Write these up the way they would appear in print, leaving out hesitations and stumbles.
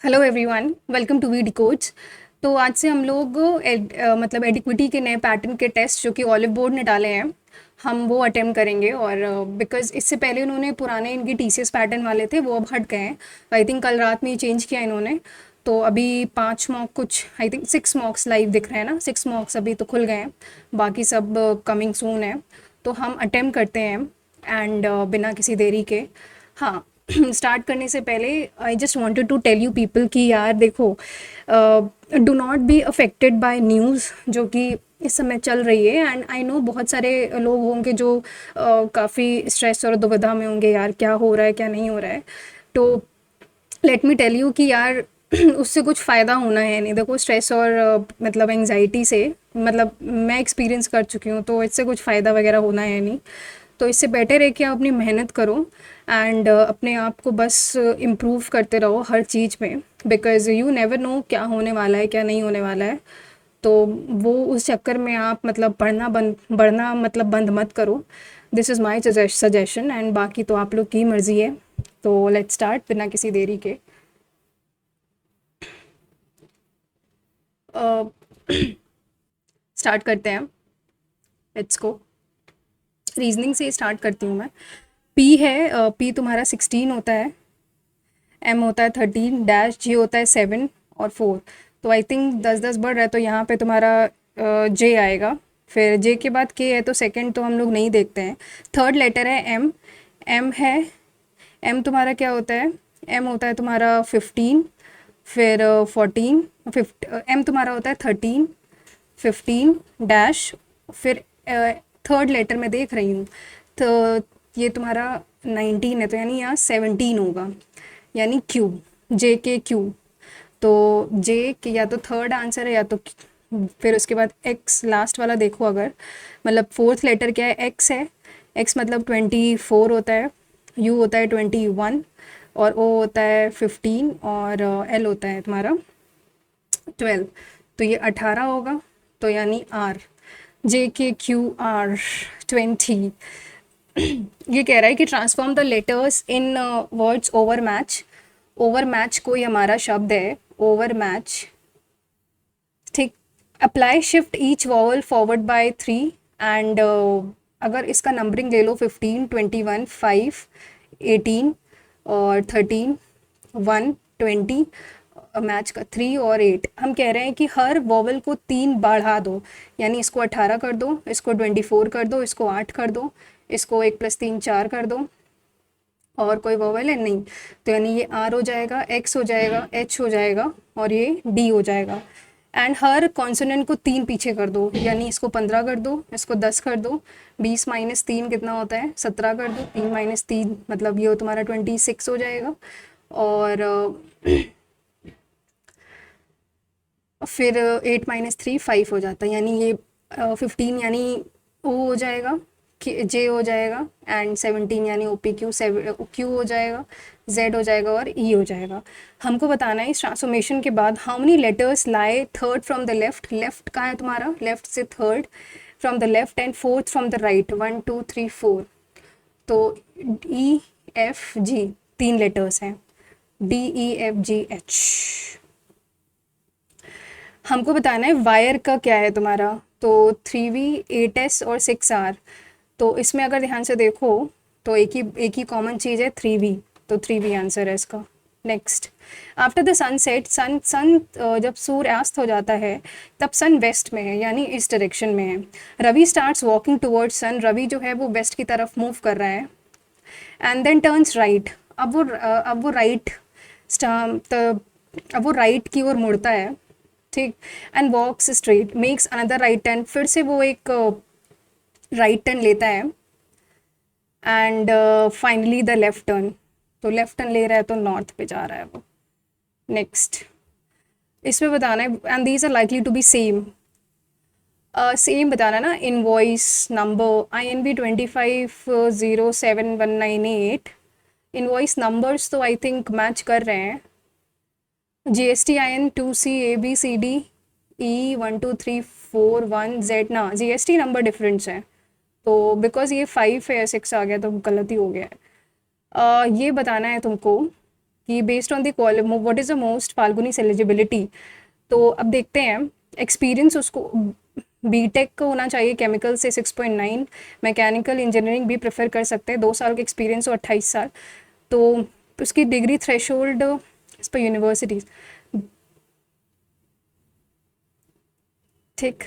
Hello everyone, welcome to we decodes. तो आज से हम लोग मतलब एडिक्विटी के नए पैटर्न के टेस्ट जो कि ऑलिव बोर्ड ने डाले हैं, हम वो अटेम्प्ट करेंगे। और बिकॉज इससे पहले उन्होंने पुराने इनके टीसीएस पैटर्न वाले थे, वो अब हट गए हैं। आई थिंक कल रात में ही चेंज किया इन्होंने। तो अभी 5 मॉक, कुछ आई थिंक 6 मॉक्स लाइव दिख रहे हैं ना, 6 मॉक्स अभी तो खुल गए हैं, बाकी सब कमिंग सून है। तो हम अटेम्प्ट करते हैं एंड बिना किसी देरी के। हाँ, स्टार्ट करने से पहले I just wanted to tell you people कि यार देखो, do not be affected by news जो कि इस समय चल रही है। एंड आई नो बहुत सारे लोग होंगे जो काफ़ी स्ट्रेस और दुविधा में होंगे, यार क्या हो रहा है क्या नहीं हो रहा है। तो लेट मी टेल यू कि यार उससे कुछ फ़ायदा होना है नहीं। देखो, स्ट्रेस और मतलब एंजाइटी से, मतलब मैं एक्सपीरियंस कर चुकी हूँ, तो इससे कुछ फ़ायदा वगैरह होना है नहीं। तो इससे बेटर है कि आप अपनी मेहनत करो एंड अपने आप को बस इम्प्रूव करते रहो हर चीज़ में, बिकॉज़ यू नेवर नो क्या होने वाला है क्या नहीं होने वाला है। तो वो उस चक्कर में आप मतलब बढ़ना मतलब बंद मत करो। This is my suggestion and बाकी तो आप लोग की मर्ज़ी है। तो लेट्स स्टार्ट बिना किसी देरी के। स्टार्ट करते हैं, लेट्स गो। रीजनिंग से स्टार्ट करती हूँ मैं। पी है, पी तुम्हारा 16 होता है, एम होता है 13, डैश जी होता है 7 और 4। तो आई थिंक 10-10 बढ़ रहा है, तो यहाँ पे तुम्हारा जे आएगा। फिर जे के बाद के है, तो सेकंड तो हम लोग नहीं देखते हैं। थर्ड लेटर है एम। एम है, एम तुम्हारा क्या होता है? एम होता है तुम्हारा 15, फिर 14, एम तुम्हारा होता है 13, 15 डैश, फिर थर्ड लेटर में देख रही हूँ, तो ये तुम्हारा 19 है, तो यानी यहाँ 17 होगा, यानी क्यू, जे के क्यू। तो जे के या तो थर्ड आंसर है या तो फिर उसके बाद एक्स लास्ट वाला देखो। अगर मतलब फोर्थ लेटर क्या है? एक्स है। एक्स मतलब 24 होता है, यू होता है 21, और ओ होता है 15, और एल होता है तुम्हारा 12। तो ये 18 होगा, तो यानी आर, जे के क्यू आर 20। ये कह रहा है कि transform the letters in words over match. Over match कोई हमारा शब्द है, ओवर मैच, ठीक। Apply shift each vowel forward bye 3 and अगर इसका नंबरिंग ले लो 15, 21, 5, 18 और 13, 1, 20, मैच का 3 और 8। हम कह रहे हैं कि हर वॉवल को 3 बढ़ा दो, यानी इसको 18 कर दो, इसको 24 कर दो, इसको 8 कर दो, इसको 1 + 3 4 कर दो, और कोई वोवेल है नहीं। तो यानी ये आर हो जाएगा, एक्स हो जाएगा, एच हो जाएगा, और ये डी हो जाएगा। एंड हर कॉन्सोनेंट को 3 पीछे कर दो, यानी इसको 15 कर दो, इसको 10 कर दो। 20 - 3 कितना होता है? 17 कर दो। 3 - 3 मतलब ये तुम्हारा 26 हो जाएगा। और फिर 8 - 3 5 हो जाता है, यानी ये 15, यानी ओ हो जाएगा, जे हो जाएगा, एंड 17 यानी ओ पी क्यू, क्यू हो जाएगा, जेड हो जाएगा, और ई हो जाएगा। हमको बताना है इस ट्रांसफॉर्मेशन के बाद हाउ मेनी लेटर्स लाए third from the left. Left कहाँ है तुम्हारा? लेफ्ट से third from the left, and fourth from the right. 1 2 3 4। तो ई एफ जी 3 लेटर्स हैं, D E F G H. हमको बताना है वायर का क्या है तुम्हारा। तो 3V, 8S और 6R। तो इसमें अगर ध्यान से देखो तो एक ही कॉमन चीज़ है, 3V। तो 3V आंसर है इसका। Next, after the sunset, sun sun जब सूर्यास्त हो जाता है तब सन वेस्ट में है, यानी इस डायरेक्शन में है। रवि स्टार्ट्स वॉकिंग टुवर्ड्स सन। रवि जो है वो वेस्ट की तरफ मूव कर रहा है, एंड देन टर्न्स राइट। अब वो राइट अब वो राइट की ओर मुड़ता है, ठीक। And walks straight, makes another right turn. फिर से वो एक राइट टर्न लेता है, and finally the left turn. तो लेफ्ट टर्न ले रहा है तो नॉर्थ पे जा रहा है वो। नेक्स्ट, इसमें बताना है, and these are likely to be same. Same बताना ना। Invoice number INB 2507 198। Invoice numbers तो आई थिंक मैच कर रहे हैं। GSTIN 2CABCDE 1 2 3 4 1 Z, ना GST नंबर डिफरेंस है, तो बिकॉज ये 5 है 6 आ गया तो गलती हो गया है। ये बताना है तुमको कि based on the what is the most Falguni eligibility. तो अब देखते हैं एक्सपीरियंस उसको बीटेक का होना चाहिए केमिकल से 6.9, मैकेनिकल इंजीनियरिंग भी प्रेफर कर सकते हैं, 2 साल का एक्सपीरियंस और 28 साल। तो उसकी डिग्री थ्रेशोल्ड इस पर यूनिवर्सिटीज, ठीक,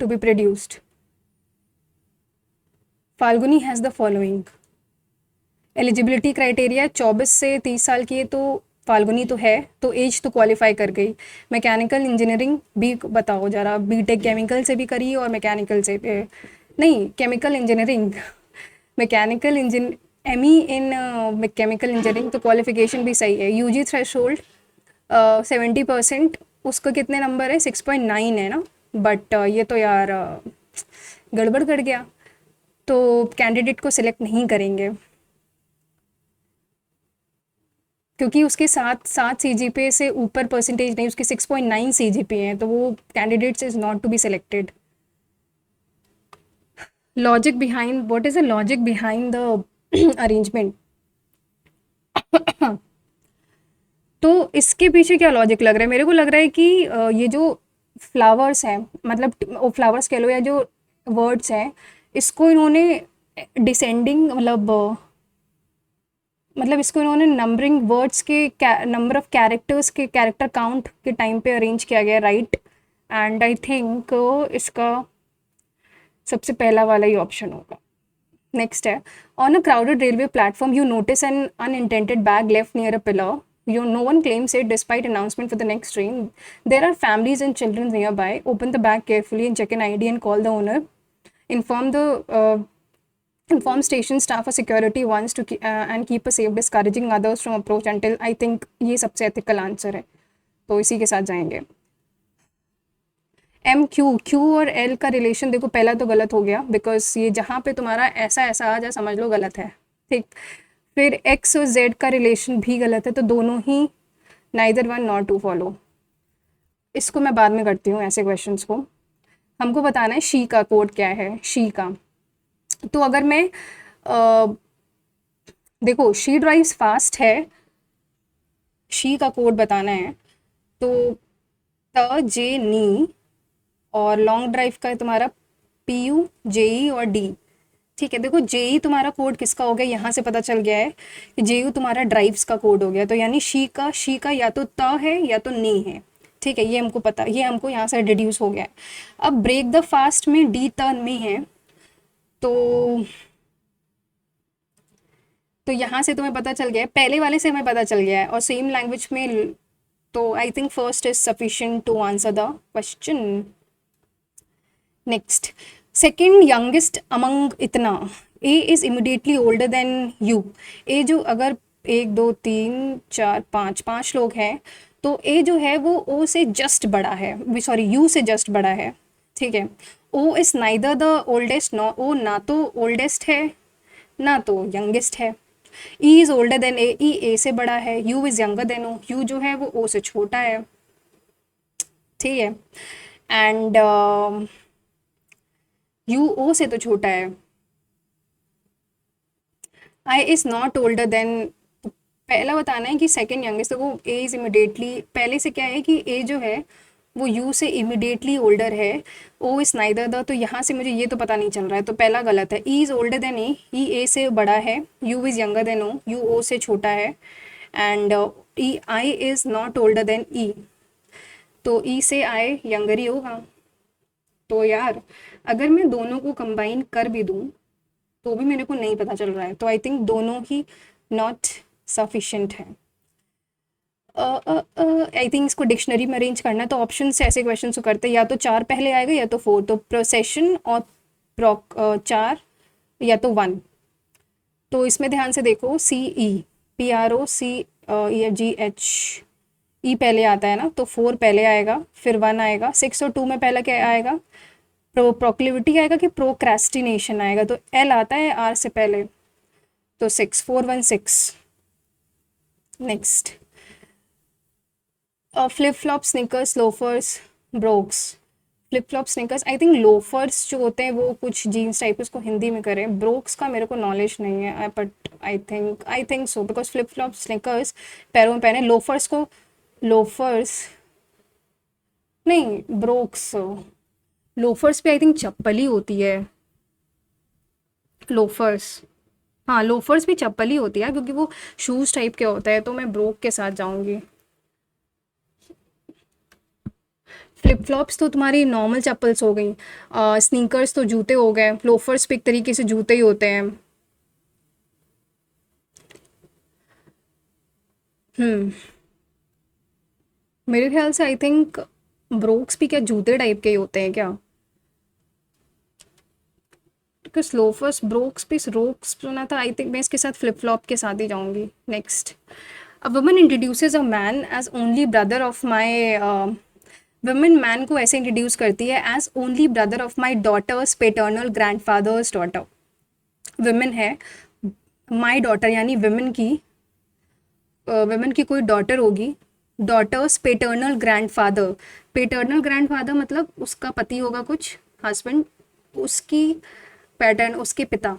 to be produced. Falguni has the following eligibility criteria, 24 से 30 साल की है तो फाल्गुनी तो है, तो एज तो क्वालिफाई कर गई। मैकेनिकल इंजीनियरिंग भी बताओ ज़रा, बीटेक केमिकल से भी करी और मैकेनिकल से नहीं, chemical engineering mechanical engine ME इन केमिकल इंजीनियरिंग, तो क्वालिफिकेशन भी सही है। यूजी थ्रेशोल्ड 70%, उसका कितने नंबर है, 6.9 है ना, बट ये तो यार गड़बड़ कर गया, तो कैंडिडेट को सिलेक्ट नहीं करेंगे क्योंकि उसके साथ साथ CGPA से ऊपर परसेंटेज नहीं, उसके 6.9 CGPA है, तो वो candidates is not to be selected. Logic behind, what is the logic behind the arrangement? तो इसके पीछे क्या लॉजिक लग रहा है? मेरे को लग रहा है कि ये जो फ्लावर्स हैं, मतलब फ्लावर्स कह लो या जो वर्ड्स हैं, इसको इन्होंने डिसेंडिंग मतलब इसको इन्होंने नंबरिंग वर्ड्स के नंबर ऑफ कैरेक्टर्स के कैरेक्टर काउंट के टाइम पे अरेंज किया गया, राइट। एंड आई थिंक इसका सबसे पहला वाला ही ऑप्शन होगा। नेक्स्ट है, on a crowded railway platform you notice an unintended bag left near a pillar, you no one claims it despite announcement for the next train. There are families and children nearby. Open the bag carefully and check an ID and call the owner. Inform the inform station staff or security once to and keep a safe, discouraging others from approach until, I think ये सबसे ethical answer है, तो इसी के साथ जाएंगे। Q और L का रिलेशन देखो, पहला तो गलत हो गया बिकॉज ये जहाँ पे तुम्हारा ऐसा ऐसा आ जाए समझ लो गलत है, ठीक। फिर एक्स और जेड का रिलेशन भी गलत है, तो दोनों ही neither one not two follow. इसको मैं बाद में करती हूँ ऐसे क्वेश्चंस को। हमको बताना है शी का कोड क्या है, शी का। तो अगर मैं देखो शी ड्राइव्स फास्ट है, शी का कोड बताना है, तो त जे नी, और लॉन्ग ड्राइव का है तुम्हारा PU JE और D, ठीक है। देखो JE तुम्हारा कोड किसका हो गया, यहाँ से पता चल गया है कि JU तुम्हारा ड्राइव्स का कोड हो गया, तो यानी शी का या तो त है या तो नी है, ठीक है। ये हमको पता, ये हमको यहाँ से डिड्यूस हो गया है। अब ब्रेक द फास्ट में D टर्न में है, तो यहाँ से तुम्हें पता चल गया है, पहले वाले से हमें पता चल गया है, और सेम लैंग्वेज में, तो I think first is sufficient to answer the question. Next, second youngest among इतना, A is immediately older than U. A जो अगर 1 2 3 4 5 लोग हैं, तो ए जो है वो ओ से जस्ट बड़ा है, सॉरी यू से जस्ट बड़ा है, ठीक है। O is neither the oldest, no O ना तो ओल्डेस्ट है ना तो यंगेस्ट है। E is older than A, E A से बड़ा है। U is younger than O, U जो है वो ओ से छोटा है, ठीक है। एंड यू ओ से तो छोटा है। आई इज नॉट ओल्डर देन, पहला बताना है कि सेकेंड यंगेस्ट, तो वो ए इज इमिडिएटली, पहले से क्या है कि ए जो है वो यू से इमिडिएटली ओल्डर है, ओ इज नाइदर द, तो यहाँ से मुझे ये तो पता नहीं चल रहा है, तो पहला गलत है। E is older than A, E A से बड़ा है। U is younger than O, U O से छोटा है। And E I is not older than E, तो ई से आई यंगर ही होगा। तो यार अगर मैं दोनों को कंबाइन कर भी दूँ तो भी मेरे को नहीं पता चल रहा है, तो आई थिंक दोनों ही नॉट सफिशिएंट है। आई थिंक इसको डिक्शनरी में अरेंज करना है, तो ऑप्शन से ऐसे क्वेश्चन को करते हैं, या तो 4 पहले आएगा या तो 4, तो प्रोसेशन और प्रोक 4 या तो 1। तो इसमें ध्यान से देखो, CE PROCEFGH, ई पहले आता है ना, तो 4 पहले आएगा, फिर 1 आएगा। 6 और 2 में पहला क्या आएगा, प्रोक्लिविटी आएगा कि प्रोक्रेस्टिनेशन आएगा, तो L आता है R से पहले, तो 6 4 1 6। Next, flip flop, sneakers, loafers, brogues. Flip flop sneakers, I think loafers जो होते हैं वो कुछ जीन्स टाइप, उसको हिंदी में करें। ब्रोक्स का मेरे को नॉलेज नहीं है, but I think so, because flip flop sneakers पैरों में पहने, लोफर्स को, लोफर्स नहीं, ब्रोक्स, लोफर्स पे आई थिंक चप्पल ही होती है। लोफर्स, हाँ लोफर्स भी चप्पल ही होती है क्योंकि वो शूज़ टाइप के होता है, तो मैं ब्रोक के साथ जाऊंगी। फ्लिप फ्लॉप्स तो तुम्हारी नॉर्मल चप्पल्स हो गई, स्नीकर्स तो जूते हो गए, लोफर्स भी एक तरीके से जूते ही होते हैं। हम्म, मेरे ख्याल से आई थिंक ब्रोक्स भी क्या जूते टाइप के ही होते हैं क्या? बिकॉज लोफर्स, ब्रोक्स भी, रोक्स सुना था, आई थिंक मैं इसके साथ फ्लिप फ्लॉप के साथ ही जाऊंगी। Next, a woman introduces a man as only brother of my, women man को ऐसे इंट्रोड्यूस करती है as only brother of my daughter's paternal grandfather's daughter. Women है, माई डॉटर यानी वुमेन की कोई डॉटर होगी, daughter's paternal grandfather, paternal grandfather मतलब उसका पति होगा कुछ, हस्बैंड, उसकी पैटर्न, उसके पिता,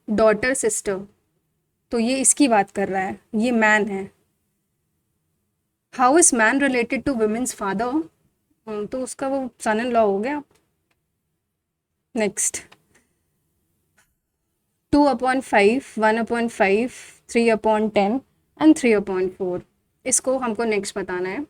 डॉटर सिस्टर, तो ये इसकी बात कर रहा है, ये मैन है। How is man related to women's father, तो उसका वो सन इन लॉ हो गया। नेक्स्ट, 2/5, 1/5, 3/10 एंड 3/4, इसको हमको नेक्स्ट बताना है।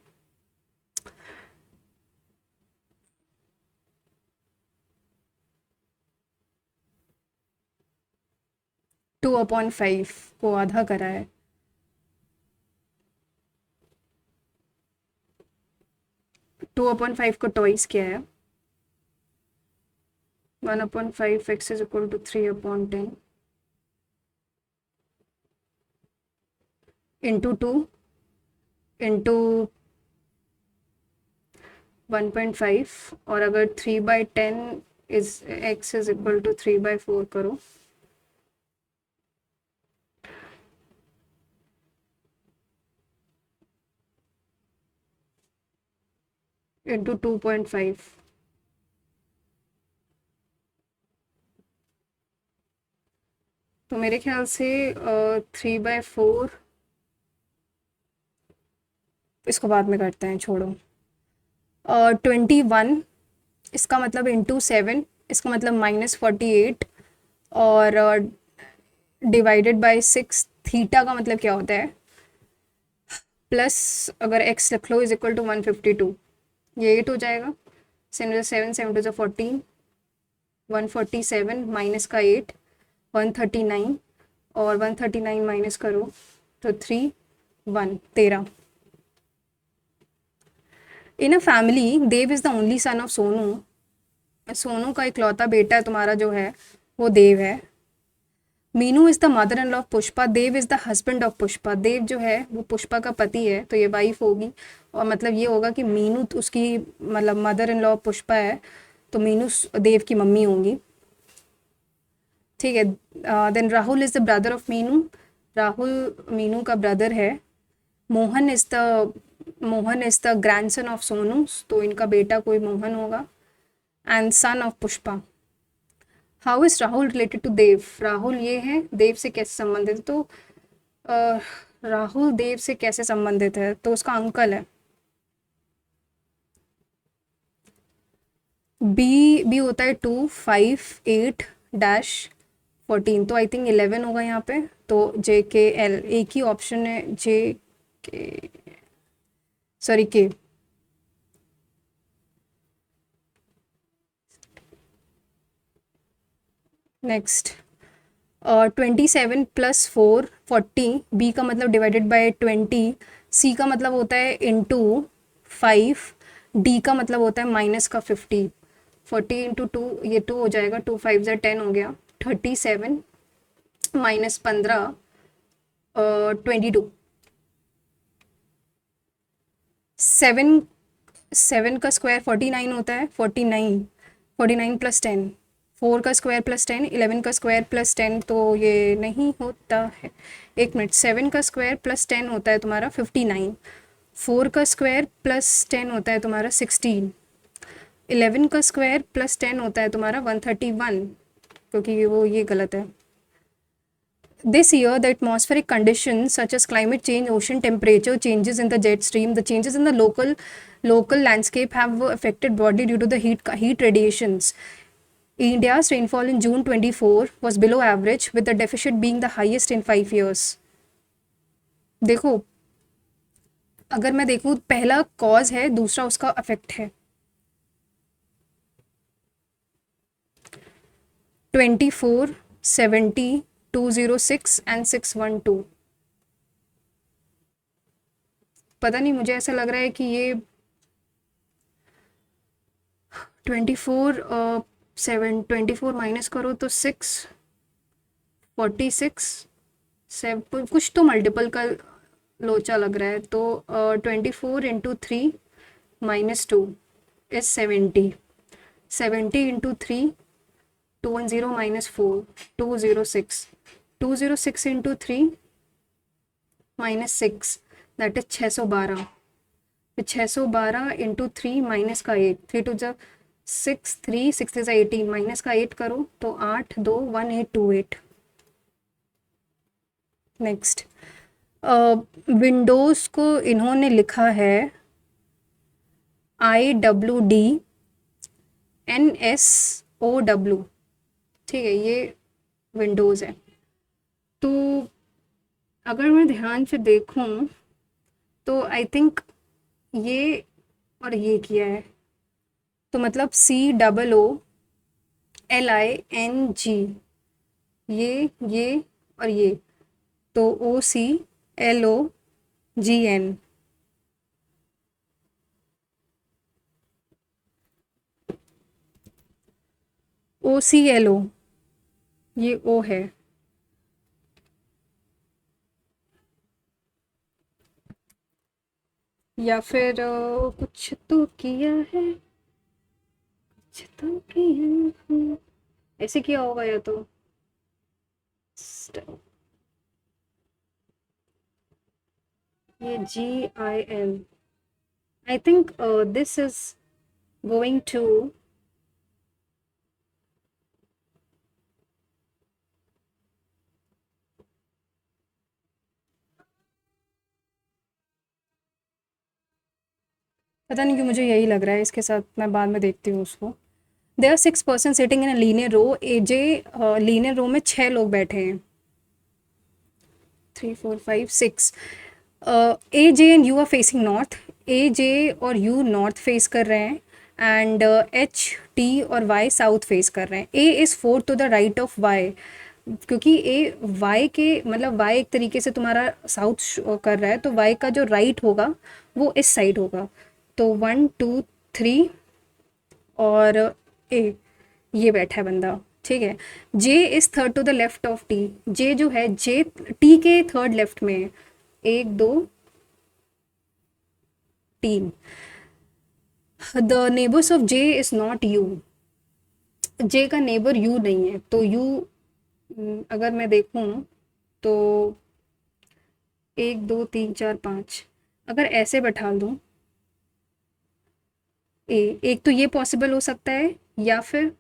2/5 को आधा करा है। 2/5 को टॉइस किया है। 1/5 is equal to 3/10 into 2 into 1/5, और अगर 3/10 is x is equal to 3/4 करो, इंटू 2.5, तो मेरे ख्याल से 3/4, इसको बाद में करते हैं, छोड़ो। 21, इसका मतलब इंटू 7, इसका मतलब -48, और डिवाइडेड बाय 6, थीटा का मतलब क्या होता है, प्लस अगर x रख लो इज इक्वल टू 152, ये 8 हो जाएगा। 7 7 7 टू 14, 147 माइनस का 8, 139, और 139 माइनस करो तो 3, 1, 13। In a family Dev is the only son of Sonu, Sonu का इकलौता बेटा तुम्हारा जो है वो देव है। Meenu is the mother in law of Pushpa, Dev is the husband of Pushpa, Dev जो है वो पुष्पा का पति है, तो ये वाइफ होगी, और मतलब ये होगा कि मीनू उसकी मतलब mother in law of Pushpa है, तो मीनू देव की मम्मी होंगी। ठीक है, then Rahul is the brother of Meenu, Rahul Meenu का ब्रदर है। Mohan is the grandson of Sonu, तो इनका बेटा कोई मोहन होगा, and son of Pushpa. How is Rahul related to Dev, Rahul ये है देव से कैसे संबंधित है, तो राहुल देव से कैसे संबंधित है, तो उसका अंकल है। बी होता है 2, 5, 8, डैश 14, तो आई थिंक 11 होगा यहाँ पे, तो JKL एक ही ऑप्शन है, के, सॉरी के। नेक्स्ट, 27 + 4, 40, बी का मतलब डिवाइडेड बाय 20, सी का मतलब होता है इंटू 5, डी का मतलब होता है माइनस का 50, 40 इंटू 2, ये 2 हो जाएगा, 2 5 ज़ा 10 हो गया, 37 माइनस 15, 22, 7, 7 का स्क्वायर 49 होता है, 49, 49 + 10, 4 का स्क्वायर +10, 11 का स्क्वायर +10, तो ये नहीं होता है, एक मिनट, 7 का स्क्वायर +10 होता है तुम्हारा 59, 4 का स्क्वायर प्लस 10 होता है तुम्हारा 16। 11 का स्क्वायर प्लस 10 होता है तुम्हारा 131, क्योंकि वो ये गलत है। This year, the atmospheric conditions such as climate change, ocean temperature changes in the jet stream, the changes in the local landscape have affected broadly due to the heat radiations. India's rainfall in June 24 was below average, with the deficit being the highest in 5 years. देखो, अगर मैं देखूँ, पहला cause है, दूसरा उसका affect है। 24, 70, 206 and 612। पता नहीं, मुझे ऐसा लग रहा है कि ये 24 माइनस करो तो 646 7 कुछ तो मल्टीपल का लोचा लग रहा है। तो 24 × 3 -2 इज 70। 70 × 3 210 -4 206 206 × 3 -6 that is 612। 612 × 3 माइनस का 8 3 टू जा 6 3 6 इज 18 माइनस का 8 करो तो 8 2 1828। नेक्स्ट, विंडोज़ को इन्होंने लिखा है IWDNSOW, ठीक है, ये विंडोज़ है। तो अगर मैं ध्यान से देखूं तो आई थिंक ये और ये किया है, तो मतलब COOLING, ये और ये, तो OCLOGN। OCLO, ये O है। या फिर कुछ तो किया है, कुछ तो किया है, ऐसे किया होगा या तो ये GIN। I think this is going to पता नहीं क्यों मुझे यही लग रहा है, इसके साथ मैं बाद में देखती हूँ उसको। There are 6 person sitting in a linear row, AJ linear row में 6 लोग बैठे हैं, 3 4 5 6। AJ and you are facing north, AJ और यू नॉर्थ फेस कर रहे हैं, एंड HT और Y साउथ फेस कर रहे हैं। A is 4 to the right of Y, क्योंकि A Y के मतलब Y एक तरीके से तुम्हारा साउथ कर रहा है, तो Y का जो राइट होगा वो इस साइड होगा। तो 1 2 3 और A, ये बैठा है बंदा, ठीक है। J is third to the left of T, J जो है J T के थर्ड लेफ्ट में है, 1 2 3। The neighbours of J is not U, J का नेबर U नहीं है, तो U अगर मैं देखूं तो 1 2 3 4 5, अगर ऐसे बैठा दूं एक तो ये पॉसिबल हो सकता है, या फिर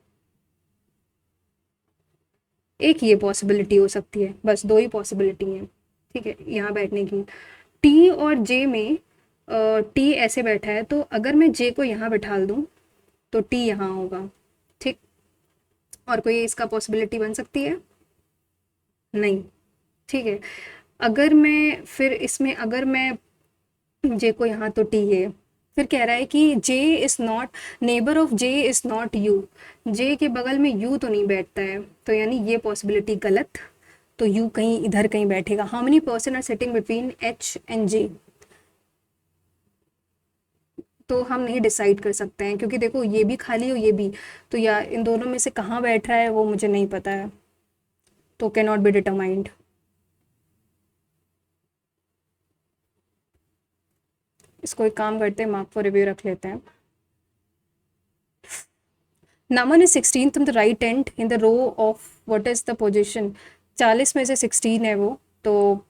एक ये पॉसिबिलिटी हो सकती है, बस 2 ही पॉसिबिलिटी हैं, ठीक है, यहाँ बैठने की। T और J में T ऐसे बैठा है, तो अगर मैं J को यहाँ बैठा दूँ तो T यहाँ होगा, ठीक। और कोई इसका पॉसिबिलिटी बन सकती है नहीं, ठीक है। अगर मैं फिर इसमें अगर मैं J को यहाँ, तो T है, फिर कह रहा है कि J is not neighbour of J is not U, J के बगल में U तो नहीं बैठता है, तो यानी ये पॉसिबिलिटी गलत, तो U कहीं इधर कहीं बैठेगा। How many person are sitting between H and J, तो हम नहीं डिसाइड कर सकते हैं, क्योंकि देखो ये भी खाली और ये भी, तो या इन दोनों में से कहाँ बैठ रहा है वो मुझे नहीं पता है, तो कैन नॉट बी डिटरमाइंड। इसको एक काम करते हैं, मार्क फॉर रिव्यू रख लेते हैं। Naman is 16 from the right end in the row of what is the position, 40 में से 16 है वो, तो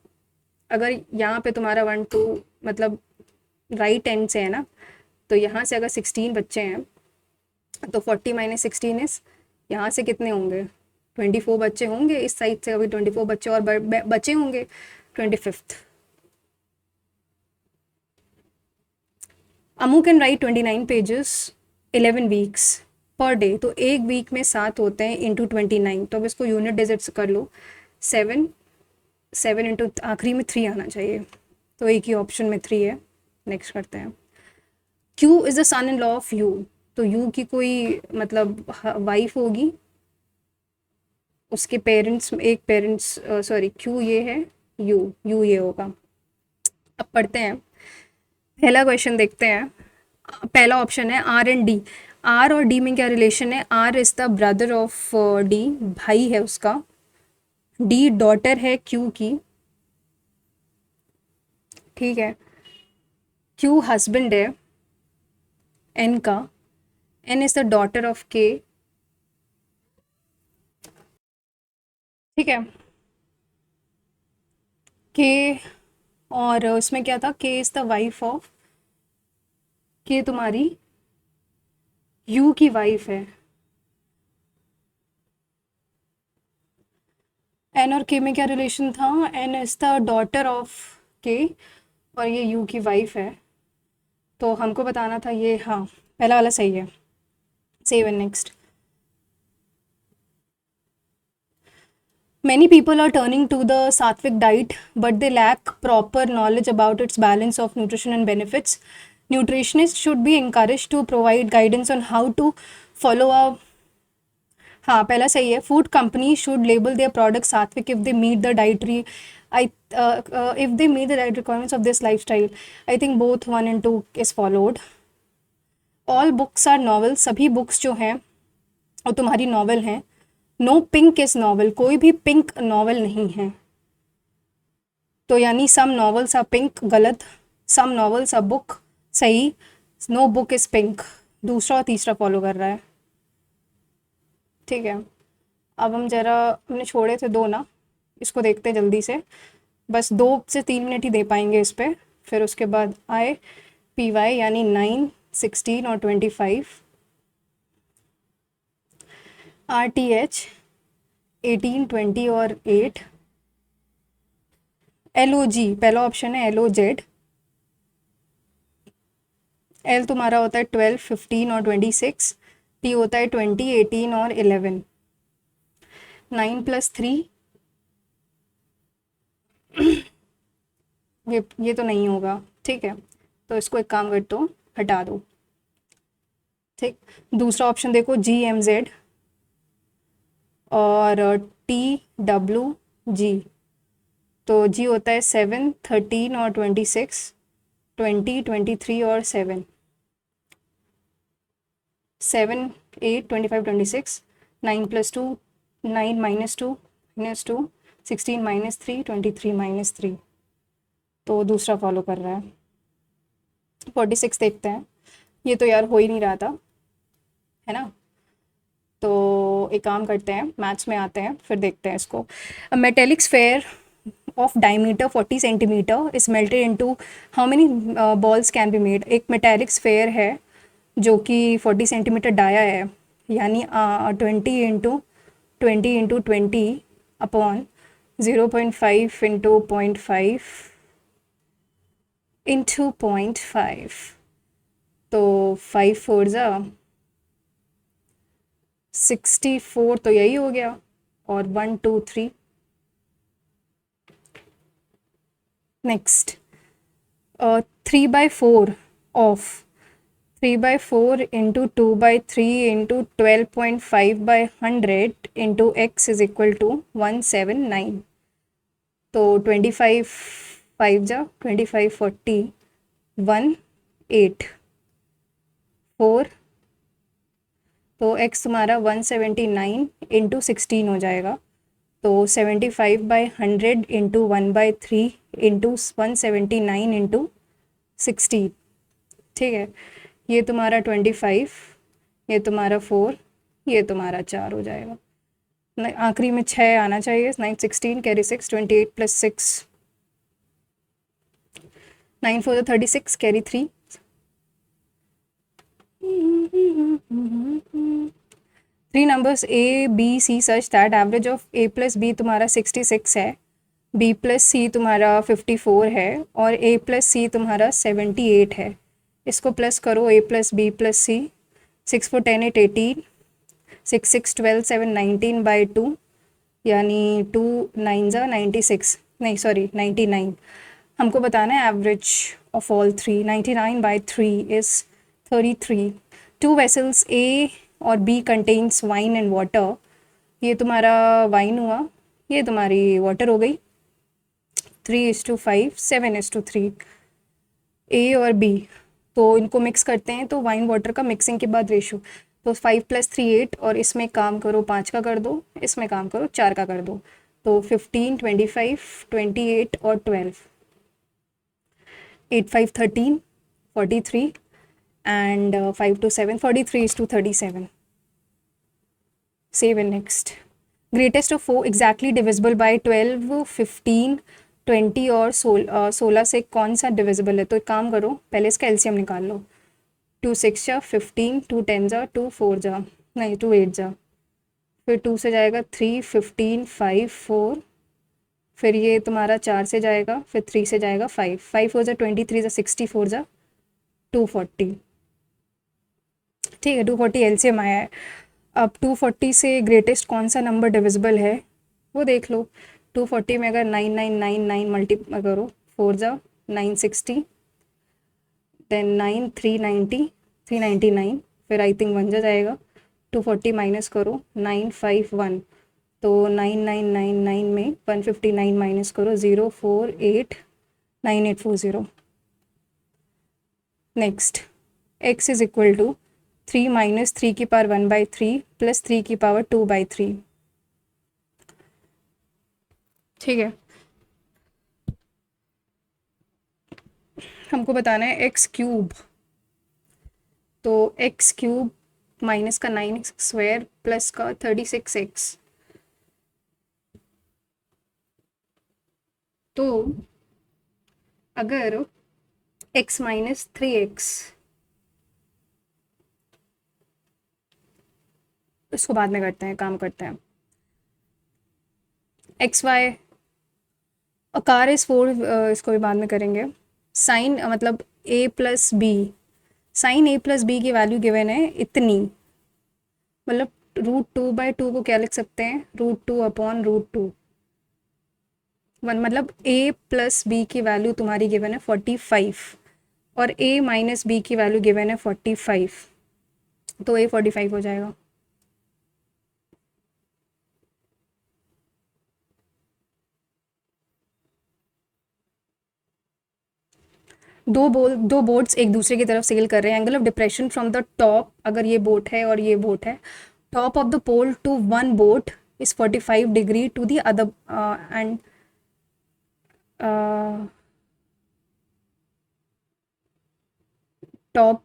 अगर यहाँ पे तुम्हारा 1 2 मतलब राइट एंड से है ना, तो यहाँ से अगर 16 बच्चे हैं तो 40 माइनस 16 इज, यहाँ से कितने होंगे, 24 बच्चे होंगे, इस साइड से अभी 24 बच्चे और बचे होंगे, 25th। Amu can write 29 pages 11 weeks per day, तो एक वीक में 7 होते हैं इंटू 29, तो अब इसको यूनिट डिजिट्स कर लो, 7 7 इंटू आखिरी में 3 आना चाहिए, तो एक ही ऑप्शन में 3 है। नेक्स्ट करते हैं। Q is the son in law of you, तो यू की कोई मतलब वाइफ होगी, उसके पेरेंट्स, एक पेरेंट्स, सॉरी क्यू ये है, यू ये होगा। अब पढ़ते हैं, पहला क्वेश्चन देखते हैं। पहला ऑप्शन है आर एंड डी। आर और डी में क्या रिलेशन है, R is the brother of D, भाई है उसका, डी डॉटर है क्यू की, ठीक है, क्यू हस्बैंड है एन का, N is the daughter of K, ठीक है, के, और उसमें क्या था, के इज द वाइफ ऑफ, के तुम्हारी यू की वाइफ है, एन और के में क्या रिलेशन था, N is the daughter of K और ये यू की वाइफ है, तो हमको बताना था ये, हाँ पहला वाला सही है। Save and next. Many people are turning to the sattvic diet, but they lack proper knowledge about its balance of nutrition and benefits. Nutritionists should be encouraged to provide guidance on how to follow a, हाँ पहला सही है, food companies should label their products sattvic if they meet the dietary, if they meet the diet requirements of this lifestyle. I think both 1 and 2 is followed. All books are novels, सभी books जो हैं और तुम्हारी novel हैं। No pink is novel, कोई भी pink novel नहीं है, तो यानी सम नॉवल्स आर पिंक गलत, सम नॉवल्स आर बुक सही, नो बुक इज पिंक, दूसरा और तीसरा फॉलो कर रहा है, ठीक है। अब हम जरा, हमने छोड़े थे 2 ना, इसको देखते हैं जल्दी से, बस 2 से 3 मिनट ही दे पाएंगे इस पर, फिर उसके बाद आए पी वाई यानी 9, 16 और 25, आर टी एच 18, 20 और 8, एल ओ जी पहला ऑप्शन है, एल ओ जेड, एल तुम्हारा होता है 12, 15 और 26, टी होता है 20, 18 और 11, 9 + 3, ये तो नहीं होगा, ठीक है, तो इसको एक काम कर दो, हटा दो, ठीक। दूसरा ऑप्शन देखो, जी एम जेड और टी डब्ल्यू जी, तो जी होता है 7, 13 और 26, 20, 23 और 7, 7, 8, 25, 26, 9 + 2, 9 - 2 -2, 16 - 3, 23 - 3, तो दूसरा फॉलो कर रहा है। 46 देखते हैं, ये तो यार हो ही नहीं रहा था, है ना, तो एक काम करते हैं, मैथ्स में आते हैं, फिर देखते हैं इसको। Metallic sphere of diameter 40 centimetre is melted into how many balls can be made. एक मेटेलिक स्फेयर है जो कि 40 सेंटीमीटर डाया है, यानी 20 इंटू 20 अपॉन 0.5 इंटू 0.5 इंटू 0.5, तो 5 4 ज़ा 64, तो यही हो गया, और 1 2 3। Next 3/4 of 3/4 into 2/3 into 12.5/100 into x is equal to 179, तो 25 5 जा 25 40 1 8 4, तो x तुम्हारा 179 इंटू 16 हो जाएगा, तो 75/100 इंटू 1/3 इंटू 179 इंटू 16, ठीक है। ये तुम्हारा 25, ये तुम्हारा 4, ये तुम्हारा 4 हो जाएगा, आखिरी में 6 आना चाहिए, 9 16 carry 6, 28 + 6 9 4 36, carry 3. Three numbers A B C such that average of A plus B तुम्हारा 66 है, बी प्लस सी तुम्हारा 54 है और ए प्लस सी तुम्हारा 78 है. इसको प्लस करो, ए plus B plus C. 6 4 10 8 18, 6 6 12 7 19 by 2, यानी 2 9 ज़ा 96, नहीं सॉरी 99. हमको बताना है average of all three. 99 by 3 is 33. Two vessels A और B contains wine and water. ये तुम्हारा वाइन हुआ, ये तुम्हारी वाटर हो गई. 3:5, 7:3. ए और बी, तो इनको मिक्स करते हैं, तो वाइन वाटर का मिक्सिंग के बाद रेशो. तो 5 + 3 8, और इसमें काम करो 5 का कर दो, इसमें काम करो 4 का कर दो. तो 15 25 28 और 12. 8 5 13, 43 and 5 to 7, 43:37. Save and next. Greatest of 4 exactly divisible by 12, 15, 20 और 16 से कौन सा डिविजिबल है? तो एक काम करो, पहले इसका एलसीएम निकाल लो. 2 6 जा 15, 2 10 जा 2 4 जा, नहीं 2 8 जा, फिर 2 से जाएगा 3 15 5 4, फिर ये तुम्हारा 4 से जाएगा, फिर 3 से जाएगा 5. 5 4 जा 23 जा 64 जा 240. ठीक है, 240 एलसीएम आया है. अब 240 से ग्रेटेस्ट कौन सा नंबर डिविजिबल है वो देख लो. 240 में अगर 9999 मल्टीप्लाई करो, 4 जा 960, देन 9 390 399, फिर आई थिंक 1 जा जाएगा. 240 माइनस करो 951, तो 9999 में 159 माइनस करो 0489840. Next, x is equal to 3 minus 3 की पावर 1/3 प्लस 3 की पावर 2/3. ठीक है, हमको बताना है एक्स क्यूब. तो एक्स क्यूब माइनस का 9x² प्लस का 36x. तो अगर x माइनस 3x, इसको बाद में करते हैं, काम करते हैं. एक्स वाई अकार इज 4, इसको भी बाद में करेंगे. साइन मतलब a plus b, sine a plus b की वैल्यू गिवन है इतनी, मतलब √2/2 को क्या लिख सकते हैं? √2/√2. मतलब a प्लस बी की वैल्यू तुम्हारी गिवन है 45 और a माइनस बी की वैल्यू गिवन है 45, तो a 45 हो जाएगा. दो बोट्स एक दूसरे की तरफ सेल कर रहे हैं. Angle of depression from the top, अगर ये बोट है और ये बोट है, top of the pole to one boat is 45 degree to the other, and top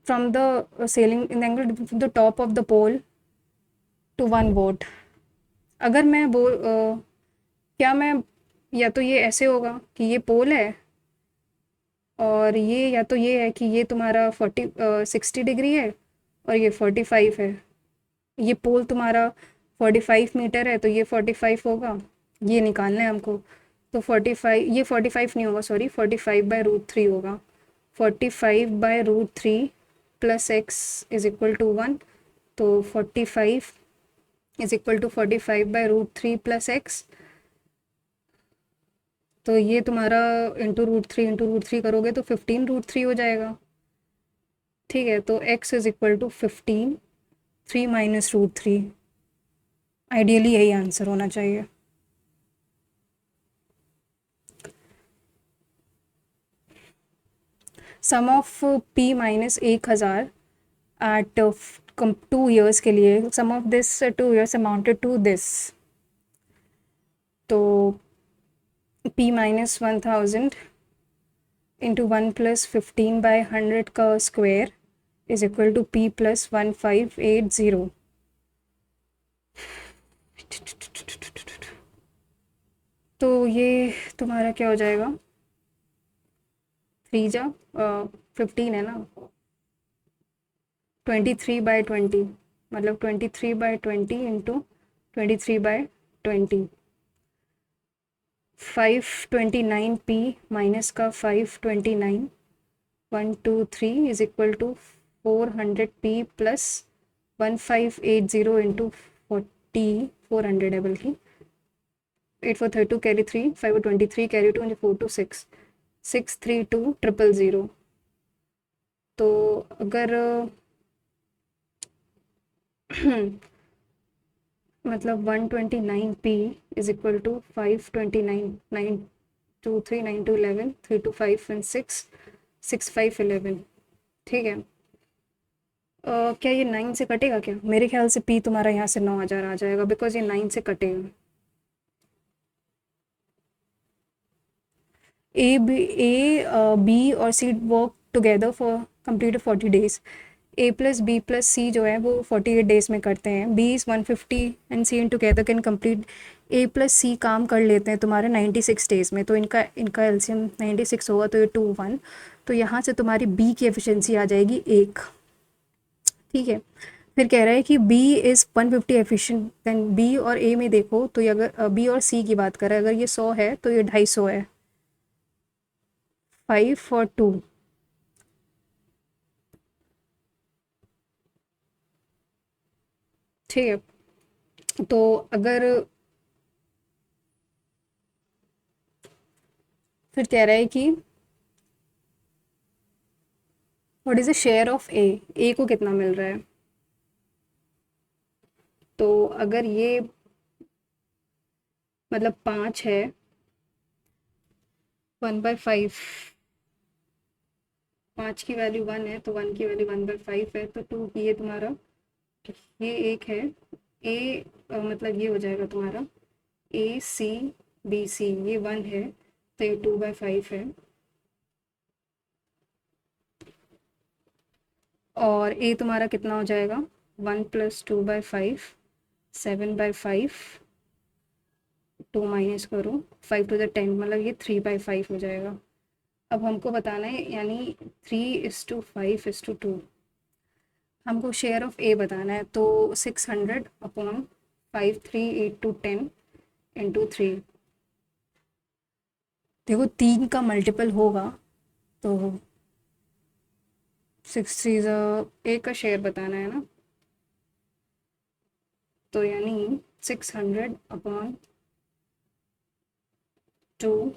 from the sailing in the angle from the top of the pole to one boat. अगर मैं क्या मैं, या तो ये ऐसे होगा कि ये पोल है और ये, या तो ये है कि ये तुम्हारा 60 डिग्री है और ये 45 है. ये पोल तुम्हारा 45 मीटर है, तो ये 45 होगा, ये निकालना है हमको. तो 45, ये 45 नहीं होगा, सॉरी 45/√3 होगा. 45/√3 plus x is equal to 1, तो 45 is equal to 45/√3 plus x. तो ये तुम्हारा इंटू√3 करोगे तो 15√3 हो जाएगा. ठीक है, तो x is equal to 15, 3 minus √3. Ideally यही आंसर होना चाहिए. Sum of p minus 1000 at 2 years के लिए, sum of this 2 years amounted to this. तो p माइनस 1000 इंटू 1 प्लस 15/100 का square is equal to p plus 1580. तो ये तुम्हारा क्या हो जाएगा? थ्री जा 15 है ना, 23/20, मतलब 23/20 इंटू 23/20, 529p माइनस का 529, 123 is equal to 400p plus 1580 into 400 है बल्कि, 8432 कैरी 3, 523 कैरी 2, 426, 632000। तो अगर मतलब 129p is equal to 529, 923, 9211, 325 and 6, 6511, ठीक है। क्या ये 9 से कटेगा क्या? मेरे ख्याल से p तुम्हारा यहाँ से 9000 आ जाएगा, बिकॉज ये 9 से कटेगा। बी और C work together for complete 40 days. A plus B plus C जो है वो 48 डेज में करते हैं। B is 150 and C in together can complete. A plus C काम कर लेते हैं तुम्हारे 96 डेज में, तो इनका इनका एलसीएम 96 होगा, तो ये 2 1, तो यहाँ से तुम्हारी बी की एफिशिएंसी आ जाएगी 1, ठीक है। फिर कह रहा है कि B is 150 efficient, then B और ए में देखो तो ये अगर बी और सी की बात करें, अगर ये 100 है तो ये 250 है, 5 और 2, ठीक है। तो अगर फिर कह रहा है कि what is the share of A को कितना मिल रहा है। तो अगर ये मतलब 5 है, 1/5, 5 की वैल्यू 1 है तो 1 की वैल्यू 1/5 है, तो 2 ये तुम्हारा, ये एक है ए, मतलब ये हो जाएगा तुम्हारा ACBC, ये 1 है तो ये 2/5 है, और ए तुम्हारा कितना हो जाएगा, 1 + 2/5, 7/5, 2 माइनस करो, 5 to the 10, मतलब ये 3/5 हो जाएगा। अब हमको बताना है, यानी 3:5:2, हमको शेयर ऑफ ए बताना है, तो 600/5, 3, 8 to 10 इंटू 3, देखो 3 का मल्टीपल होगा तो 6 3 ए का शेयर बताना है ना, तो यानी 600/2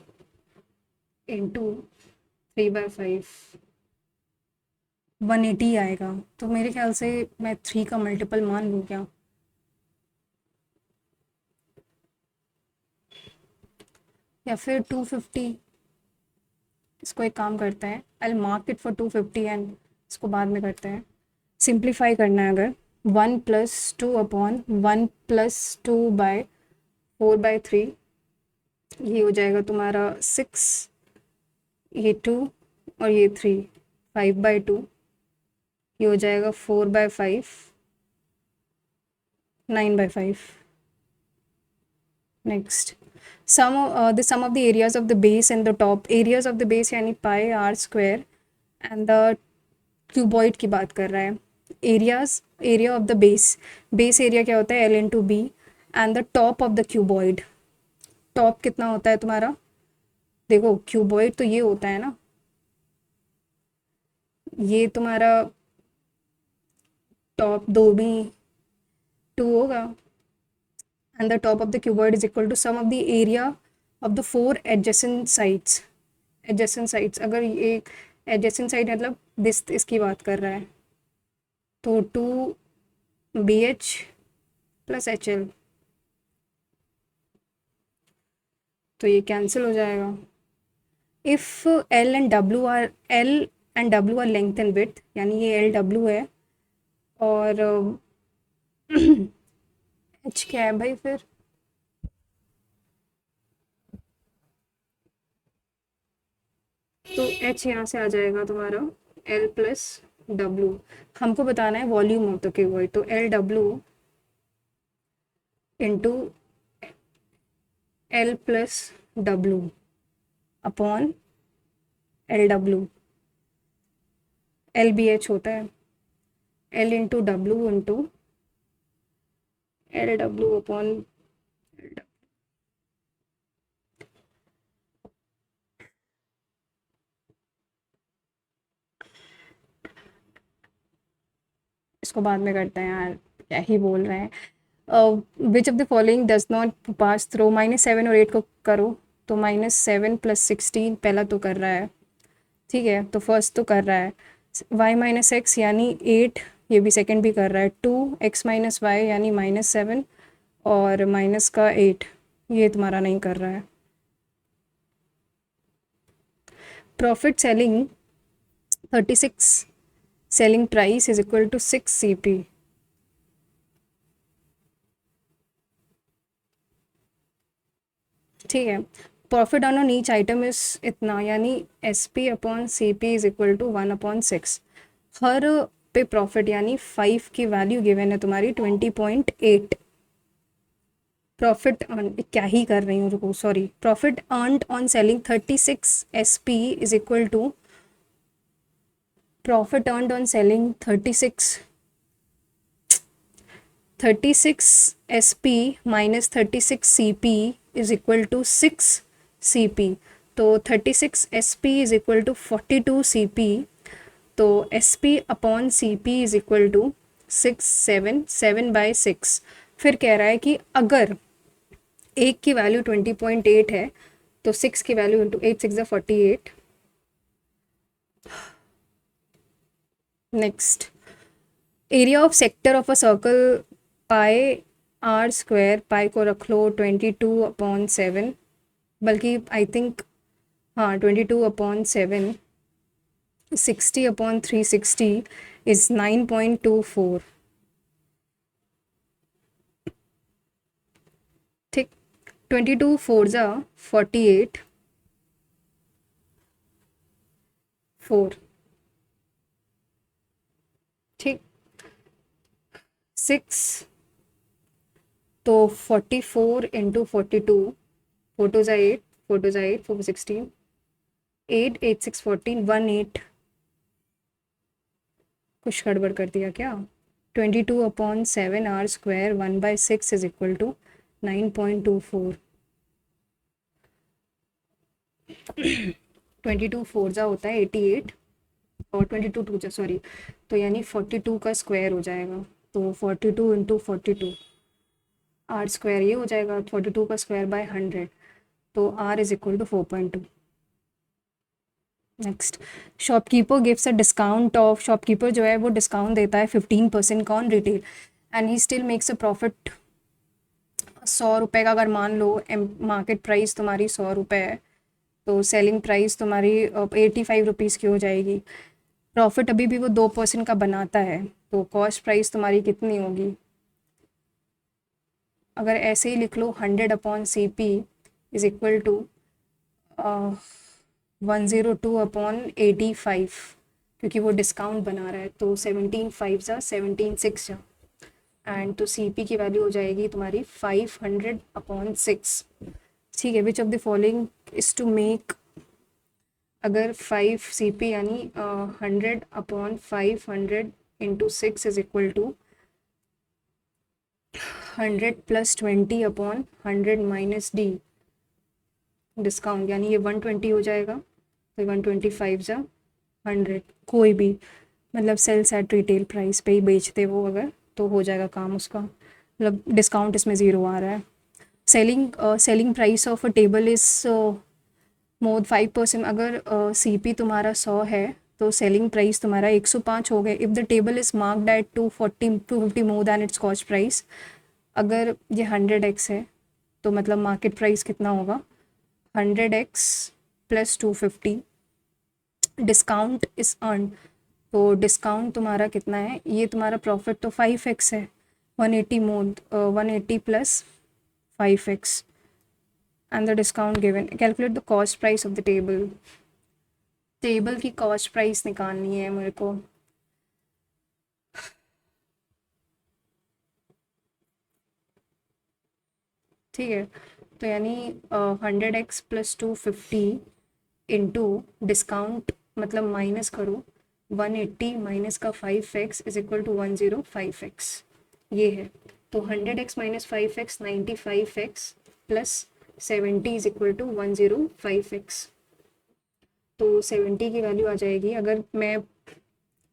इंटू 3/5, 180 आएगा। तो मेरे ख्याल से मैं 3 का मल्टीपल मान लूँ क्या, या फिर 250। इसको एक काम करते हैं, I mark it for 250 and इसको बाद में करते हैं। सिंप्लीफाई करना है अगर, 1 + 2/1 + 2/4/3, ये हो जाएगा तुम्हारा 6, ये 2 और ये 3, 5/2, ये हो जाएगा 4/5, 9/5। Next, the sum of the areas of the base and the top, areas of the base यानी पाई r square and the cuboid की बात कर रहा है। Area of the base area क्या होता है, L/B, and the top of the cuboid, top कितना होता है तुम्हारा, देखो क्यूबॉइड तो ये होता है ना, ये तुम्हारा टॉप 2 भी 2 होगा, and the top of the cuboid is equal to sum of the area of the 4 adjacent sides. Adjacent sides, अगर ये एडजेसेंट साइड मतलब दिस, इसकी बात कर रहा है, तो 2BH + HL, तो ये कैंसिल हो जाएगा। If L and W are length and width, यानी ये LW है और H क्या है भाई, फिर तो H यहाँ से आ जाएगा तुम्हारा L + W। हमको बताना है वॉल्यूम ऑफ द क्यूबॉइड, तो LW into L + W upon LW, LBH होता है, L into W into LW upon, इसको बाद में करते हैं यार, क्या ही बोल रहे हैं। Which of the following does not pass through, -7 और 8 को करो, तो -7 + 16 पहला तो कर रहा है, ठीक है, तो फर्स्ट तो कर रहा है, y-x यानी 8, ये भी सेकंड भी कर रहा है, 2x-y यानी -7 और माइनस का 8, ये तुम्हारा नहीं कर रहा है। Profit selling 36, selling price is equal to 6 CP। ठीक है, profit on each item is इतना, यानी SP upon CP is equal to 1/6। हर पे प्रॉफिट यानी 5 की वैल्यू गिवन है तुम्हारी 20.8। प्रॉफिट क्या ही कर रही हूँ, रुको, sorry, profit earned on selling 36 SP is equal to profit earned on selling 36 SP minus 36 CP is equal to 6 CP। तो 36 SP is equal to 42 CP, तो SP upon CP is equal to 7/6। फिर कह रहा है कि अगर एक की वैल्यू 20.8 है तो 6 की value into 8 6 48। Next, area of sector of a circle pi r², पाई को रख लो 22/7, बल्कि आई थिंक हाँ 22/7, 60/360 इज 9.24। ठीक, 22 4 जा 48, 4, ठीक, 6, तो 44 इंटू 42, 4 2 जा 8, 4 2 जा 8, 4 16, 8 8 6 14, 18, कुछ गड़बड़ कर दिया क्या? 22/7 r² 1/6 इज इक्वल टू 9.24। 22 4 जा होता है 88, और 22 2 जा, सॉरी, तो यानी 42 का स्क्वायर हो जाएगा, तो 42 इंटू 42, r² ये हो जाएगा 42 का स्क्वायर बाय 100, तो r is equal to 4.2। Next, shopkeeper gives a discount of, shopkeeper जो है वो डिस्काउंट देता है 15% का on retail, and he still makes a profit 100 रुपये का। अगर मान लो मार्केट प्राइस तुम्हारी 100 रुपये है, तो सेलिंग प्राइस तुम्हारी 85 रुपीज़ की हो जाएगी। प्रॉफिट अभी भी वो 2% का बनाता है, तो कॉस्ट प्राइस तुम्हारी कितनी होगी? अगर ऐसे ही लिख लो 100/CP इज इक्वल टू 102/85, क्योंकि वो डिस्काउंट बना रहा है, तो 17 5 जा 17 6 जा, एंड तो CP की वैल्यू हो जाएगी तुम्हारी 500/6। ठीक है, which of the following is to make, अगर 5 CP यानी 100/500 into 6 is equal to 100 + 20/100 minus D, discount यानी ये 120 हो जाएगा, तो 125 जा 100, कोई भी मतलब सेल्स एट रिटेल प्राइस पे ही बेचते वो अगर, तो हो जाएगा काम उसका, मतलब डिस्काउंट इसमें ज़ीरो आ रहा है। Selling price of a table is more 5%, अगर CP तुम्हारा 100 है तो सेलिंग प्राइस तुम्हारा 105 हो गए। If the table is marked at 250 more than its cost price, अगर ये 100x है तो मतलब मार्केट प्राइस कितना होगा? 100x + 250, डिस्काउंट इज अर्न, तो डिस्काउंट तुम्हारा कितना है? ये तुम्हारा प्रॉफिट तो 5x है, 180 मोर 180 + 5x, and the discount given. Calculate the cost price of the table, table की कॉस्ट प्राइस निकालनी है मेरे को। ठीक है, तो यानी 100x + 250 इंटू डिस्काउंट मतलब माइनस करो 180 माइनस का 5x is equal to 105x, ये है। तो 100x minus 5x 95x plus 70 is equal to 105x। तो 70 की वैल्यू आ जाएगी, अगर मैं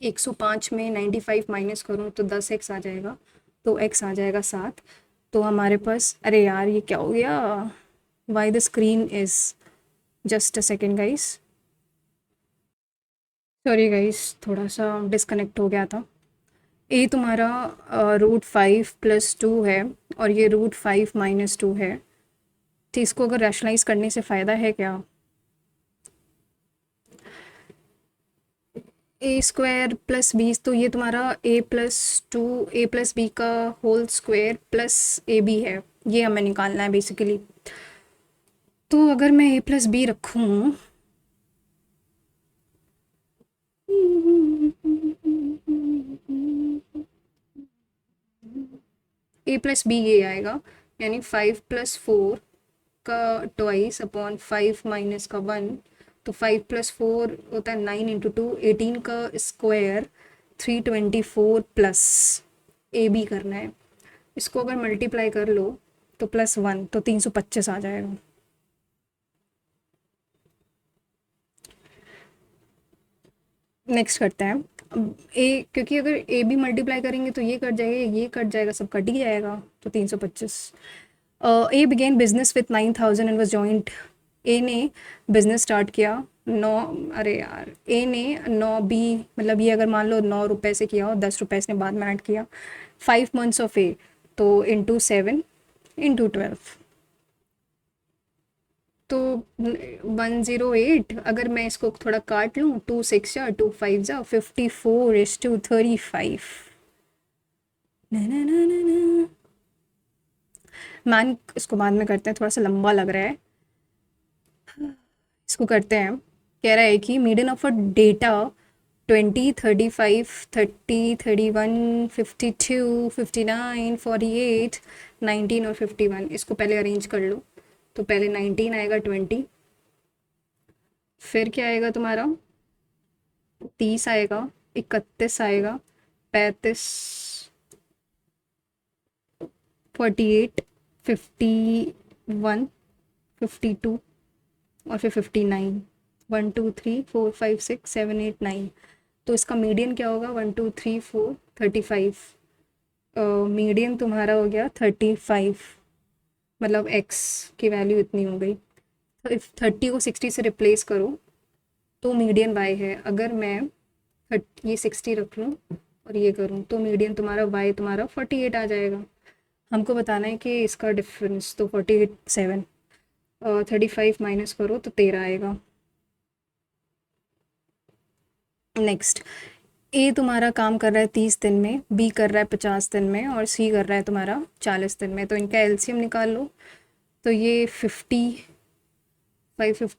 105 में 95 माइनस करूँ तो 10x आ जाएगा, तो x आ जाएगा 7। तो हमारे पास, अरे यार ये क्या हो गया, why the screen is, just a second guys, sorry guys थोड़ा सा डिस्कनेक्ट हो गया था। ए तुम्हारा √5 + 2 है और ये √5 - 2 है। तो इसको अगर रैशनलाइज करने से फ़ायदा है क्या? a² + b, तो ये तुम्हारा a+2 a+b का होल स्क्वायर प्लस ab है, ये हमें निकालना है बेसिकली। तो अगर मैं a+b रखूँ, a+b ये आएगा, यानी 5 + 4 का ट्वाइस अपॉन 5 - 1, तो 5 + 4 होता है 9 × 2, 18 का स्क्वायर 324 प्लस ए बी करना है। इसको अगर मल्टीप्लाई कर लो तो +1, तो 325 आ जाएगा। नेक्स्ट करते हैं। अब ए, क्योंकि अगर ए बी मल्टीप्लाई करेंगे तो ये कट जाएगा, ये कट जाएगा, सब कट ही जाएगा, तो 325। A began business with 9,000 and was joint. A ने बिजनेस स्टार्ट किया 9, अरे यार ए ने 9 बी, मतलब ये अगर मान लो 9 रुपये से किया और 10 रुपये इसने बाद में ऐड किया। 5 मंथ्स ऑफ ए, तो इंटू 7 इंटू 12, तो 108। अगर मैं इसको थोड़ा काट लूँ, 2 6 जा 2 5 जा 54:35। ना ना ना ना ना, मैन इसको बाद में करते हैं, थोड़ा सा लंबा लग रहा है। इसको करते हैं। कह रहा है कि मीडियन ऑफ अ डेटा 20 35 30 31 52 59 48 19 और 51, इसको पहले अरेंज कर लो। तो पहले 19 आएगा, 20, फिर क्या आएगा तुम्हारा 30 आएगा, 31 आएगा, 35 48 51 52 और फिर 59, 1 2 3 4 5 6 7 8 9। तो इसका मीडियन क्या होगा, 1 2 3 4 35। मीडियन तुम्हारा हो गया 35, मतलब x की वैल्यू इतनी हो गई। तो इफ 30 को 60 से रिप्लेस करो तो मीडियन y है। अगर मैं ये 60 रख लूँ और ये करूँ तो मीडियन तुम्हारा y तुम्हारा 48 आ जाएगा। हमको बताना है कि इसका डिफरेंस, तो 48 7, 35 माइनस करो तो 13 आएगा। नेक्स्ट, ए तुम्हारा काम कर रहा है 30 दिन में, बी कर रहा है 50 दिन में और सी कर रहा है तुम्हारा 40 दिन में। तो इनका एलसीएम निकाल लो। तो ये 50 5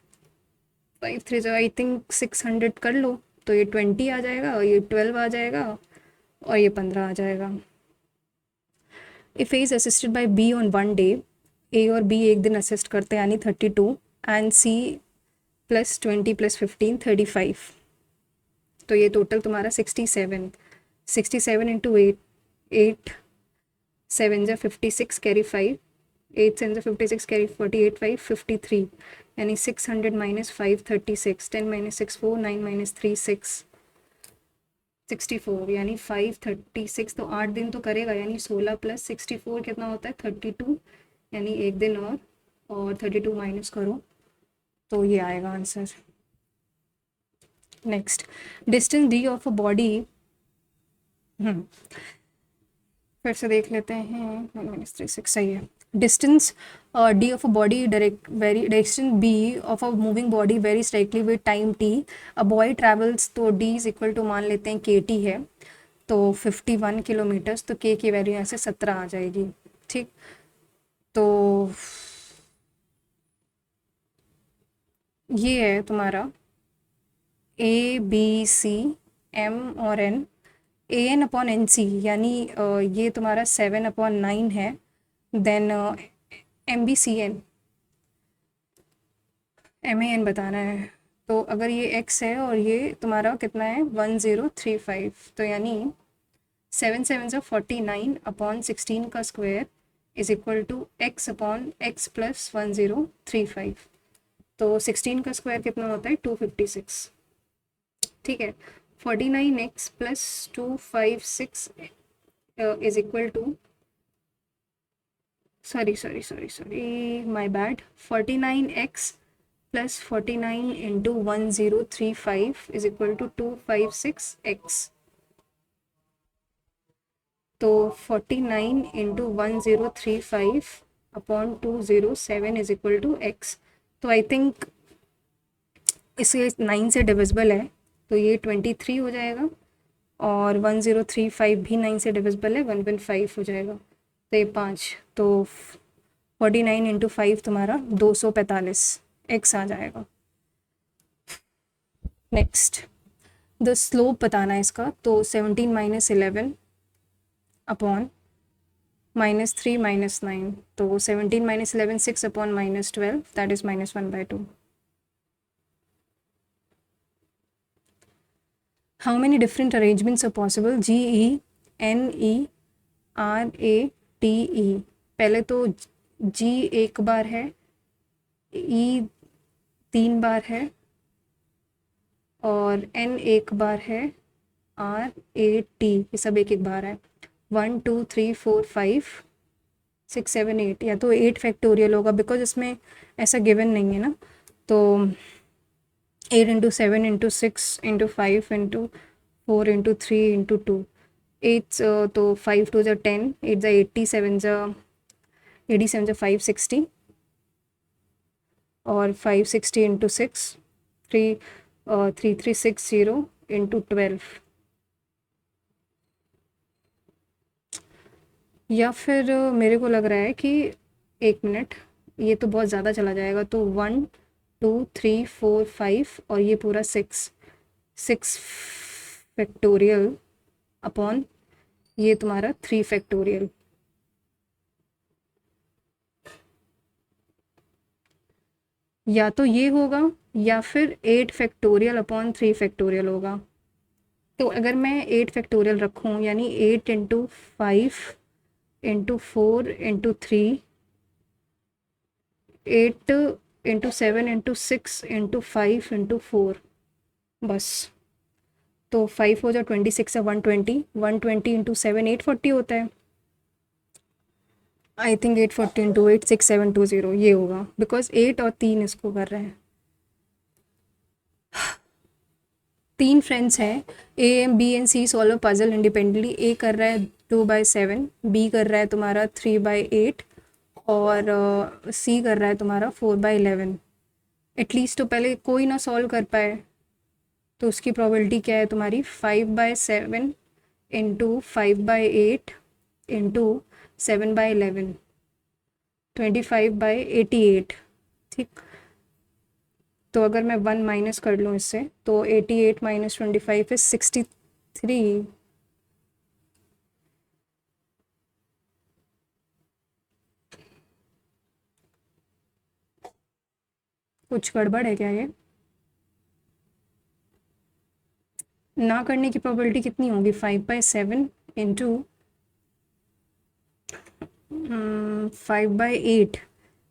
5 3 आई थिंक 600 कर लो, तो ये 20 आ जाएगा और ये 12 आ जाएगा और ये 15 आ जाएगा। If A is assisted by B on 1 day, A और बी एक दिन असिस्ट करते हैं यानी 32, एंड सी +20 +15 35। तो ये टोटल तुम्हारा 67, 67 × 8, 8 7 जा 56 कैरी 5, 8 7 जा 56 कैरी 48 5 53, यानी 600 - 5 36, 10 - 6 4, 9 - 3 6, 64, यानी 536। तो 8 दिन तो करेगा, यानी 16 + 64 कितना होता है 32, यानी एक दिन और 32 माइनस करो तो ये आएगा answer. Next, distance D of a body, फिर से देख लेते हैं, 9 - 3 6 सही है। Distance D of a body direct vary, distance B of a moving body vary strictly with time T. A boy travels, तो डी इज इक्वल टू मान लेते हैं के टी है, तो 51 किलोमीटर्स, तो के की वैल्यू यहाँ से 17 आ जाएगी। ठीक, तो ये है तुम्हारा ए बी सी एम और N, A N upon N C, यानी ये तुम्हारा 7/9 है। Then M B C N, M A N बताना है, तो अगर ये x है और ये तुम्हारा कितना है 1035, तो यानी 7 7 ज़ा 49 अपॉन 16 का square is equal to x upon x plus 1035। तो 16 का स्क्वायर कितना होता है 256, ठीक है। 49x plus 256 is equal to, sorry my bad, 49x plus 49 into 1035 is equal to 256x। तो 49 into 1035 upon 207 is equal to x। तो आई थिंक इसे 9 से डिविजिबल है, तो ये 23 हो जाएगा, और 1035 भी 9 से डिविजिबल है, 1.5 हो जाएगा, तो ये 5। तो 49 इंटू 5 तुम्हारा 245 x आ जाएगा। नेक्स्ट द स्लोप बताना है इसका, तो 17 माइनस 11 अपॉन -3 -9, तो 17 minus 11 6 upon -12, that is -1/2। How many different arrangements are possible, GENERATE। पहले तो G एक बार है, E 3 बार है, और N एक बार है, RAT ये सब एक एक बार है। 1 2 3 4 5 6 7 8, या तो 8 फैक्टोरियल होगा बिकॉज इसमें ऐसा गिवन नहीं है ना। तो 8 into 7 into 6 into 5 into 4 into 3 into 2, 8, तो 5 2 ज़ा 10, 8 ज़ा 80, 7 ज़ा 87 ज़ा 560, और 560 इंटू 6 3360 इंटू 12, या फिर मेरे को लग रहा है कि 1 मिनट, ये तो बहुत ज़्यादा चला जाएगा, तो 1 2 3 4 5 और ये पूरा 6 फैक्टोरियल अपॉन ये तुम्हारा 3 फैक्टोरियल, या तो ये होगा या फिर 8 फैक्टोरियल अपॉन 3 फैक्टोरियल होगा। तो अगर मैं 8 फैक्टोरियल रखूँ, यानी 8 into 5 into 4 into 3, 8 into 7 into 6 into 5 into 4, बस। तो 5 हो जाए 26 है 120, 120 इंटू 7 840 होता है। आई थिंक 840 इंटू 8 6720 ये होगा, बिकॉज 8 और 3 इसको कर रहे हैं। 3 फ्रेंड्स हैं, A B and C solve puzzle independently. A कर रहा है 2/7, B कर रहा है तुम्हारा 3/8, और C कर रहा है तुम्हारा 4/11। एटलीस्ट तो पहले कोई ना सॉल्व कर पाए, तो उसकी प्रोबेबिलिटी क्या है तुम्हारी 5/7 इंटू 5/8 इंटू 7/11, 25/88, ठीक। तो अगर मैं 1 माइनस कर लूँ इससे, तो 88 माइनस 25 इज 63। कुछ गड़बड़ है क्या ये? ना करने की प्रोबेबिलिटी कितनी होगी, 5/7 इंटू 5/8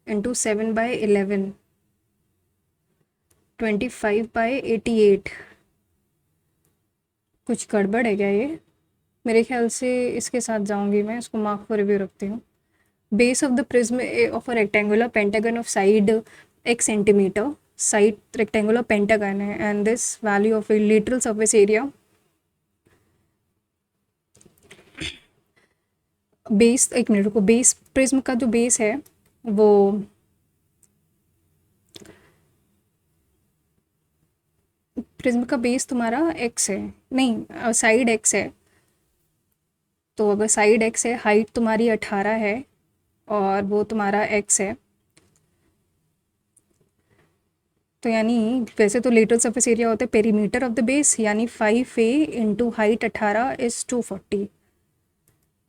इंटू 7/11, 25/88। कुछ गड़बड़ है क्या ये? मेरे ख्याल से इसके साथ जाऊंगी मैं, इसको मार्क फॉर रिव्यू रखती हूँ। Base of the prism of a rectangular pentagon of side x centimetre, side rectangular pentagon है, and this value of A lateral surface area, base, एक मिनट को, बेस प्रिज्म का जो बेस है वो prism का बेस तुम्हारा x है, नहीं साइड x है। तो अगर साइड x है, हाइट तुम्हारी 18 है, और वो तुम्हारा x है, तो यानी वैसे तो लेटरल सरफेस एरिया होता है पेरीमीटर ऑफ द बेस, यानी 5a इंटू हाइट 18 इज 240,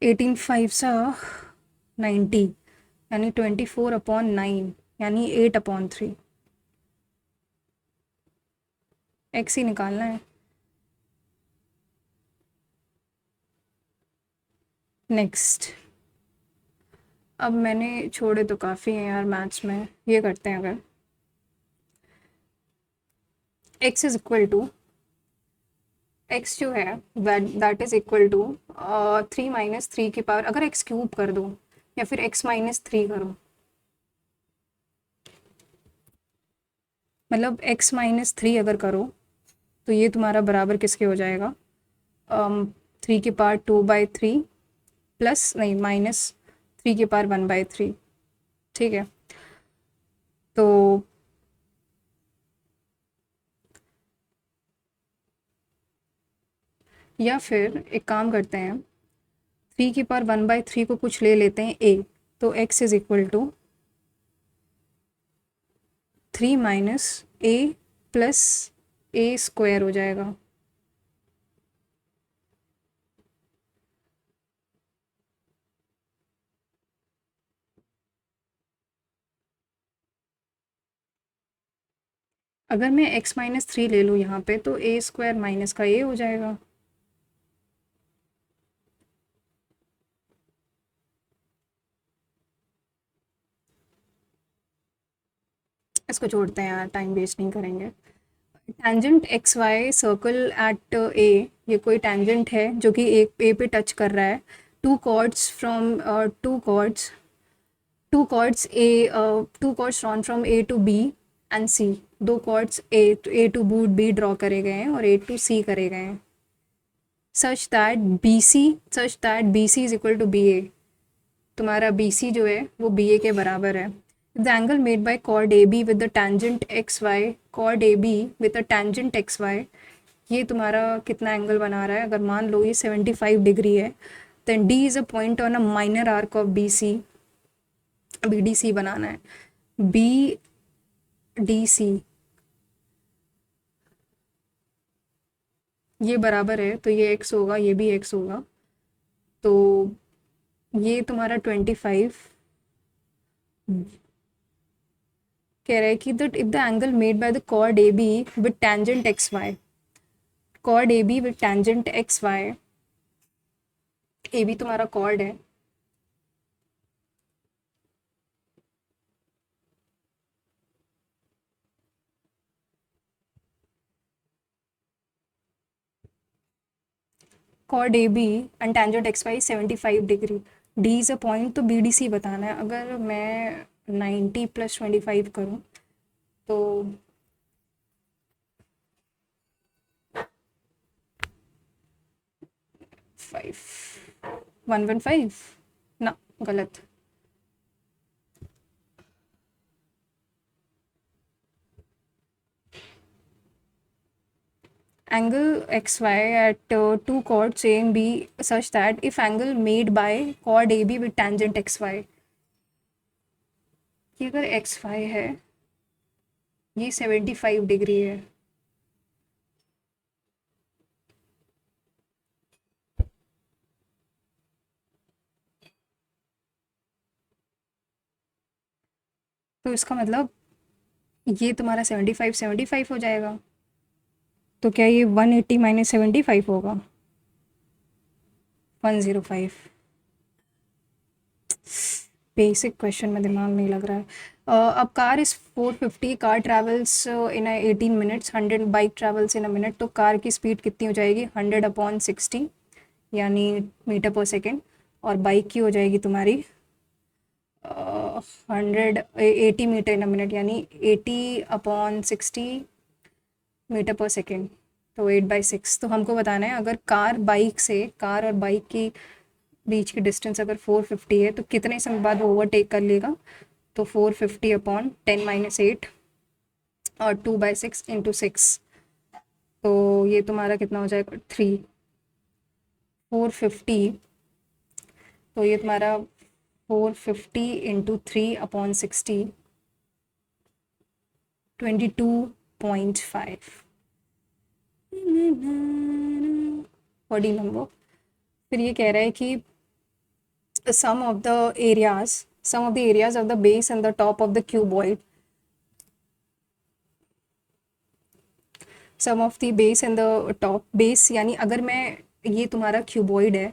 18 5 सा 90, यानी 24/9, यानी 8/3। एक्स ही निकालना है। नेक्स्ट, अब मैंने छोड़े तो काफ़ी हैं यार मैथ्स में, ये करते हैं अगर x is equal to, x जो है दैट इज इक्वल टू 3 - 3 की पावर, अगर x क्यूब कर दो या फिर x - 3 करो, मतलब x - 3 अगर करो तो ये तुम्हारा बराबर किसके हो जाएगा, 3 की पावर 2/3 प्लस नहीं -3 की पावर 1/3। ठीक है, तो या फिर एक काम करते हैं, 3 की पावर 1/3 को कुछ ले लेते हैं a, तो x is equal to 3 - a plus a square हो जाएगा। अगर मैं x - 3 ले लूँ यहाँ पे तो a स्क्वायर माइनस का a हो जाएगा। इसको जोड़ते हैं यार, टाइम वेस्ट नहीं करेंगे। Tangent X Y circle at A, ये कोई टेंजेंट है जो कि एक ए पे टच कर रहा है। Two chords from two chords drawn from A to B and C, दो chords A to B draw करे गए हैं और ए टू सी करे गए हैं। Such that B C is equal to B A, तुम्हारा बी सी जो है वो बी ए के बराबर है। The angle made by chord A B with the tangent X Y, chord A B with the tangent X Y, ये तुम्हारा कितना एंगल बना रहा है, अगर मान लो ये 75 डिग्री है, then D is a point on a minor arc of B C, B D C बनाना है। बी डी सी ये बराबर है, तो ये एक्स होगा, ये भी एक्स होगा, तो ये तुम्हारा 25 कह रहा है कि that if the angle made by the chord A B with tangent X Y, chord A B with tangent X Y, A B तुम्हारा कॉर्ड है, chord A B and tangent X Y 75 degree, D is a point, तो B D C बताना है। अगर मैं 90 + 25 करूँ तो 115 ना, गलत। Angle xy at two chords A and B such that if angle made by chord AB with tangent xy, कि अगर xy है ये 75 डिग्री है, तो इसका मतलब ये तुम्हारा 75 हो जाएगा। तो क्या ये 180 - 75 होगा, 105। बेसिक क्वेश्चन में दिमाग नहीं लग रहा है। अब car is 450, car travels in 18 minutes, 100 bike travels in a minute, तो कार की स्पीड कितनी हो जाएगी, 100/60 यानी मीटर पर सेकेंड, और बाइक की हो जाएगी तुम्हारी 180 मीटर इन अ मिनट यानी 80/60 मीटर पर सेकेंड, तो 8/6। तो हमको बताना है अगर कार और बाइक की बीच की डिस्टेंस अगर 450 है तो कितने समय बाद वो ओवरटेक कर लेगा, तो 450/10 - 8 और 2/6 × 6, तो ये तुम्हारा कितना हो जाएगा 3, 450, तो ये तुम्हारा 450 × 3/60, 22.5 बॉडी नंबर। फिर ये कह रहा है कि sum of the areas of the base and the top of the cuboid, sum of the base and the top. Base यानी अगर मैं, ये तुम्हारा क्यूबॉइड है,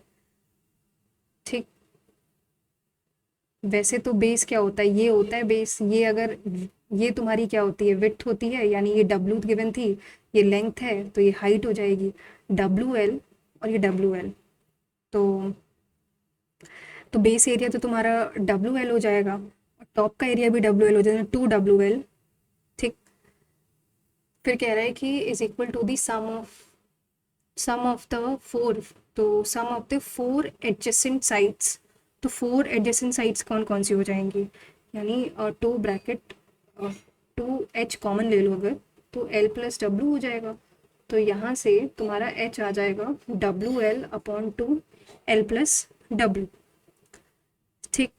ठीक, वैसे तो बेस क्या होता है, ये होता है बेस। ये अगर, ये तुम्हारी क्या होती है, विड्थ होती है, यानी ये डब्लू गिवन थी, ये लेंथ है, तो ये हाइट हो जाएगी डब्लू एल, और ये डब्लू एल। तो बेस एरिया तो तुम्हारा डब्लू एल हो जाएगा, और टॉप का एरिया भी डब्लू एल हो जाएगा, टू डब्लू एल। ठीक, फिर कह रहा है कि is equal to the sum of the four, तो sum of the four adjacent sides. तो फोर एडजेसेंट साइड्स कौन कौन सी हो जाएंगी, यानी two bracket, two H common ले लो अगर, तो एल प्लस डब्लू हो जाएगा। तो यहाँ से तुम्हारा एच आ जाएगा W L upon two L plus W. ठीक,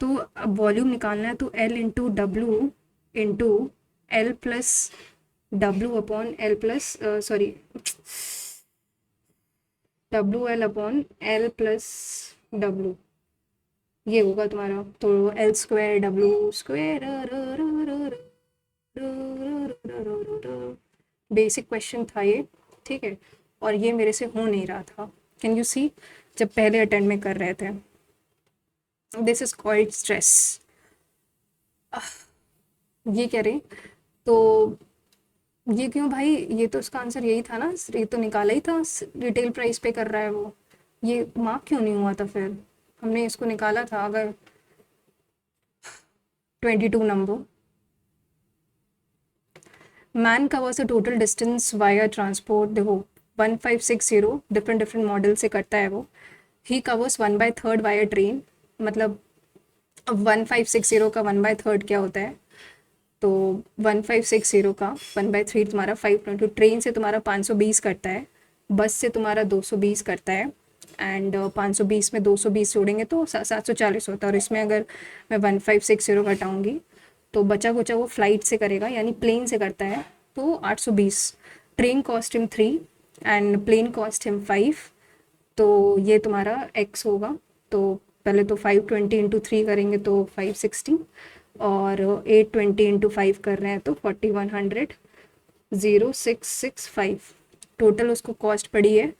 तो अब वॉल्यूम निकालना है, तो L into W into L plus W upon L plus, sorry, W L upon L plus W, ये होगा तुम्हारा। तो L square W square, basic question था ये, ठीक है। और ये मेरे से हो नहीं रहा था, कैन यू सी, जब पहले अटेंड में कर रहे थे। This is called stress. ये कह रहे, तो ये क्यों भाई, ये तो उसका आंसर यही था ना, ये तो निकाला ही था, रिटेल प्राइस पे कर रहा है वो, ये मार्क क्यों नहीं हुआ था फिर, हमने इसको निकाला था अगर 22 number. Man covers a total distance via transport, देखो 1560 डिफरेंट डिफरेंट मॉडल से करता है वो। ही कवर्स 1/3 वाया ट्रेन, मतलब अब 1560 का 1/3 क्या होता है, तो 1560 का 1/3 तुम्हारा 5.2, ट्रेन से तुम्हारा 520 करता है, बस से तुम्हारा 220 करता है, एंड 520 में 220 जोड़ेंगे तो 740 होता है। और इसमें अगर मैं 1560 घटाऊँगी तो बचा कुचा वो फ्लाइट से करेगा, यानी प्लेन से करता है, तो 820। Train cost him 3 and plane cost him 5, तो ये तुम्हारा एक्स होगा। तो पहले तो 520 इंटू 3 करेंगे तो 560, और 820 इंटू 5 कर रहे हैं तो 4100, 0665 टोटल उसको कॉस्ट पड़ी है।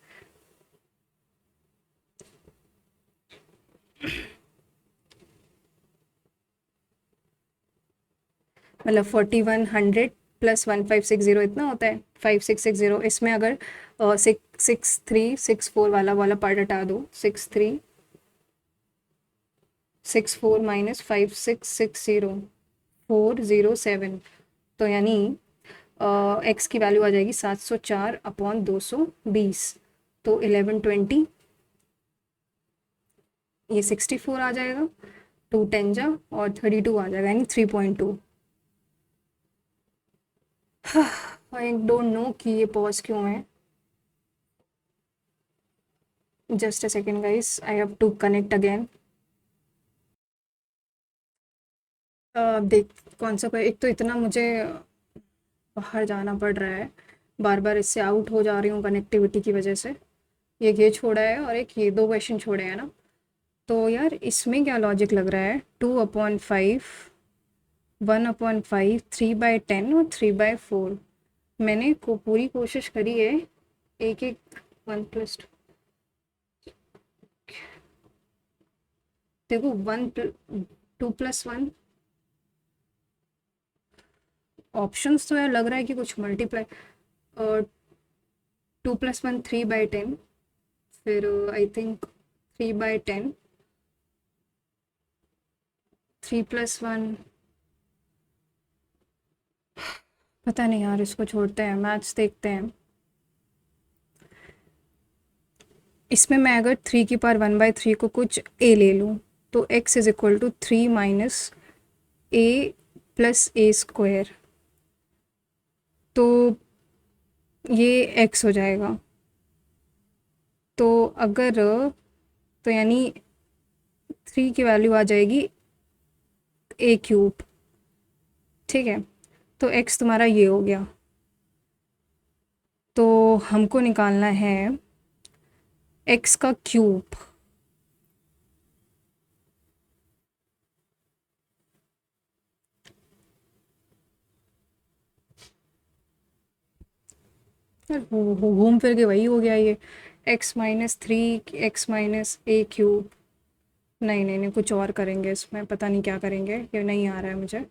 मतलब 4100 प्लस 1560 इतना होता है 5660। इसमें अगर 6364 वाला वाला पार्ट हटा दो, 6364 माइनस 5660, 407, तो यानी एक्स की वैल्यू आ जाएगी 704 अपॉन 220, तो 1120, ये 64 आ जाएगा, 2 10 जा, और 32 आ जाएगा, यानी 3.2। आई डोंट नो कि ये पॉज क्यों है, just a second guys, I have to connect again. देख कौन सा एक तो इतना मुझे बाहर जाना पड़ रहा है, बार बार इससे आउट हो जा रही हूँ कनेक्टिविटी की वजह से। ये छोड़ा है, और एक ये दो क्वेश्चन छोड़े हैं ना, तो यार इसमें क्या लॉजिक लग रहा है, 2/5, 1/5, 3/10 और 3/4। मैंने पूरी कोशिश करी है, एक एक 1+2, देखो 2+1 ऑप्शंस तो यार लग रहा है कि कुछ मल्टीप्लाई, और 2+1 3/10, फिर आई थिंक 3/10, 3+1, पता नहीं यार, इसको छोड़ते हैं, मैथ्स देखते हैं। इसमें मैं अगर 3 की पावर 1/3 को कुछ ए ले लूँ, तो x is equal to 3 minus a plus a square, तो ये x हो जाएगा। तो अगर, तो यानी 3 की वैल्यू आ जाएगी a³, ठीक है, तो x तुम्हारा ये हो गया। तो हमको निकालना है x का क्यूब, घूम फिर के वही हो गया ये, x-3 x-a³ नहीं नहीं नहीं, कुछ और करेंगे इसमें, पता नहीं क्या करेंगे, ये नहीं आ रहा है मुझे।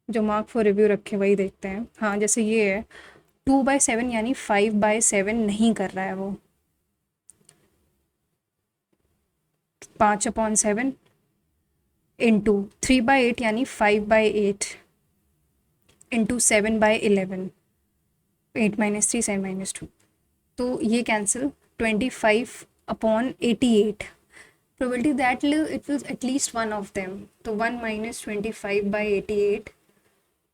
जो मार्क फॉर रिव्यू रखे वही देखते हैं। हाँ जैसे ये है 2/7 यानी 5/7 नहीं कर रहा है वो, 5/7 इंटू 3/8 यानी 5/8 इंटू 7/11, 8-3 7-2, तो ये cancel, 25/88 probability that it was at least one of them, तो 1 - 25/88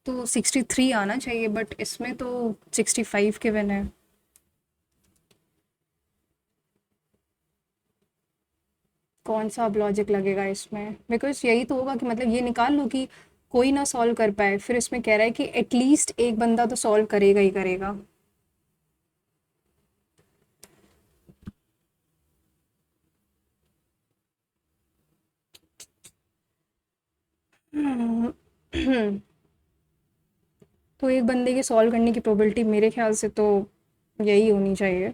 तो 63 आना चाहिए, बट इसमें तो 65 के वन है। कौन सा अब लॉजिक लगेगा इसमें, बिकॉज यही तो होगा कि मतलब ये निकाल लो कि कोई ना सॉल्व कर पाए, फिर इसमें कह रहा है कि एटलीस्ट एक बंदा तो सॉल्व करेगा ही करेगा। तो एक बंदे के सॉल्व करने की प्रोबेबिलिटी मेरे ख्याल से तो यही होनी चाहिए।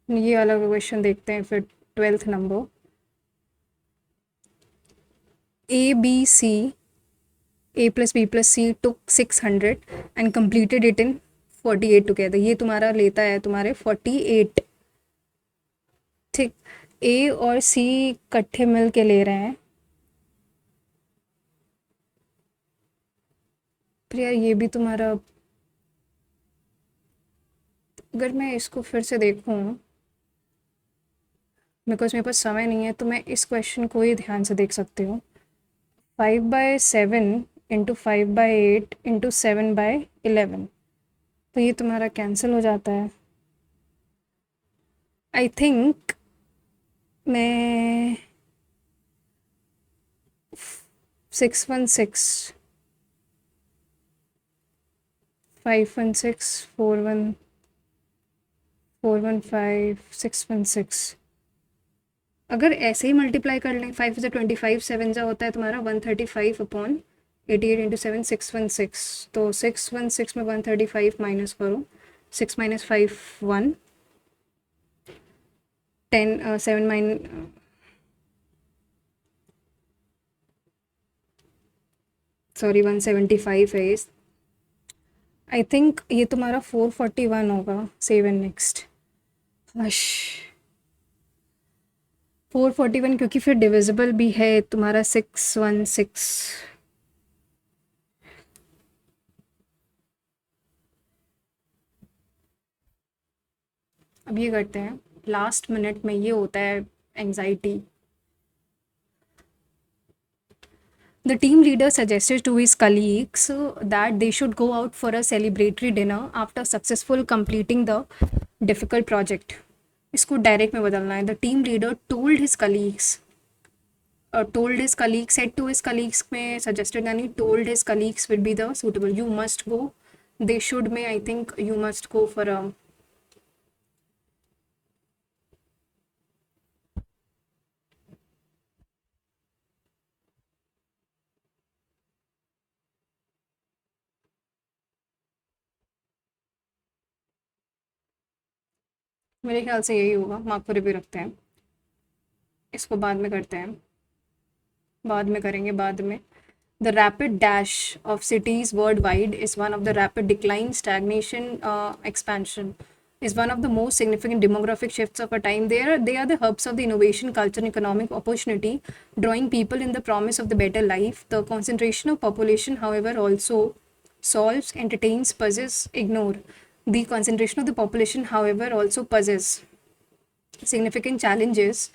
ये अलग क्वेश्चन देखते हैं फिर। 12th number, ABC A+B+C took 600 and completed it in 48 together। ये तुम्हारा लेता है तुम्हारे 48, ठीक। A और C इकट्ठे मिल के ले रहे हैं, फिर यार ये भी तुम्हारा, अगर मैं इसको फिर से देखूं, बिकॉज मेरे पास समय नहीं है, तो मैं इस क्वेश्चन को ही ध्यान से देख सकती हूँ। 5/7 इंटू 5/8 इंटू 7/11, तो ये तुम्हारा कैंसिल हो जाता है। आई थिंक मैं 616 516 415 616, अगर ऐसे ही मल्टीप्लाई कर लें, 5 से 25, 7 जा होता है तुम्हारा 135/88 इंटू 7 616, तो 616 में 135 माइनस करो, 6 - 5 1, 10 7 सॉरी 175 है इस। आई थिंक ये तुम्हारा 441 होगा। सेवन नेक्स्ट, हश 441, क्योंकि फिर डिविजिबल भी है तुम्हारा 616। अब ये करते हैं, लास्ट मिनट में ये होता है anxiety. The team leader suggested to his colleagues that they should go out for a celebratory dinner after successful completing the difficult project। इसको डायरेक्ट में बदलना है। The team leader told his colleagues, said to his colleagues में suggested यानी told his colleagues will be the suitable। You must go, they should में I think you must go for a, मेरे ख्याल से यही होगा। मार्क पर review रखते हैं, इसको बाद में करते हैं, बाद में करेंगे बाद में। The rapid dash of cities worldwide is one of the rapid decline, stagnation, expansion is one of the most significant demographic shifts of our time. They are the hubs of the innovation, culture, and economic opportunity, drawing people in the promise of the better life. The concentration of population, however, also solves, entertains, possesses, ignore. The concentration of the population, however, also possesses significant challenges.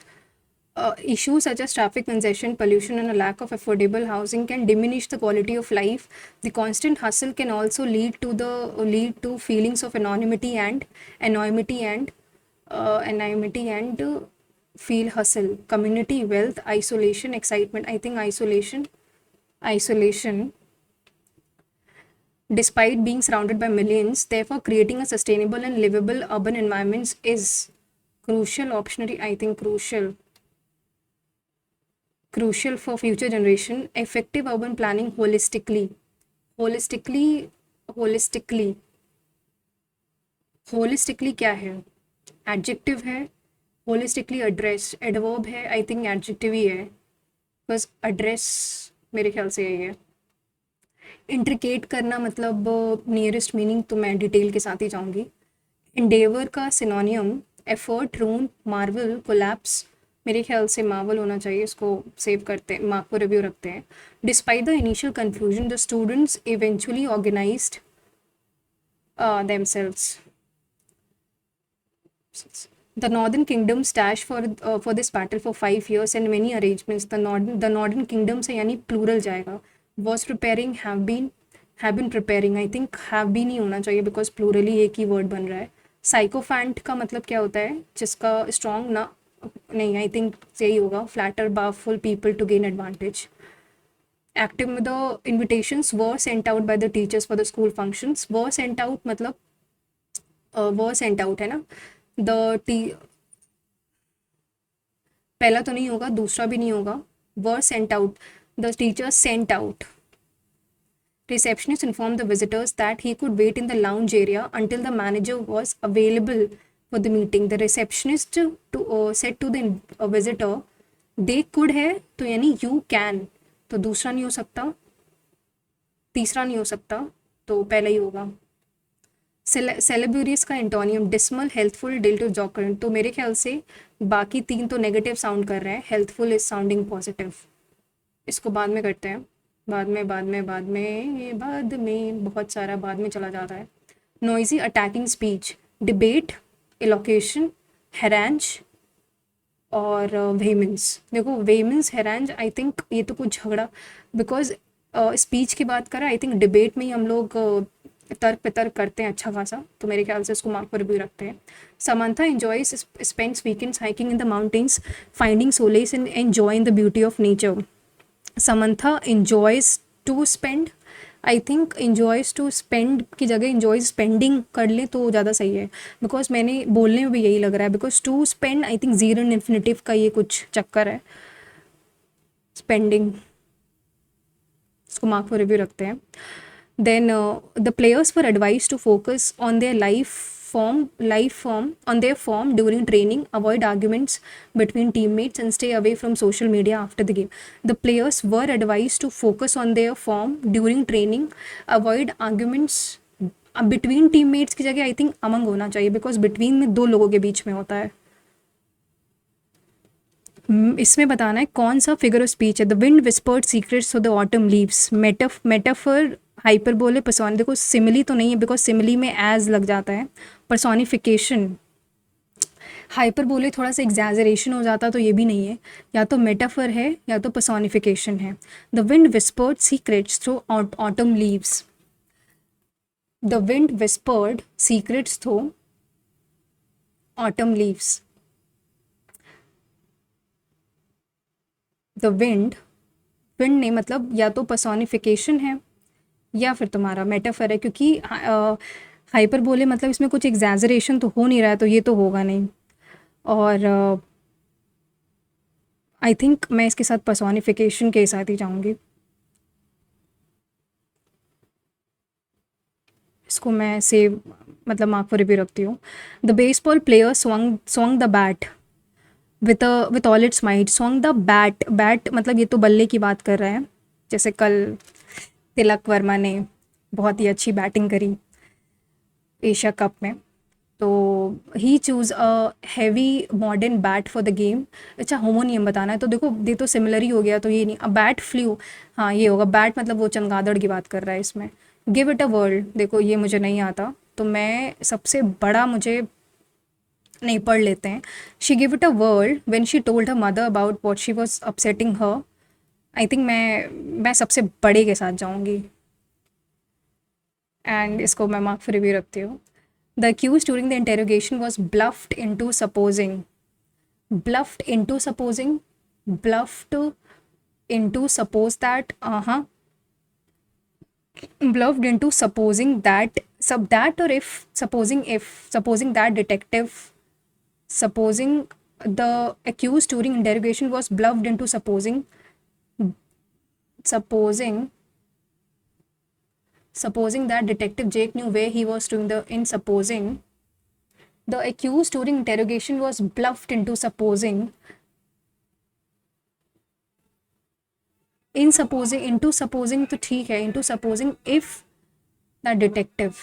Issues such as traffic congestion, pollution, and a lack of affordable housing can diminish the quality of life. The constant hustle can also lead to feelings of anonymity and feel hustle, community, wealth, isolation, excitement. I think isolation, despite being surrounded by millions. Therefore, creating a sustainable and livable urban environments is crucial. Optionally, I think crucial for future generation. Effective urban planning holistically holistically क्या है, adjective है, holistically address adverb है, I think adjective ही है, बस address मेरे ख्याल से यही है। इंट्रिकेट करना मतलब नियरेस्ट मीनिंग तो मैं डिटेल के साथ ही जाऊंगी। इंडेवर का सिनोनियम एफर्ट, रूम, मार्वल, कोलैप्स, मेरे ख्याल से मार्वल होना चाहिए, इसको सेव करते हैं, मार्क को रिव्यू रखते हैं। Despite the initial confusion the students eventually organised themselves. The Northern Kingdoms dash for this battle for 5 years and many arrangements. The Northern Kingdoms है यानी plural जाएगा. Was preparing, have been preparing. I think have been ही होना चाहिए because plural ही एक ही word बन रहा है. Sycophant का मतलब क्या होता है, जिसका strong ना नहीं, I think यही होगा, flatter powerful people to gain advantage. Active में the invitations were sent out by the teachers for the school functions. Were sent out मतलब were sent out है ना, द पहला तो नहीं होगा, दूसरा भी नहीं होगा, were sent out, the teacher sent out. Receptionist informed the visitors that he could wait in the lounge area until the manager was available for the meeting. The receptionist said to the visitor, they could है तो यानी you can, तो दूसरा नहीं हो सकता, तीसरा नहीं हो सकता, तो पहला ही होगा। सेलेब्यूरियस का एंटोनियम डिस्मल, हेल्थफुल, डिल टू जॉकरेंट, तो मेरे ख्याल से बाकी तीन तो नेगेटिव साउंड कर रहे हैं, हेल्थफुल इज साउंडिंग पॉजिटिव। इसको बाद में करते हैं, बाद में बहुत सारा बाद में चला जाता है। Noisy attacking speech, debate, elocution, Herenj और वेमेंस। देखो वेमेंस, हेरेंज, आई थिंक ये तो कुछ झगड़ा, बिकॉज स्पीच की बात करें, आई थिंक डिबेट में ही हम लोग तर्क पे तर्क करते हैं अच्छा खासा, तो मेरे ख्याल से इसको मार्क पर रिव्यू रखते हैं। Samantha enjoys spends weekends hiking in the mountains, finding solace in enjoy in the beauty of nature. Samantha enjoys to spend, I think enjoys to spend की जगह एंजॉयज स्पेंडिंग कर ले तो ज़्यादा सही है, बिकॉज मैंने बोलने में भी यही लग रहा है, because to spend I think zero infinitive का ये कुछ चक्कर है, स्पेंडिंग। इसको मार्क फॉर रिव्यू रखते हैं। Then the players were advised to focus on their on their form during training, avoid arguments between teammates and stay away from social media after the game. The players were advised to focus on their form during training, avoid arguments between teammates की जगह I think among होना चाहिए, because between में दो लोगों के बीच में होता है। इसमें बताना है कौन सा फिगर ऑफ स्पीच है। The wind whispered secrets of the autumn leaves, metaphor, hyperbole, person, देखो सिमिली तो नहीं है बिकॉज सिमिली में एज लग जाता है, पर्सोनिफिकेशन, हाइपरबोले थोड़ा सा एग्जैजरेशन हो जाता तो ये भी नहीं है, या तो मेटाफर है या तो पर्सोनिफिकेशन है। The wind whispered secrets through autumn leaves, the wind whispered secrets through autumn leaves, the wind ने मतलब या तो पर्सोनिफिकेशन है या फिर तुम्हारा मेटाफर है, क्योंकि हाइपर बोले मतलब इसमें कुछ एग्जैजरेशन तो हो नहीं रहा है, तो ये तो होगा नहीं। और आई थिंक मैं इसके साथ पर्सोनिफिकेशन के साथ ही जाऊंगी, इसको मैं सेव मतलब मार्क फॉर रिव्यू रखती हूँ। The baseball player swung the bat with all it's might, swung the bat मतलब ये तो बल्ले की बात कर रहा है, जैसे कल तिलक वर्मा ने बहुत ही अच्छी बैटिंग करी एशिया कप में, तो he choose a heavy modern bat for the game. अच्छा होमोनियम बताना है, तो देखो ये तो सिमिलर ही हो गया, तो ये नहीं, अ बैट फ्लू, हाँ ये होगा, बैट मतलब वो चमगादड़ की बात कर रहा है इसमें। गिव इट अ वर्ल्ड, देखो ये मुझे नहीं आता, तो मैं सबसे बड़ा मुझे नहीं, पढ़ लेते हैं। She give it a world when she told her mother about what she was upsetting her, I think मैं सबसे बड़े के साथ जाऊंगी, एंड इसको मैं मार्क फॉर रिव्यू रखती हूँ। The accused during the interrogation was bluffed into supposing, bluffed into supposing, bluffed into suppose that, हाँ, bluffed into supposing that that or supposing that detective, supposing the accused during interrogation was bluffed into supposing that detective Jake knew where he was doing the, in supposing The accused during interrogation was bluffed into supposing into supposing तो ठीक है, into supposing if the detective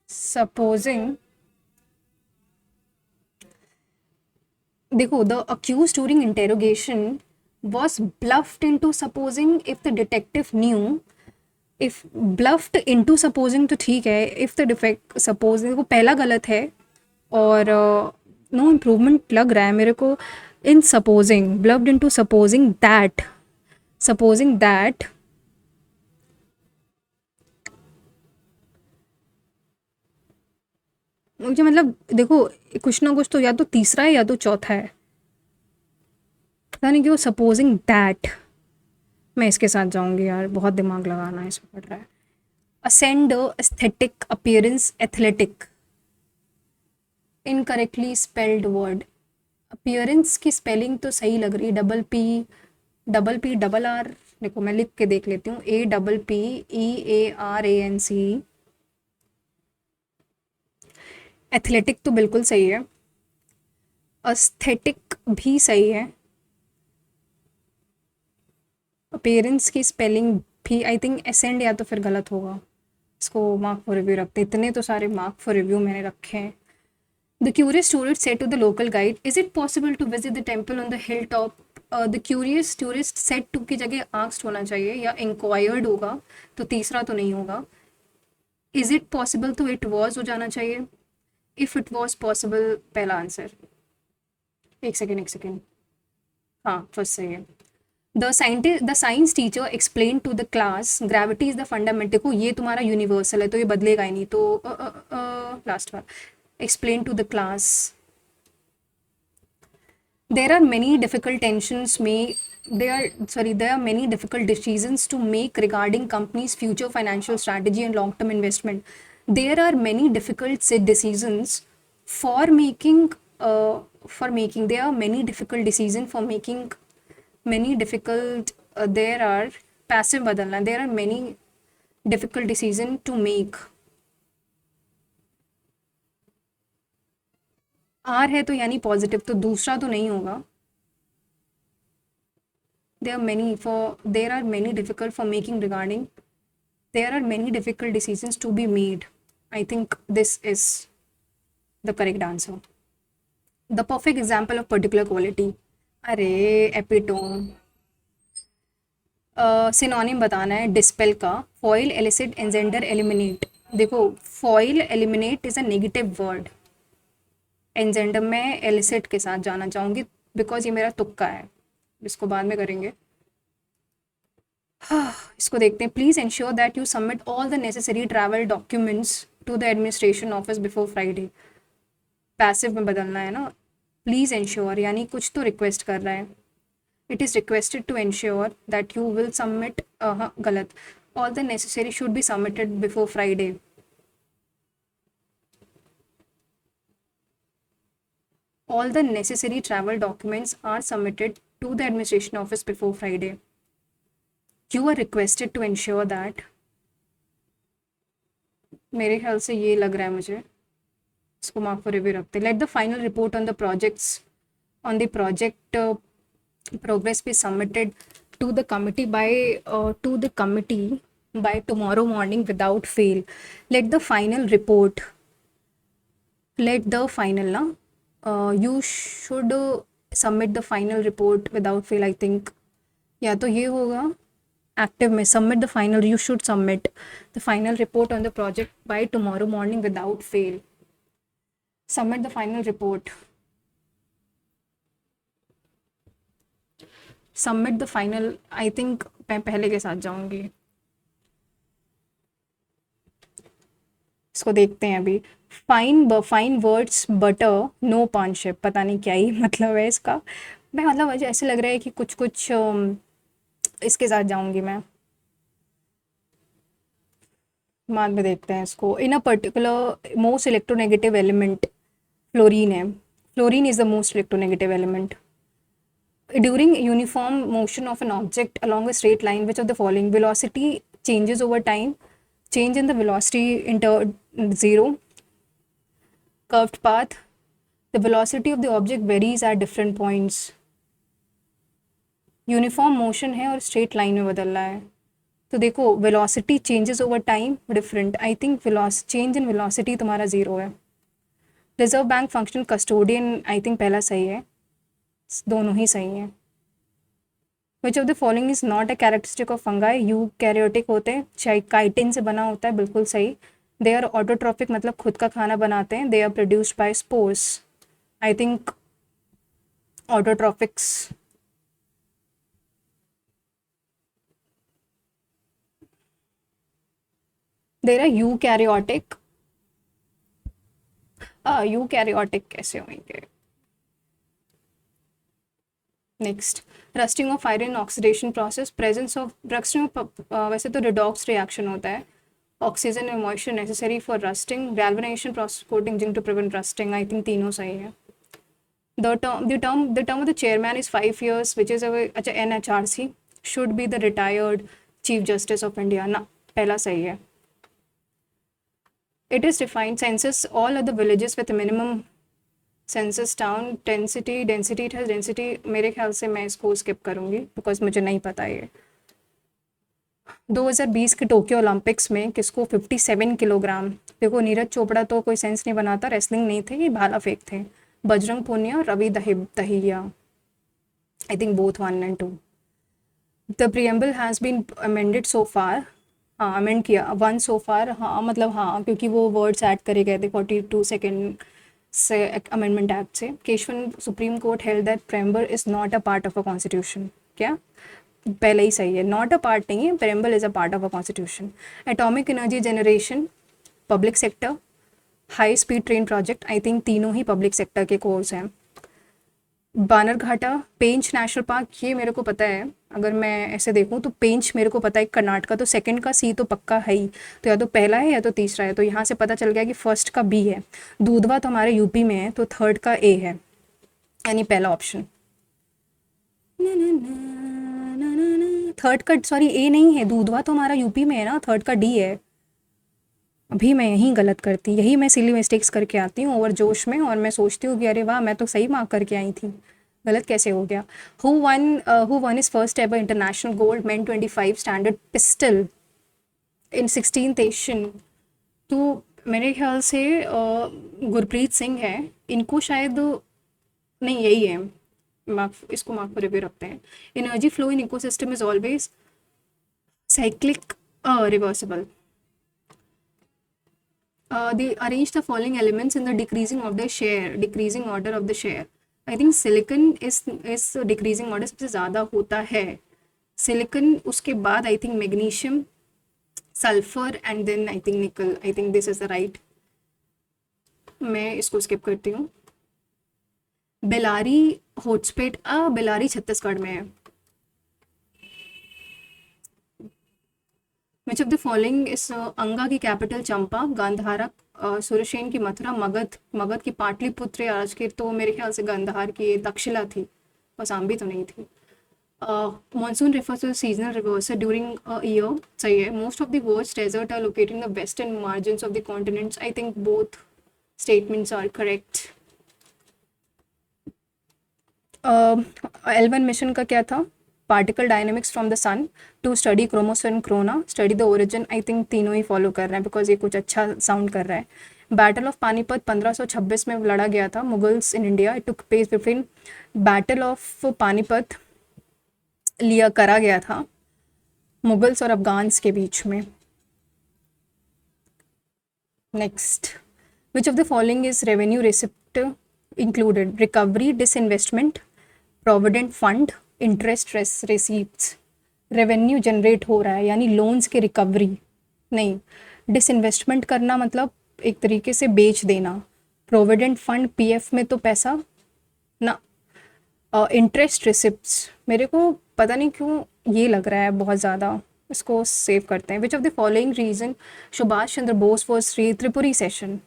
supposing, देखो, the accused during interrogation was bluffed into supposing if the detective knew, if bluffed into supposing तो ठीक है, if the defect supposing वो पहला गलत है, और नो इम्प्रूवमेंट लग रहा है मेरे को इन supposing, bluffed into supposing that मुझे मतलब देखो कुछ ना कुछ तो या तो तीसरा है या तो चौथा है, पता नहीं क्यों सपोजिंग दैट, मैं इसके साथ जाऊंगी यार, बहुत दिमाग लगाना है इसमें पड़ रहा है। Ascend aesthetic appearance athletic, incorrectly spelled word. Appearance की स्पेलिंग तो सही लग रही है, डबल पी डबल आर, देखो मैं लिख के देख लेती हूँ, APPEARANC। एथलेटिक तो बिल्कुल सही है, एस्थेटिक भी सही है, अपीयरेंस की स्पेलिंग भी आई थिंक एसेंड या तो फिर गलत होगा। इसको मार्क फॉर रिव्यू रखते हैं, इतने तो सारे मार्क फॉर रिव्यू मैंने रखे हैं। The curious tourist said to the local guide, is it possible to visit the temple on the hill top. The curious tourist said to की जगह आस्क्ड होना चाहिए, या इंक्वायर्ड होगा, तो तीसरा तो नहीं होगा। इज इट पॉसिबल तो इट वॉज हो जाना चाहिए, इफ इट वॉज पॉसिबल पहला आंसर। एक सेकेंड, हाँ फर्स्ट सही है। The science teacher explain to the class gravity is the fundamental, को ये तुम्हारा यूनिवर्सल है तो ये बदलेगा ही नहीं, तो लास्ट बार explain to the class. there are many difficult tensions may there are many difficult decisions to make regarding company's future financial strategy and long term investment. There are many difficult decisions for making there are many difficult decisions for making many difficult there are passive badalna, there are many difficult decisions to make। Are है तो यानी positive, तो दूसरा तो नहीं होगा। there are many difficult for making regarding there are many difficult decisions to be made. I think this is the correct answer. The perfect example of particular quality, अरे epitome. Synonym बताना है dispel का, foil, elicit, engender, eliminate. देखो foil eliminate is a negative word, engender में elicit के साथ जाना चाहूँगी बिकॉज ये मेरा तुक्का है, इसको बाद में करेंगे। इसको देखते हैं। Please ensure that you submit all the necessary travel documents to the administration office before Friday. Passive में बदलना है ना, प्लीज़ इंश्योर यानी कुछ तो रिक्वेस्ट कर रहा है। It is requested to ensure that you will submit, हाँ गलत, all the necessary should be submitted before Friday. All the necessary travel documents are submitted to the administration office before Friday. You are requested to ensure that, मेरे ख्याल से ये लग रहा है मुझे, इसको मार्क फॉर रिव्यू रखते। Let the final report on the project progress be submitted to the committee by tomorrow morning without fail. Let the final ना, you should submit the final report without fail, I think। या तो ये होगा active में, submit the final, you should submit the final report on the project by tomorrow morning without fail। submit the final report, submit the final, I think मैं पहले के साथ जाऊंगी। इसको देखते हैं अभी। फाइन वर्ड्स बटर नो पानशिप, पता नहीं क्या ही मतलब है इसका। मैं मतलब मुझे ऐसे लग रहा है कि कुछ कुछ इसके साथ जाऊंगी मैं, बाद में देखते हैं इसको। In a particular most electronegative element fluorine है, fluorine is the most electronegative element. During uniform motion of an object along a straight line, which of the following velocity changes over time? change in the velocity inter zero, curved path, the velocity of the object varies at different points. Uniform motion है और straight line में बदल रहा है. तो देखो velocity changes over time different. I think change in velocity तुम्हारा zero है. Reserve bank function custodian I think पहला सही है. दोनों ही सही हैं. Which of the following is not a characteristic of fungi. Eukaryotic होते हैं, चाहे काइटिन से बना होता है, बिल्कुल सही. दे आर ऑटोट्रॉपिक मतलब खुद का खाना बनाते हैं. They are produced by spores. I think autotrophics. There are eukaryotic. Eukaryotic कैसे होंगे. Next, rusting of iron oxidation process. Presence of rusting वैसे तो रिडॉक्स रिएक्शन होता है. Oxygen and moisture necessary for rusting. Galvanisation process coating zinc to prevent rusting. I think तीनों सही है. The term of the chairman is 5 years, which is अच्छा NHRC should be the retired Chief Justice of India. ना पहला सही है. It is defined census all other villages with minimum census town density. It has density. मेरे ख्याल से मैं इसको skip करूँगी because मुझे नहीं पता ये. 2020 के टोक्यो ओलंपिक्स में किसको 57 किलोग्राम. देखो नीरज चोपड़ा तो कोई सेंस नहीं बनाता, रेसलिंग नहीं थे, ये भाला फेंक थे. Bajrang Punia, Ravi Dahiya. I think both 1 and 2. The preamble has been amended so far. हाँ अमेंड किया 1 सो फार. हाँ मतलब हाँ, क्योंकि वो वर्ड्स ऐड करे गए थे 42 से अमेंडमेंट एक्ट से. Keshavan supreme court held that preamble is not a part of a constitution. क्या पहले ही सही है. नॉट अ पार्ट नहीं है, preamble is a part of a constitution. Atomic energy generation public sector. High speed train project. I think तीनों ही public sector के course हैं. बानरघाटा, पेंच national park, ये मेरे को पता है. अगर मैं ऐसे देखूं तो पेंच मेरे को पता है कर्नाटका, तो सेकंड का सी तो पक्का है ही. तो या तो पहला है या तो तीसरा है. तो यहाँ से पता चल गया कि फर्स्ट का बी है. दूधवा तो हमारे यूपी में है, तो थर्ड का ए है, यानी पहला ऑप्शन. थर्ड का सॉरी ए नहीं है, दूधवा तो हमारा यूपी में है ना. थर्ड का डी है. अभी मैं यहीं गलत करती, यही मैं सिली मिस्टेक्स करके आती हूँ ओवर जोश में, और मैं सोचती हूँ कि अरे वाह मैं तो सही मार्क करके आई थी. गलत कैसे हो गया. Who one is first ever international gold main 25 standard pistol in 16th Asian. तो मेरे ख्याल से गुरप्रीत सिंह है. इनको शायद नहीं, यही है. इसको मार्क पर रिव्यू रखते हैं. Energy flow in ecosystem is always cyclic reversible. They arrange the following elements in the decreasing order of the share. I think silicon is decreasing order सबसे ज़्यादा होता है. silicon, उसके बाद I think magnesium, sulfur and then I think nickel. I think this is the right. मैं इसको skip करती हूँ. बेलारी होटस्पेट, बेलारी छत्तीसगढ़ में है. Which of the following is अंगा की कैपिटल चंपा, गांधारा सुरसेन की मथुरा, मगध की पाटलिपुत्र राजगीर. तो मेरे ख्याल से गांधार की तक्षशिला थी, कौसाम्बी तो नहीं थी. Monsoon refers to seasonal reversal during a year. सही है. Most of the world's deserts are located in the western margins of the continents. I think both statements are correct. L1 mission का क्या था. Particle dynamics from the sun, to study chromosome corona, study the origin. I think तीनों ही follow कर रहे हैं because ये कुछ अच्छा साउंड कर रहा है. बैटल ऑफ पानीपत 1526 में लड़ा गया था. Mughals in India. It took place between. Battle of Panipat करा गया था मुगल्स और अफगान्स के बीच में. Next, which of the following is revenue receipt included. Recovery, disinvestment, provident fund, interest receipts. Revenue generate हो रहा है यानी लोन्स की रिकवरी नहीं. डिसइन्वेस्टमेंट करना मतलब एक तरीके से बेच देना. प्रोविडेंट फंड पीएफ में तो पैसा ना. इंटरेस्ट रिसिप्ट्स मेरे को पता नहीं क्यों ये लग रहा है बहुत ज़्यादा. इसको सेव करते हैं. Which of the following reason Subhash Chandra Bose was Tripuri session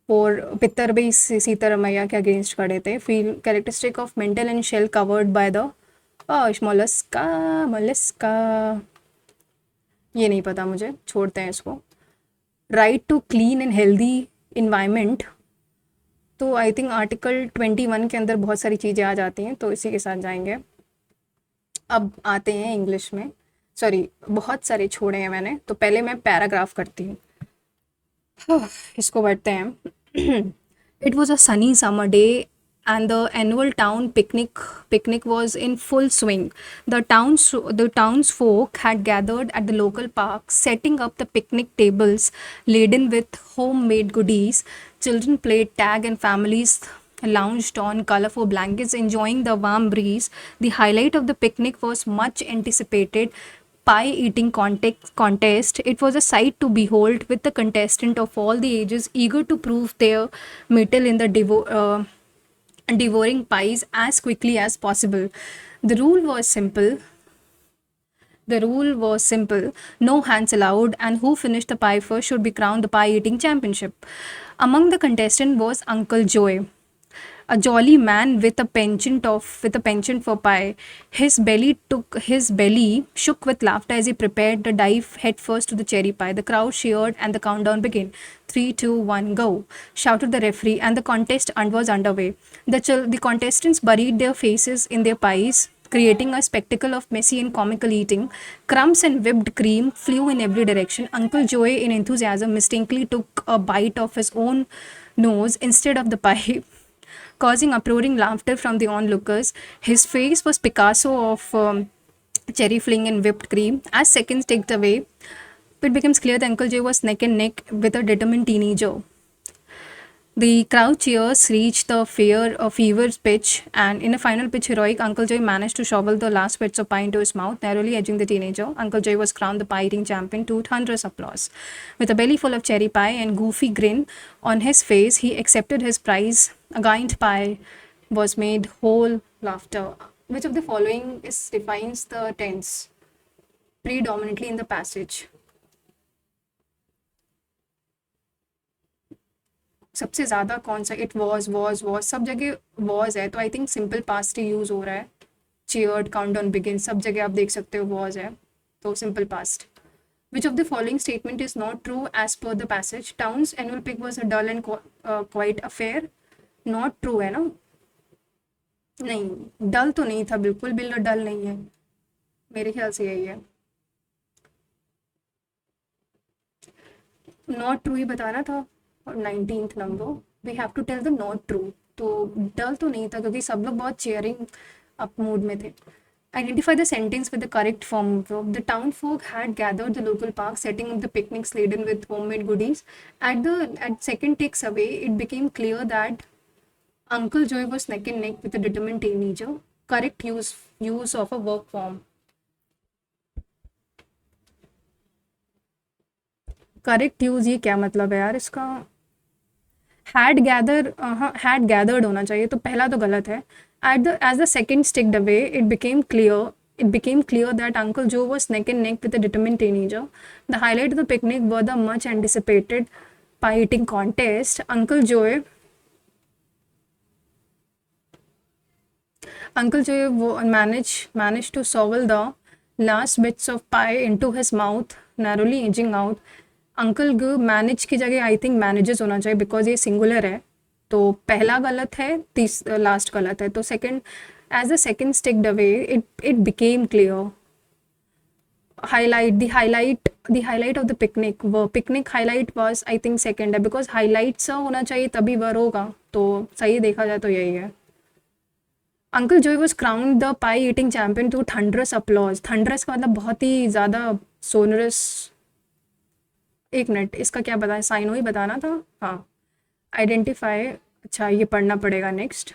और पित्तरबई सीतारमैया के अगेंस्ट खड़े थे. Feel characteristic of mantle and shell covered by the mollusca. ये नहीं पता मुझे, छोड़ते हैं इसको। Right to clean and healthy environment, तो आई थिंक आर्टिकल 21 के अंदर बहुत सारी चीज़ें आ जाती हैं, तो इसी के साथ जाएंगे। अब आते हैं इंग्लिश में, सॉरी बहुत सारे छोड़े हैं मैंने, तो पहले मैं पैराग्राफ करती हूँ। इसको पढ़ते हैं। It was a sunny summer day and the annual town picnic was in full swing. The townsfolk had gathered at the local park, setting up the picnic tables laden with homemade goodies. Children played tag and families lounged on colorful blankets, enjoying the warm breeze. The highlight of the picnic was much anticipated pie eating contest. It was a sight to behold, with the contestant of all the ages eager to prove their mettle in the devouring pies as quickly as possible. The rule was simple. The rule was simple: no hands allowed, and who finished the pie first should be crowned the pie eating championship. Among the contestants was Uncle Joe, a jolly man with a penchant for pie. His belly shook with laughter as he prepared to dive headfirst to the cherry pie. The crowd cheered and the countdown began. 3, 2, 1, go! Shouted the referee, and the contest was underway. The contestants buried their faces in their pies, creating a spectacle of messy and comical eating. Crumbs and whipped cream flew in every direction. Uncle Joey, in enthusiasm, mistakenly took a bite of his own nose instead of the pie, causing uproaring laughter from the onlookers. His face was Picasso of cherry filling and whipped cream. As seconds ticked away, it becomes clear that Uncle Joe was neck and neck with a determined teenager. The crowd cheers reached the fever pitch, and in a final pitch, heroic Uncle Joy managed to shovel the last bits of pie into his mouth, narrowly edging the teenager. Uncle Joy was crowned the pie eating champion to thunderous applause. With a belly full of cherry pie and goofy grin on his face, he accepted his prize. A giant pie was made whole laughter. Which of the following defines the tense predominantly in the passage? सबसे ज़्यादा कौन सा? It was सब जगह was है, तो I think simple past he use हो रहा है. चीयर्ड, काउंटडाउन बिगिन, सब जगह आप देख सकते हो वॉज है, तो simple past. Which of the following statement is not true as per the passage? Town's annual picnic was a dull and quiet affair. Not true है ना? नहीं, डल तो नहीं था, बिल्कुल भी डल नहीं है, मेरे ख्याल से यही है. नॉट ट्रू ही बताना था. और 19th number, we have to tell the not true. तो डल तो नहीं था क्योंकि सब लोग बहुत चेयरिंग अप मूड में थे. Identify the sentence with the correct form of verb. The town folk had gathered the local park, setting up the picnics laden with homemade goodies. At second takes away, it became clear that Uncle Joe was neck and neck with a determined teenager. Correct use of a verb form. Correct use ये क्या मतलब है यार इसका? Had gathered होना चाहिए, तो पहला तो गलत है. As the second ticked away, it became clear that Uncle Joe was neck and neck with a determined teenager. The highlight of the picnic were the much anticipated pie eating contest. Uncle Joe managed to shovel the last bits of pie into his mouth, narrowly edging out. Uncle manage की जगह I think manages होना चाहिए, because ये singular है, तो पहला गलत है, लास्ट गलत है, तो second. As the second ticked away, it became clear. Highlight of the picnic, वो picnic highlight was I think second है, बिकॉज हाईलाइट सा होना चाहिए तभी वर होगा, तो सही देखा जाए तो यही है. Uncle Joey was crowned the pie eating champion to thunderous applause. Thunderous का मतलब बहुत ही ज़्यादा सोनरस. एक मिनट, इसका क्या बताएं? साइनो ही बताना था. हाँ, आइडेंटिफाई. अच्छा, ये पढ़ना पड़ेगा नेक्स्ट.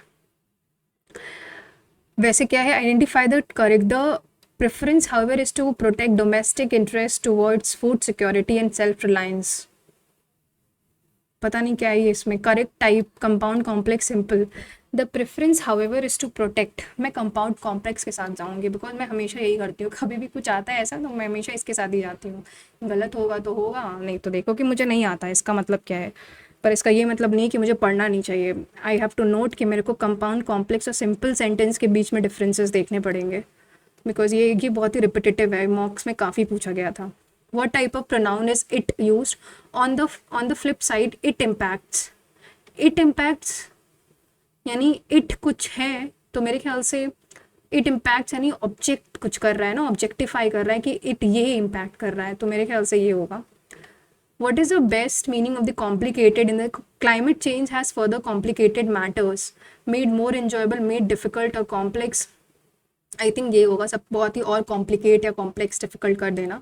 वैसे क्या है? Identify the correct. The preference however is to protect domestic interest towards food security and self reliance. पता नहीं क्या है इसमें. Correct type compound complex simple. The preference however is to protect. मैं कंपाउंड कॉम्प्लेक्स के साथ जाऊंगी, बिकॉज मैं हमेशा यही करती हूँ. कभी भी कुछ आता है ऐसा तो मैं हमेशा इसके साथ ही जाती हूँ. गलत होगा तो होगा, नहीं तो देखो कि मुझे नहीं आता इसका मतलब क्या है, पर इसका ये मतलब नहीं कि मुझे पढ़ना नहीं चाहिए. आई हैव टू नोट कि मेरे को कंपाउंड कॉम्प्लेक्स और सिंपल सेंटेंस के बीच में डिफरेंसेस देखने पड़ेंगे, बिकॉज ये बहुत ही रिपीटेटिव है, मॉक्स में काफ़ी पूछा गया था. what type of pronoun is it used? On the flip side, it impacts यानी it कुछ है, तो मेरे ख्याल से it impacts यानी ऑब्जेक्ट कुछ कर रहा है ना, ऑब्जेक्टिफाई कर रहा है कि it ये इम्पैक्ट कर रहा है, तो मेरे ख्याल से ये होगा. What is the best meaning of the complicated? In the climate change has further complicated matters, made more enjoyable, made difficult or complex. I think ये होगा, सब बहुत ही और कॉम्प्लिकेट या कॉम्प्लेक्स डिफिकल्ट कर देना.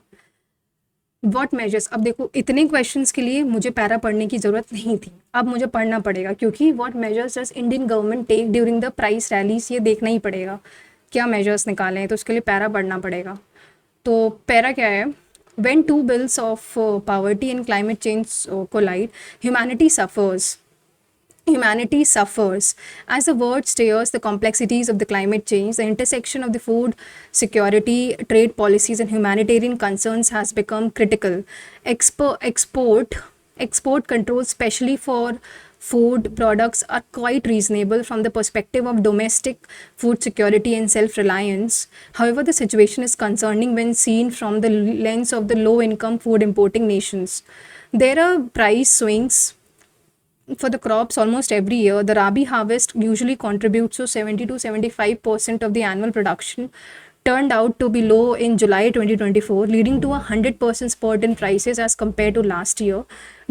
वॉट मेजर्स, अब देखो इतने क्वेश्चंस के लिए मुझे पैरा पढ़ने की ज़रूरत नहीं थी, अब मुझे पढ़ना पड़ेगा, क्योंकि what measures does Indian government take during the price rallies, ये देखना ही पड़ेगा क्या मेजर्स निकाले हैं, तो उसके लिए पैरा पढ़ना पड़ेगा. तो पैरा क्या है? When two bills of poverty and climate change collide, humanity suffers. Humanity suffers. As the word stares the complexities of the climate change, the intersection of the food security, trade policies, and humanitarian concerns has become critical. Export controls, especially for food products, are quite reasonable from the perspective of domestic food security and self-reliance. However, the situation is concerning when seen from the lens of the low-income food importing nations. There are price swings for the crops almost every year. The Rabi harvest usually contributes to 70 to 75% of the annual production, turned out to be low in July 2024, leading to a 100% spurt in prices as compared to last year.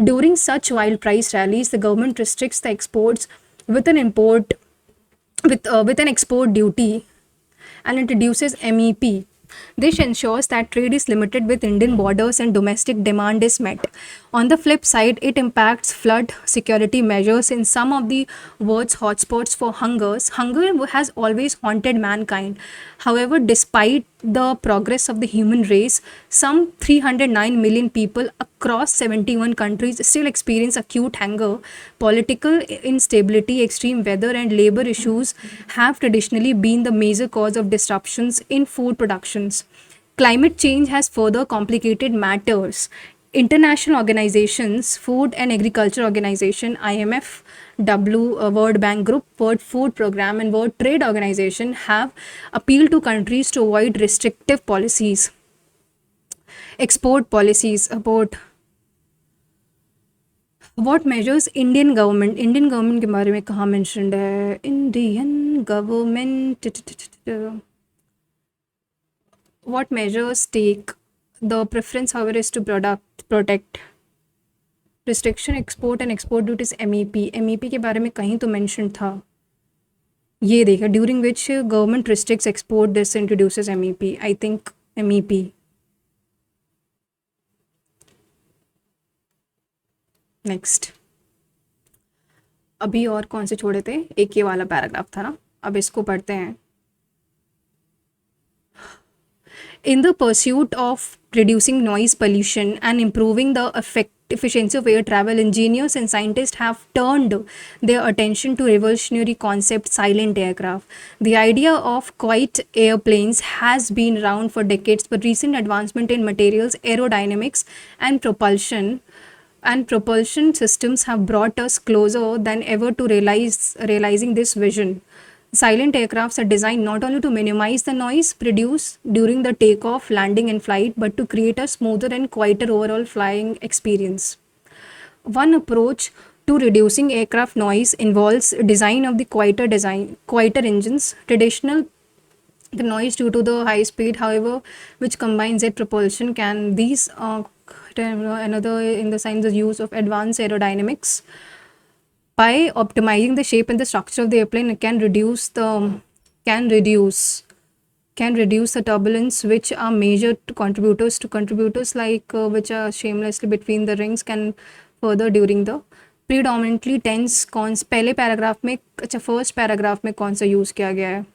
During such wild price rallies, the government restricts the exports with an export duty and introduces MEP. This ensures that trade is limited with Indian borders and domestic demand is met. On the flip side, it impacts flood security measures in some of the world's hotspots for hungers. Hunger has always haunted mankind. However, despite the progress of the human race, some 309 million people across 71 countries still experience acute hunger. Political instability, extreme weather, and labor issues have traditionally been the major cause of disruptions in food productions. Climate change has further complicated matters. International organizations, Food and Agriculture Organization, IMF, World Bank Group, World Food Program, and World Trade Organization have appealed to countries to avoid restrictive policies. Export policies about what measures Indian government के बारे में कहाँ mentioned है? Indian government, what measures take? The preference, however, is to protect restriction export and export duties. MEP के बारे में कहीं तो mentioned था, ये देखा, during which government restricts export, this introduces MEP. I think MEP. Next, अभी और कौन से छोड़े थे? एक ये वाला पैराग्राफ था ना, अब इसको पढ़ते हैं. In the pursuit of reducing noise pollution and improving the efficiency of air travel, engineers and scientists have turned their attention to revolutionary concept silent aircraft. The idea of quiet airplanes has been around for decades, but recent advancement in materials, aerodynamics, and propulsion systems have brought us closer than ever to realizing this vision. Silent aircrafts are designed not only to minimize the noise produced during the takeoff, landing, and flight, but to create a smoother and quieter overall flying experience. One approach to reducing aircraft noise involves design of the quieter engines. Traditional the noise due to the high speed, however, which combines jet propulsion, can these another in the science the use of advanced aerodynamics. By optimizing the shape and the structure of the airplane, it can reduce the turbulence, which are major contributors like which are shamelessly between the rings can further during the predominantly tense cons. पहले paragraph में, अच्छा first paragraph में कौन सा use किया गया है?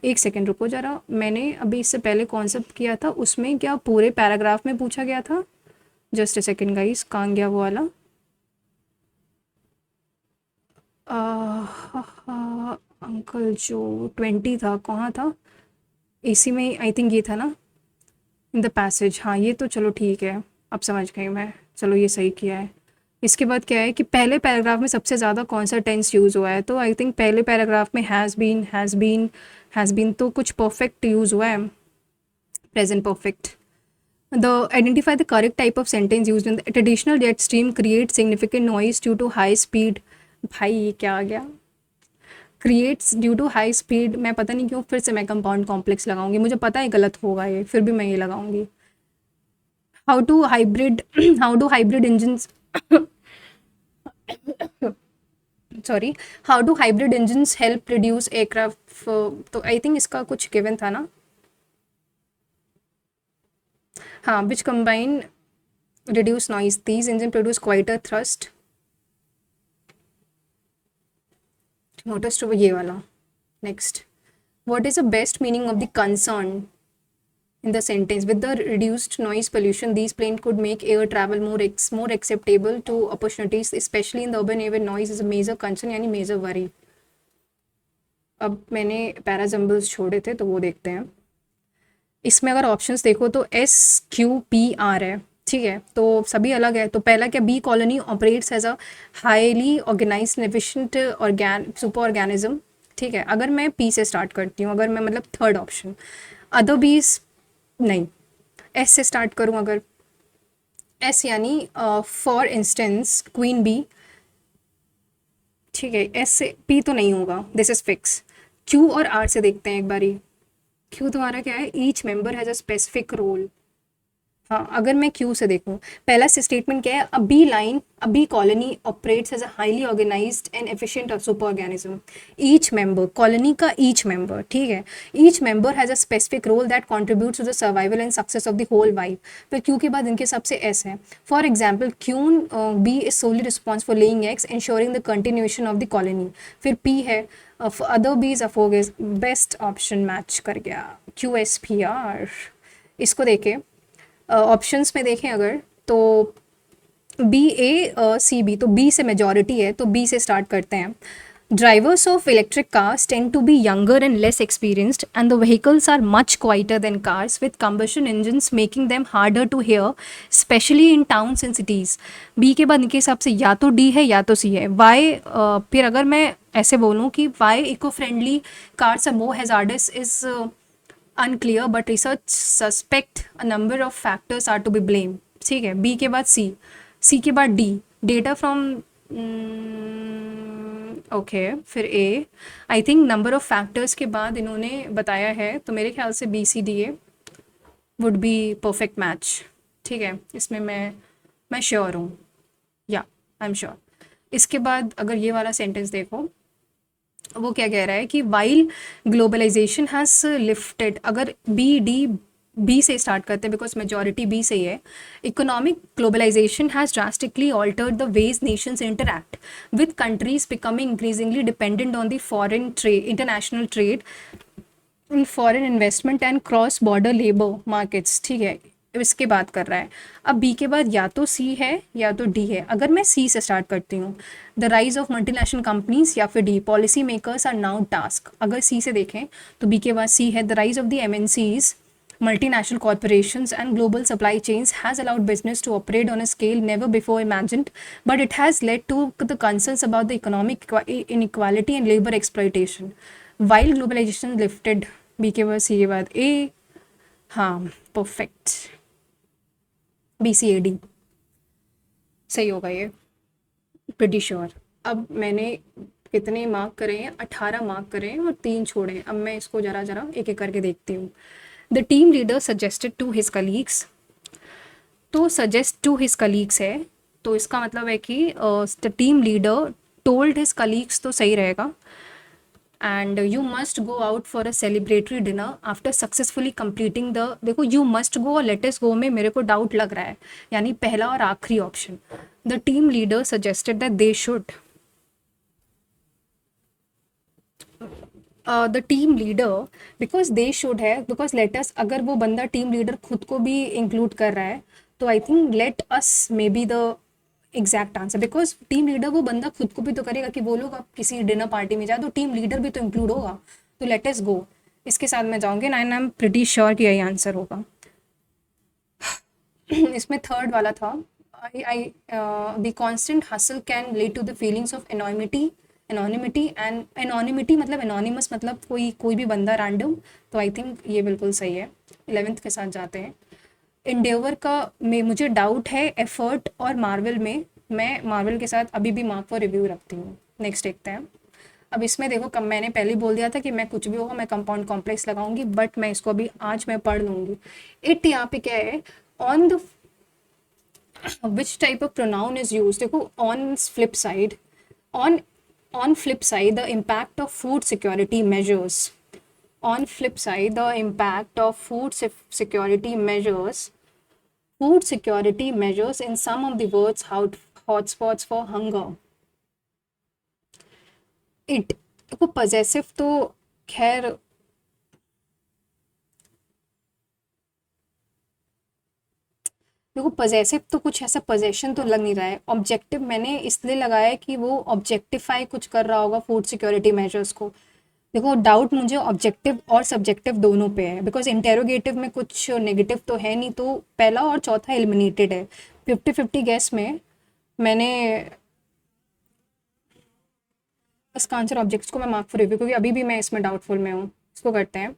एक सेकेंड रुको जरा, मैंने अभी इससे पहले कॉन्सेप्ट किया था, उसमें क्या पूरे पैराग्राफ में पूछा गया था? जस्ट अ सेकेंड गाइस, कहाँ गया वो वाला? अंकल जो 20 था, कहाँ था? इसी में आई थिंक ये था ना, इन द पैसेज. हाँ ये तो चलो ठीक है, अब समझ गई मैं, चलो ये सही किया है. इसके बाद क्या है कि पहले पैराग्राफ में सबसे ज़्यादा कौन सा टेंस यूज़ हुआ है? तो आई थिंक पहले पैराग्राफ में हैज़ बीन तो कुछ परफेक्ट यूज़ हुआ है, present perfect. Identify the correct type of sentence used in the traditional jet stream creates significant noise due to high speed. भाई ये क्या आ गया? Creates due to high speed, मैं पता नहीं क्यों फिर से मैं कंपाउंड कॉम्प्लेक्स लगाऊंगी, मुझे पता है गलत होगा ये, फिर भी मैं ये लगाऊंगी. How to hybrid how do hybrid engines sorry how do hybrid engines help reduce aircraft. तो आई थिंक इसका कुछ गिवन था ना. हाँ, which combine reduce noise. These engines produce quieter thrust. Motor stroke ये वाला. Next. What is the best meaning of the concern in the sentence? With the reduced noise pollution, these planes could make air travel more acceptable to opportunities, especially in the urban area where noise is a major concern, यानी major worry. अब मैंने parajumbles छोड़े थे तो वो देखते हैं. इसमें अगर ऑप्शंस देखो तो SQPR है, ठीक है, तो सभी अलग है. तो पहला क्या, bee colony operates as a highly organised efficient super organism, ठीक है. अगर मैं पी से स्टार्ट करती हूँ, अगर मैं मतलब थर्ड ऑप्शन, अदर बीज नहीं, एस से स्टार्ट करूँ अगर, एस यानी फॉर इंस्टेंस क्वीन बी, ठीक है. एस से पी तो नहीं होगा, दिस इज फिक्स. क्यू और आर से देखते हैं एक बारी. क्यू तुम्हारा क्या है, each member has a specific role. हाँ, अगर मैं क्यू से देखूँ, पहला स्टेटमेंट क्या है, a bee line, a bee colony operates as a highly organised and efficient super organism. Each member, colony का ईच मेंबर, ठीक है, each member has a specific role that contributes to the survival and success of the whole hive. फिर Q के बाद इनके सबसे एस है. For example, queen bee is solely response for laying eggs ensuring the continuation of the colony. फिर P है, other बीज अफोगेज. बेस्ट ऑप्शन मैच कर गया, QSPR. इसको देखें, ऑप्शंस में देखें अगर, तो BA, CB, तो बी से मेजॉरिटी है, तो बी से स्टार्ट करते हैं. Drivers of electric cars tend to be younger and less experienced, and the vehicles are much quieter than cars with combustion engines, making them harder to hear, especially in towns and cities. B के बाद इनके हिसाब से या तो D है या तो C है. Y, फिर अगर मैं ऐसे बोलूँ कि why eco-friendly cars are more hazardous is unclear, but research suspect a number of factors are to be blamed. ठीक है. B के बाद C के बाद D. Data from ओके, फिर A. I think number of factors के बाद इन्होंने बताया है, तो मेरे ख्याल से BCDA would be perfect match. ठीक है, इसमें मैं श्योर हूँ, या आई एम श्योर. इसके बाद अगर ये वाला सेंटेंस देखो, वो क्या कह रहा है कि वाइल ग्लोबलाइजेशन हैज़ लिफ्टेड. अगर बी से स्टार्ट करते हैं बिकॉज मेजॉरिटी बी से ही है. Economic globalisation has drastically altered the ways nations interact with countries becoming increasingly dependent on the foreign trade, international trade, in foreign investment and cross border labour markets. ठीक है, इसके बात कर रहा है. अब बी के बाद या तो सी है या तो डी है. अगर मैं सी से स्टार्ट करती हूँ, the rise of multinational companies, या फिर D, policy makers are now task. अगर सी से देखें तो बी के बाद सी है, the rise of the MNCs, multinational corporations and global supply chains has allowed business to operate on a scale never before imagined, but it has led to the concerns about the economic inequality and labor exploitation. While globalization lifted, B के बाद C के बाद A. हाँ, perfect, BCAD सही होगा ये, pretty sure. अब मैंने कितने मार्क करे हैं, 18 मार्क करे हैं और 3 छोड़े हैं. अब मैं इसको जरा एक एक करके देखती हूँ. The team leader suggested to his colleagues, तो सजेस्ट टू हिज कलीग्स है, तो इसका मतलब है कि the team leader told his colleagues, तो सही रहेगा. And you must go out for a celebratory dinner after successfully completing the, देखो यू मस्ट गो और लेट अस गो में मेरे को डाउट लग रहा है, यानी पहला और आखिरी option. The team leader suggested that they should, the team leader, because they should है, बिकॉज लेट अस, अगर वो बंदा टीम लीडर खुद को भी इंक्लूड कर रहा है, तो I think let us may be the exact answer. Because team leader वो बंदा खुद को भी तो करेगा कि वो लोग अब किसी डिनर पार्टी में जाए, तो टीम लीडर भी तो इंक्लूड होगा. तो लेट अस गो, इसके साथ मैं जाऊँगी. And I am pretty sure कि यही आंसर होगा. इसमें थर्ड वाला था, I the constant hustle can lead to the feelings of anonymity and anonymity मतलब एनोनिमस मतलब कोई भी बंदा रैंडम. तो आई थिंक ये बिल्कुल सही है. 11th के साथ जाते हैं. इंडेवर का में मुझे डाउट है एफर्ट और मार्वल में। मैं मार्वल के साथ अभी भी मार्क फॉर रिव्यू रखती हूँ। नेक्स्ट देखते हैं। अब इसमें देखो, कम मैंने पहले ही बोल दिया था कि मैं कुछ भी होगा मैं कंपाउंड कॉम्प्लेक्स लगाऊंगी, बट मैं इसको अभी आज मैं पढ़ लूंगी। इट यहाँ पे क्या है, on the which type of pronoun is use. देखो on flip side, on on flip side the impact of food security measures, on flip side the impact of security measures, food security measures in some of the world's hotspots for hunger। it देखो possessive तो खैर, देखो possessive तो कुछ ऐसा possession तो लग नहीं रहा है। ऑब्जेक्टिव मैंने इसलिए लगाया है कि वो ऑब्जेक्टिफाई कुछ कर रहा होगा फूड सिक्योरिटी मेजर्स को। देखो डाउट मुझे ऑब्जेक्टिव और सब्जेक्टिव दोनों पे है, बिकॉज इंटेरोगेटिव में कुछ नेगेटिव तो है नहीं, तो पहला और चौथा एलिमिनेटेड है। 50-50 गैस में मैंने इसका आंसर ऑब्जेक्ट्स को मैं मार्क फॉर रिव्यू, क्योंकि अभी भी मैं इसमें डाउटफुल में हूँ। इसको करते हैं।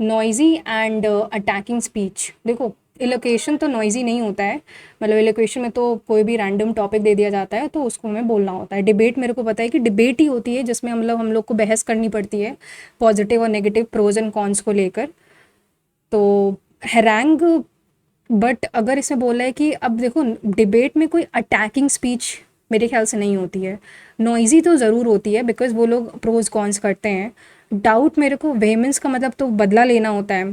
Noisy and attacking speech. देखो इलोकेशन तो नॉइजी नहीं होता है, मतलब इलोकेशन में तो कोई भी रैंडम टॉपिक दे दिया जाता है तो उसको हमें बोलना होता है। डिबेट मेरे को पता है कि डिबेट ही होती है जिसमें मतलब हम लोग को बहस करनी पड़ती है पॉजिटिव और नेगेटिव प्रोज एंड कॉन्स को लेकर। तो हैरंग, बट अगर इसे बोला है कि अब देखो डिबेट में कोई अटैकिंग स्पीच मेरे ख्याल से नहीं होती है। नॉइजी तो ज़रूर होती है बिकॉज वो लोग प्रोज कॉन्स करते हैं। डाउट मेरे को वेमेंस का मतलब तो बदला लेना होता है,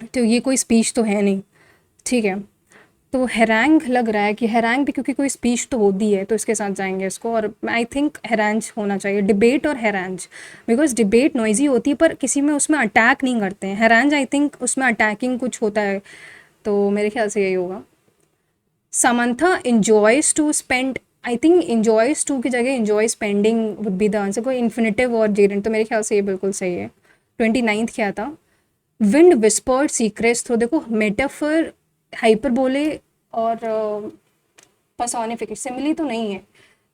तो ये कोई स्पीच तो है नहीं। ठीक है, तो हैरंग लग रहा है कि हैरंग भी क्योंकि कोई स्पीच तो होती है तो इसके साथ जाएंगे इसको। और आई थिंक हैरंज होना चाहिए, डिबेट और हैरंज, बिकॉज डिबेट नॉइजी होती है पर किसी में उसमें अटैक नहीं करते हैं। हैरंज आई थिंक उसमें अटैकिंग कुछ होता है, तो मेरे ख्याल से यही होगा। Samantha enjoys to spend, I think enjoys to की जगह enjoy spending would be the answer। कोई इन्फिनेटिव और जेरेंट, तो मेरे ख्याल से ये बिल्कुल सही है। 29th क्या था, विंड विस्पर्ड सीक्रेट्स थ्रू। देखो मेटाफर, हाइपरबोले और पर्सोनिफिकेशन सिमिली तो नहीं है।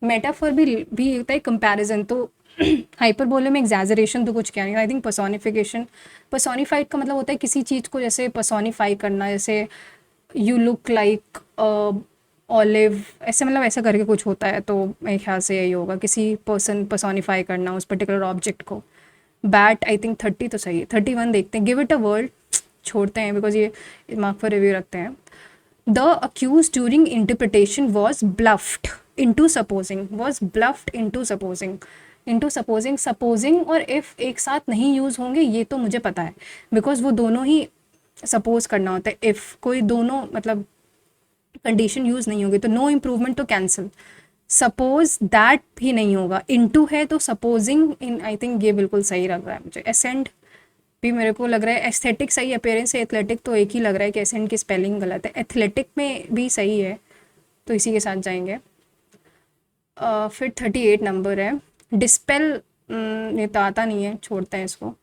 मेटाफर भी होता है कंपैरिजन, तो हाइपरबोले में एग्जैजरेशन तो कुछ क्या नहीं। आई थिंक पर्सोनिफिकेशन, पर्सोनिफाइड का मतलब होता है किसी चीज़ को जैसे पर्सोनिफाई करना, जैसे यू लुक लाइक ऑलिव, ऐसे मतलब ऐसा करके कुछ होता है, तो मेरे ख्याल से यही होगा, किसी पर्सन पर्सोनिफाई करना उस पर्टिकुलर ऑब्जेक्ट को। बैट आई थिंक 30 तो सही है। 31 देखते हैं, गिव इट अ वर्ल्ड छोड़ते हैं बिकॉज ये मार्क फॉर रिव्यू रखते हैं। The accused during interpretation was bluffed into supposing, was bluffed into supposing. Supposing और इफ़ एक साथ नहीं यूज़ होंगे ये तो मुझे पता है, बिकॉज वो दोनों ही सपोज करना होता है। इफ़ कोई दोनों मतलब कंडीशन यूज़ नहीं होगी तो नो इम्प्रूवमेंट तो कैंसिल। सपोज दैट भी नहीं होगा, इनटू है तो सपोजिंग इन, आई थिंक ये बिल्कुल सही लग रहा है मुझे। एसेंड भी मेरे को लग रहा है, एस्थेटिक सही, अपेयरेंस से एथलेटिक तो एक ही लग रहा है कि एसेंड की स्पेलिंग गलत है। एथलेटिक में भी सही है, तो इसी के साथ जाएंगे। फिर 38 नंबर है, डिस्पेल। ये तो आता नहीं है, छोड़ते हैं इसको।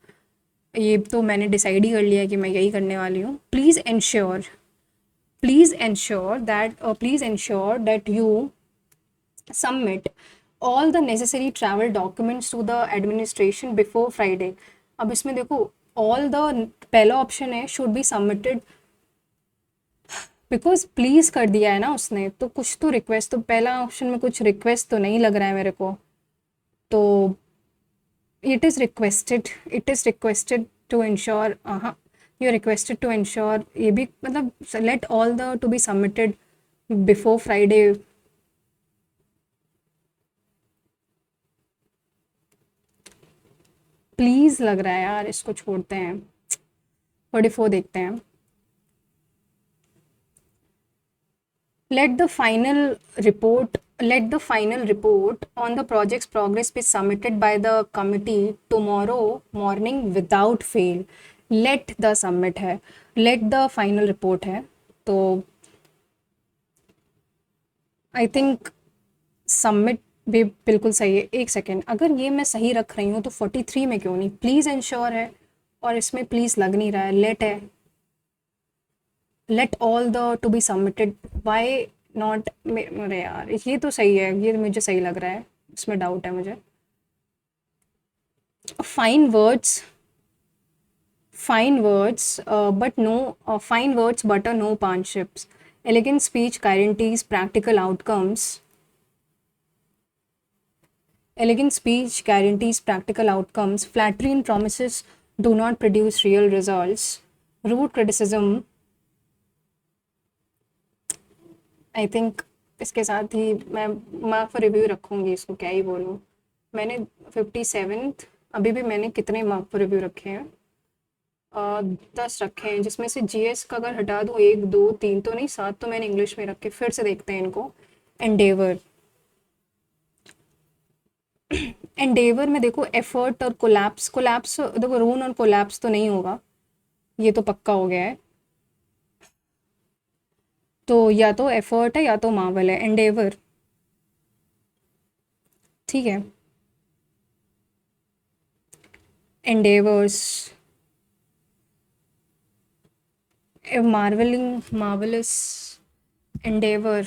ये तो मैंने डिसाइड ही कर लिया है कि मैं यही करने वाली हूँ। Please ensure, please ensure that you submit all the necessary travel documents to the administration before Friday। अब इसमें देखो all the, पहला ऑप्शन है should be submitted, because please कर दिया है ना उसने, तो कुछ तो रिक्वेस्ट, तो पहला ऑप्शन में कुछ रिक्वेस्ट तो नहीं लग रहा है मेरे को। तो it is requested to ensure, हाँ यू रिक्वेस्टेड टू इंश्योर, ये भी मतलब let all the to be submitted before Friday. Please लग रहा है यार, इसको छोड़ते हैं। 44 देखते हैं। let the final let the final report on the project's progress be submitted by the committee tomorrow morning without fail। let the submit है, let the final report है, तो आई थिंक सबमिट भी बिल्कुल सही है। एक सेकेंड, अगर ये मैं सही रख रही हूँ तो 43 में क्यों नहीं, प्लीज़ इंश्योर है और इसमें प्लीज़ लग नहीं रहा है, लेट है। Let all the to be submitted, why not, अरे यार ये तो सही है, ये मुझे सही लग रहा है, इसमें डाउट है मुझे। Fine words fine words, but no fine words but no partnerships. Elegant speech guarantees practical outcomes. Elegant speech guarantees practical outcomes. Flattery and promises do not produce real results. Rude criticism, I think इसके साथ ही मैं mark for review रखूँगी इसको, क्या ही बोलूँ। मैंने 57th, अभी भी मैंने कितने मार्क फॉर रिव्यू रखे हैं? 10 रखे हैं, जिसमें से जीएस का अगर हटा दूँ 1 2 3 तो नहीं, 7 तो मैंने इंग्लिश में रखे। फिर से देखते हैं इनको। एंडेवर, एंडेवर में देखो एफर्ट और कोलैप्स, कोलैप्स देखो रून और कोलैप्स तो नहीं होगा, ये तो पक्का हो गया है। तो या तो एफर्ट है या तो मार्वल है, एंडेवर। ठीक है, endeavours, marvelling, marvellous, Endeavour.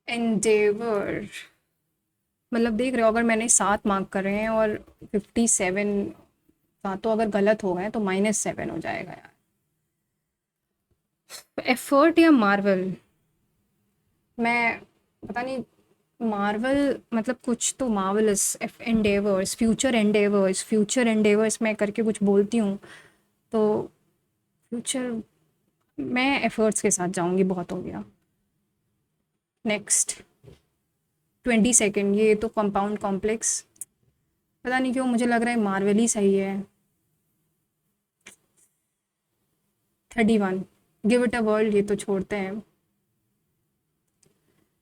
Endeavour मतलब देख रहे हो, अगर मैंने 7 मार्क कर रहे हैं और 57 तो अगर गलत हो गए तो -7 हो जाएगा यार। एफर्ट या मार्वल, मैं पता नहीं, मार्वल मतलब कुछ तो marvellous, endeavours, future endeavours, future endeavours मैं करके कुछ बोलती हूँ तो फ्यूचर, मैं एफर्ट्स के साथ जाऊंगी, बहुत हो गया। नेक्स्ट 22nd, ये तो कंपाउंड कॉम्प्लेक्स, पता नहीं क्यों मुझे लग रहा है मार्वल ही सही है। 31, गिव इट अ वर्ल्ड, ये तो छोड़ते हैं।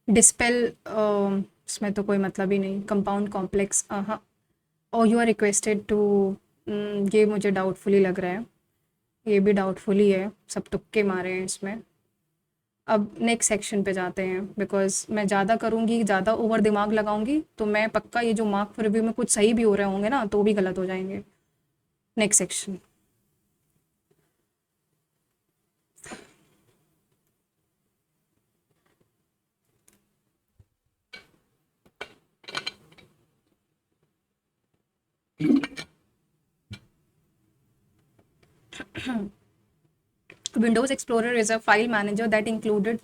डिस्पेल, इसमें तो कोई मतलब ही नहीं। कंपाउंड कॉम्प्लेक्स, हाँ। और यू आर रिक्वेस्टेड टू, ये मुझे डाउटफुली लग रहा है, ये भी डाउटफुल ही है, सब तुक्के मारे हैं इसमें। अब नेक्स्ट सेक्शन पे जाते हैं, बिकॉज मैं ज़्यादा करूँगी, ज़्यादा ओवर दिमाग लगाऊंगी तो मैं पक्का ये जो मार्क रिव्यू में कुछ सही भी हो रहे होंगे ना तो भी गलत हो जाएंगे। Next section, Windows explorer is a file manager that included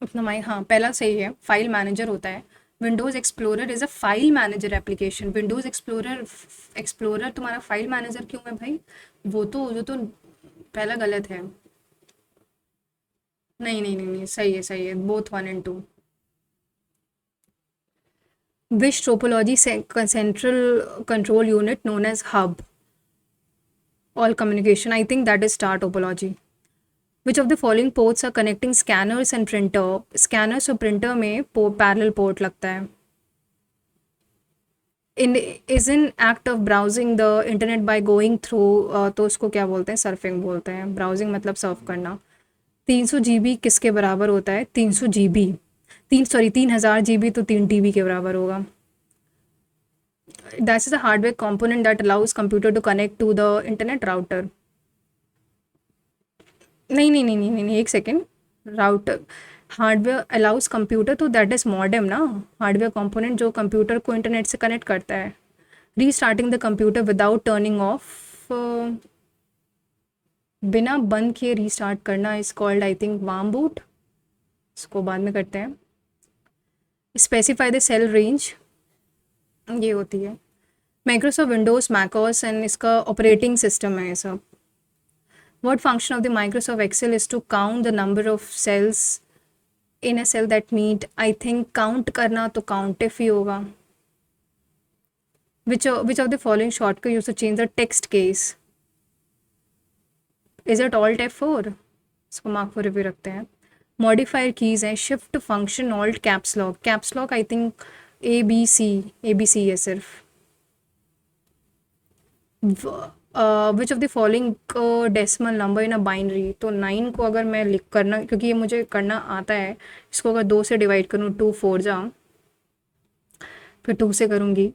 अपना माई, हाँ पहला सही है, फाइल मैनेजर होता है। Windows explorer is a file manager application. Windows explorer, explorer तुम्हारा फाइल मैनेजर क्यों है भाई? वो तो पहला गलत है। नहीं नहीं नहीं नहीं, सही है सही है, both 1 and 2। Which topology central control unit known as hub all communication, I think that is star topology. Which of the following ports are connecting scanners and printer, scanners और प्रिंटर में पैरेलल पोर्ट लगता है। In is in act of browsing the internet by going through, तो उसको क्या बोलते हैं? Surfing बोलते हैं। ब्राउजिंग मतलब सर्फ करना। 300 GB किसके बराबर होता है? 300 GB, 3000 GB तो 3 TB के बराबर होगा। That is a hardware component that allows computer to connect to the internet router. नहीं नहीं नहीं नहीं नहीं नहीं, एक सेकेंड। राउटर, हार्डवेयर अलाउज कंप्यूटर, तो दैट इज मॉडेम ना। हार्डवेयर कंपोनेंट जो कंप्यूटर को इंटरनेट से कनेक्ट करता है। Restarting the computer without turning off, बिना बंद किए रीस्टार्ट करना is called I think warm boot. इसको बाद में करते हैं। स्पेसिफाई द सेल रेंज, ये होती है माइक्रोसॉफ्ट विंडोज, मैकओएस एंड इसका ऑपरेटिंग सिस्टम है ये सब। What function of the Microsoft Excel is to count the number of cells in a cell that meet? I think count करना तो countif ही होगा। Which of the following shortcut used to change the text case? Is it Alt F4? इसको mark for review रखते हैं। Modifier keys हैं shift, function, alt, caps lock. Caps lock I think ABC है सिर्फ। विच of the following decimal number in a binary, तो 9 को अगर मैं लिख करना, क्योंकि ये मुझे करना आता है, इसको अगर 2 से डिवाइड करूँ 2 4 जा, फिर 2 से करूँगी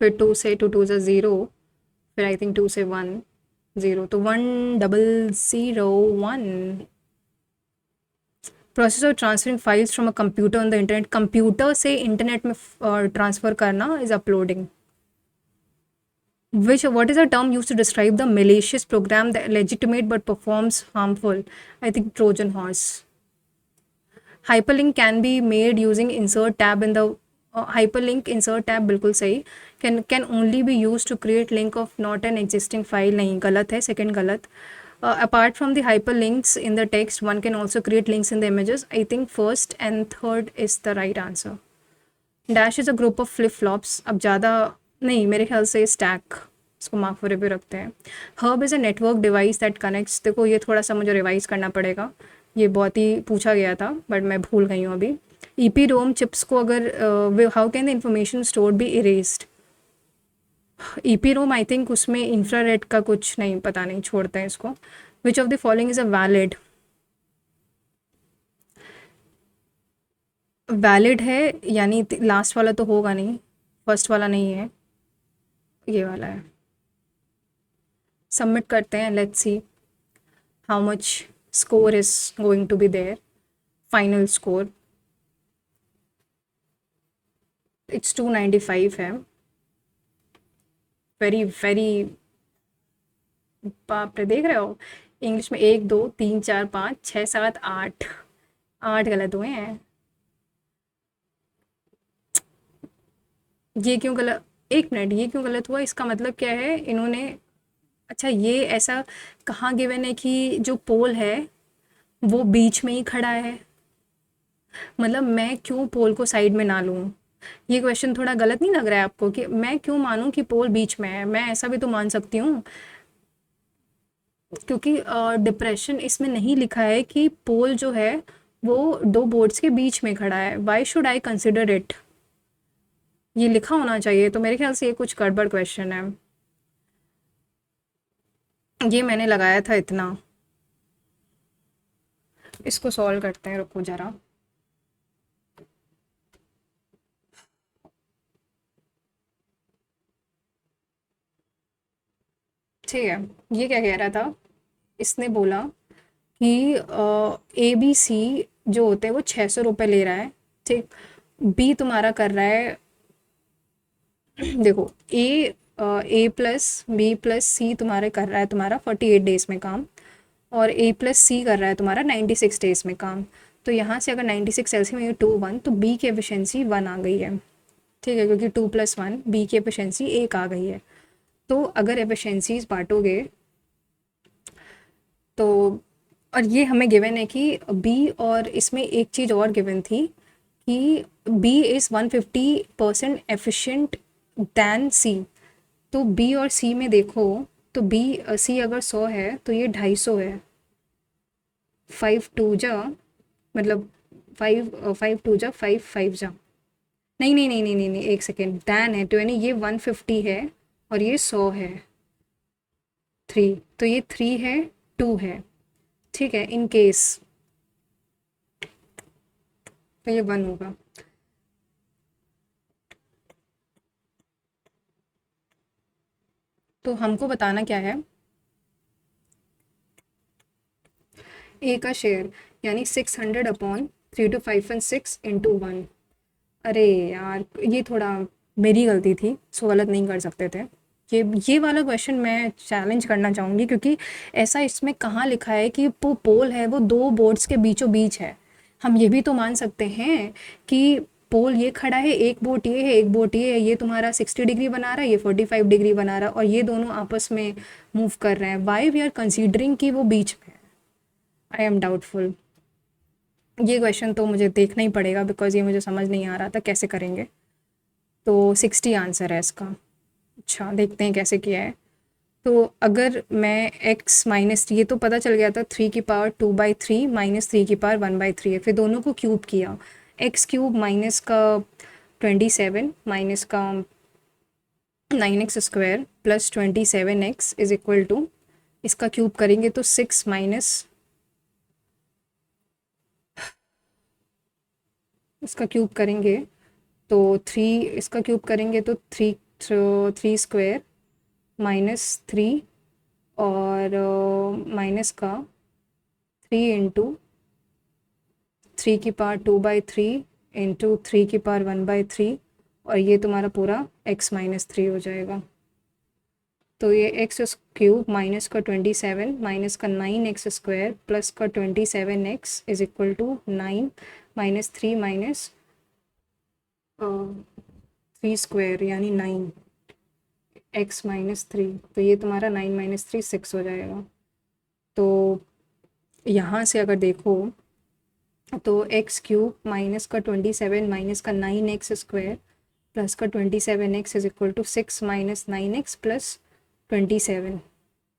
फिर 2 से 2 जा 0, फिर आई थिंक 2 से 1 0, तो 1001। Process of transferring files from a computer on the internet, computer से इंटरनेट में ट्रांसफ़र करना is uploading. Which what is a term used to describe the malicious program that legitimate but performs harmful? I think Trojan horse. Hyperlink can be made using insert tab in the hyperlink insert tab बिल्कुल सही. Can only be used to create link of not an existing file. नहीं, गलत है, second गलत. Apart from the hyperlinks in the text, one can also create links in the images. I think first and third is the right answer. Dash is a group of flip flops. अब ज़्यादा नहीं, मेरे ख्याल से stack, इसको mark for review रखते हैं. Herb is a network device that connects. देखो ये थोड़ा सा मुझे रिवाइज करना पड़ेगा, ये बहुत ही पूछा गया था बट मैं भूल गई हूँ अभी. ईपी रोम चिप्स को अगर how can the information store be erased. E P ROM I think उसमें इंफ्रारेड का कुछ नहीं, पता नहीं, छोड़ते हैं इसको. Which of the following is a valid. Valid है यानी लास्ट वाला तो होगा नहीं, फर्स्ट वाला नहीं है, ये वाला है. सबमिट करते हैं, let's see how much score is going to be there. Final score it's 295 है. वेरी वेरी, बाप रे, देख रहे हो इंग्लिश में 1 2 3 4 5 6 7 8 8 गलत हुए हैं. ये क्यों गलत, एक मिनट, ये क्यों गलत हुआ, इसका मतलब क्या है इन्होंने, अच्छा ये ऐसा कहाँ गिवन है कि जो पोल है वो बीच में ही खड़ा है, मतलब मैं क्यों पोल को साइड में ना लूँ. ये क्वेश्चन थोड़ा गलत नहीं लग रहा है आपको कि मैं क्यों मानूं कि पोल बीच में है. मैं ऐसा भी तो मान सकती हूँ, क्योंकि डिप्रेशन इसमें नहीं लिखा है कि पोल जो है वो दो बोर्ड्स के बीच में खड़ा है. Why should I consider it, ये लिखा होना चाहिए. तो मेरे ख्याल से ये कुछ गड़बड़ क्वेश्चन है. ये मैंने लगाया था इतना. इसको सॉल्व करते हैं, रुको ज़रा. ठीक है, ये क्या कह रहा था, इसने बोला कि ए बी सी जो होते हैं वो 600 रुपये ले रहा है. ठीक, बी तुम्हारा कर रहा है, देखो ए प्लस बी प्लस सी तुम्हारे कर रहा है तुम्हारा 48 डेज में काम, और ए प्लस सी कर रहा है तुम्हारा 96 डेज में काम. तो यहाँ से अगर 96 एलसीएम में 2 1, तो बी की एफिशिएंसी 1 आ गई है. ठीक है, क्योंकि 2 + 1, बी की एफिशिएंसी 1 आ गई है. तो अगर एफिशिएंसीज बांटोगे तो, और ये हमें गिवन है कि बी, और इसमें एक चीज़ और गिवन थी कि बी इज़ 150% एफिशिएंट दैन सी. तो बी और सी में देखो तो बी सी अगर 100 है तो ये 250 है. 5 2 जा, मतलब 5 2 जा 5 5 जा, नहीं नहीं नहीं नहीं नहीं नहीं, एक सेकेंड, दैन है तो यानी ये 150 है और ये 100 है. 3, तो ये 3 है, 2 है. ठीक है, इन केस तो ये 1 होगा. तो हमको बताना क्या है, ए का शेयर यानी 600/3 2 5 1 6 × 1. अरे यार, ये थोड़ा मेरी गलती थी, सो गलत नहीं कर सकते थे. ये वाला क्वेश्चन मैं चैलेंज करना चाहूँगी, क्योंकि ऐसा इसमें कहाँ लिखा है कि वो पोल है वो दो बोर्ड्स के बीचों बीच है. हम ये भी तो मान सकते हैं कि पोल ये खड़ा है, एक बोट ये है, एक बोट ये है, ये तुम्हारा 60 डिग्री बना रहा है, ये 45 डिग्री बना रहा है, और ये दोनों आपस में मूव कर रहे हैं. वाई वी आर कंसीडरिंग कि वो बीच में है. I am doubtful. ये क्वेश्चन तो मुझे देखना ही पड़ेगा, बिकॉज ये मुझे समझ नहीं आ रहा था कैसे करेंगे. तो 60 आंसर है इसका. अच्छा, देखते हैं कैसे किया है. तो अगर मैं x माइनस, ये तो पता चल गया था 3^2/3 -3^1/3 है, फिर दोनों को क्यूब किया. x³ माइनस का 27 माइनस का 9x² plus 27x is equal to, इसका क्यूब करेंगे तो 6 माइनस, इसका क्यूब करेंगे तो 3, इसका क्यूब करेंगे तो 3 -3 और माइनस का 3 × 3 की पावर 2/3 इंटू 3 की पावर 1/3 और ये तुम्हारा पूरा x-3 हो जाएगा। तो ये x³ माइनस का 27 माइनस का 9x² प्लस का 27x is equal to 9 minus 3 minus 3² यानी 9 x-3। तो ये तुम्हारा 9 - 3 6 हो जाएगा। तो यहाँ से अगर देखो तो x³ माइनस का 27 माइनस का 9x² प्लस का 27x is equal to 6 minus 9x plus 27।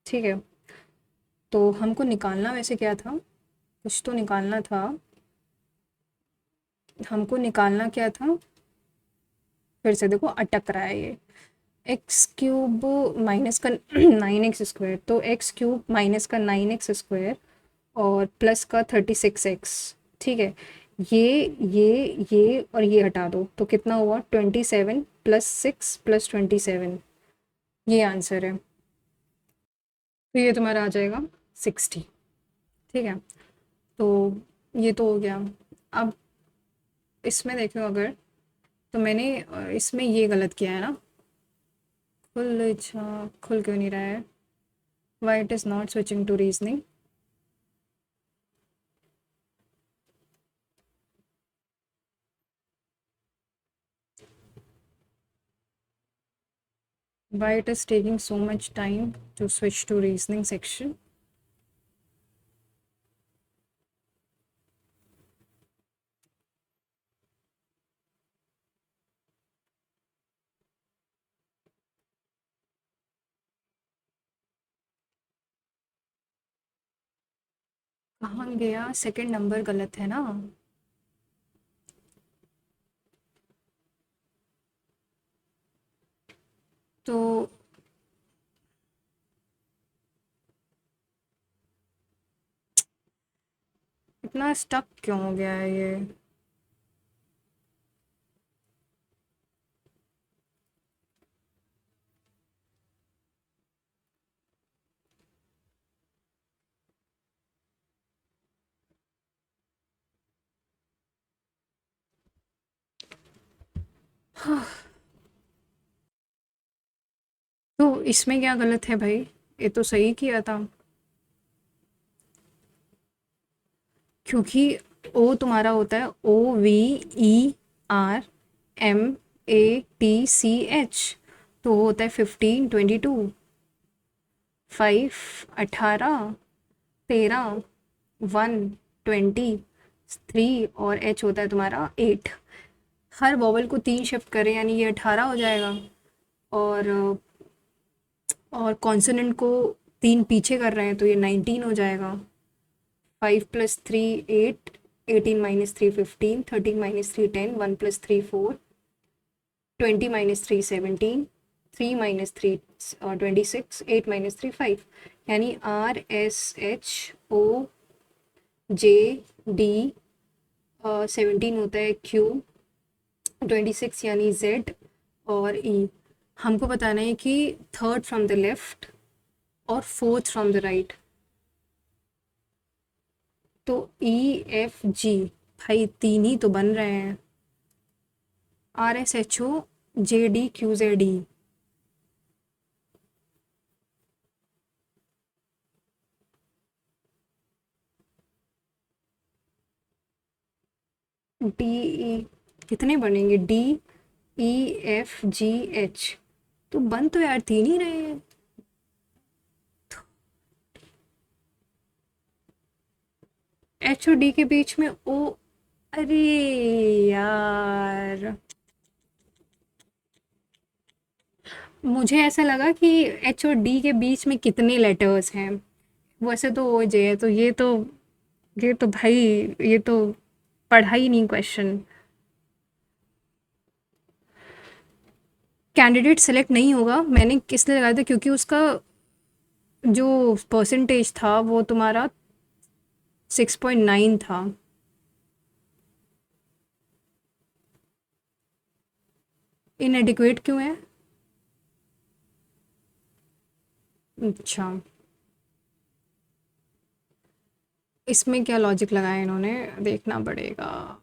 ठीक है, तो हमको निकालना वैसे क्या था, कुछ तो निकालना था, हमको निकालना क्या था, फिर से देखो अटक रहा है ये। x³ माइनस का 9x², तो x³ माइनस का 9x² और प्लस का 36x। ठीक है, ये और ये हटा दो तो कितना हुआ 27 प्लस 6 प्लस 27, ये आंसर है। तो ये तुम्हारा आ जाएगा 60। ठीक है, तो ये तो हो गया। अब इसमें देखो अगर, तो मैंने इसमें ये गलत किया है ना, खुल क्यों नहीं रहा है, why it is not switching to reasoning. Why it is taking so much time to switch to reasoning section? कहाँ गया, सेकंड नंबर गलत है ना। तो इतना स्टक क्यों हो गया है ये। तो इसमें क्या गलत है भाई, ये तो सही किया था, क्योंकि ओ तुम्हारा होता है OVERMATCH, तो वो होता है 15 22 5 18 13 1 20 3 और H होता है तुम्हारा 8। हर वॉवल को 3 शिफ्ट करें यानी ये 18 हो जाएगा, और कॉन्सोनेंट को 3 पीछे कर रहे हैं तो ये 19 हो जाएगा। 5 + 3 8, 18 - 3 15, 13 - 3 10, 1 + 3 4, 20 - 3 17, 3 - 3 26, 8 - 3 5, यानी RSHOJD 17 होता है Q, 26 यानी Z और E। हमको बताना है कि थर्ड फ्रॉम द लेफ्ट और फोर्थ फ्रॉम द राइट। तो EFG भाई 3 ही तो बन रहे हैं, RSHOJDQZE। DE कितने बनेंगे, DEFGH, तो बन तो यार 3 ही रहे हैं। H और D के बीच में O, अरे यार मुझे ऐसा लगा कि H और D के बीच में कितने लेटर्स हैं, वैसे तो O J है, तो ये तो भाई, ये तो पढ़ा ही नहीं क्वेश्चन। कैंडिडेट सेलेक्ट नहीं होगा, मैंने किस लिए लगाया था, क्योंकि उसका जो परसेंटेज था वो तुम्हारा 6.9 था। इनएडिक्वेट क्यों है। अच्छा, इसमें क्या लॉजिक लगाया इन्होंने, देखना पड़ेगा।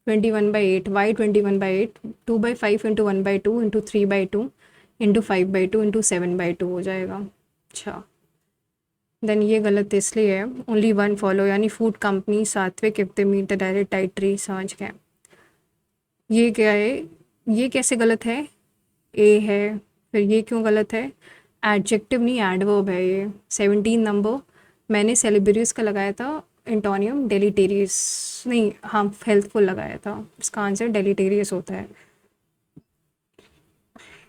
21/8, why 21/8, 2/5 into 1/2 into 3/2 into 5/2 into 7/2 हो जाएगा। अच्छा, देन ये गलत इसलिए है, ओनली वन फॉलो, यानी food company Satvik if they meet the direct dietary, समझ गए। ये क्या है, ये कैसे गलत है, ए है, फिर ये क्यों गलत है, एडजेक्टिव नहीं एडवर्ब है ये। 17 नंबर मैंने सेलिब्रियस का लगाया था, एंटोनियम डेलीटेरियस, नहीं हाँ हेल्पफुल लगाया था, इसका आंसर डेलीटेरियस होता है।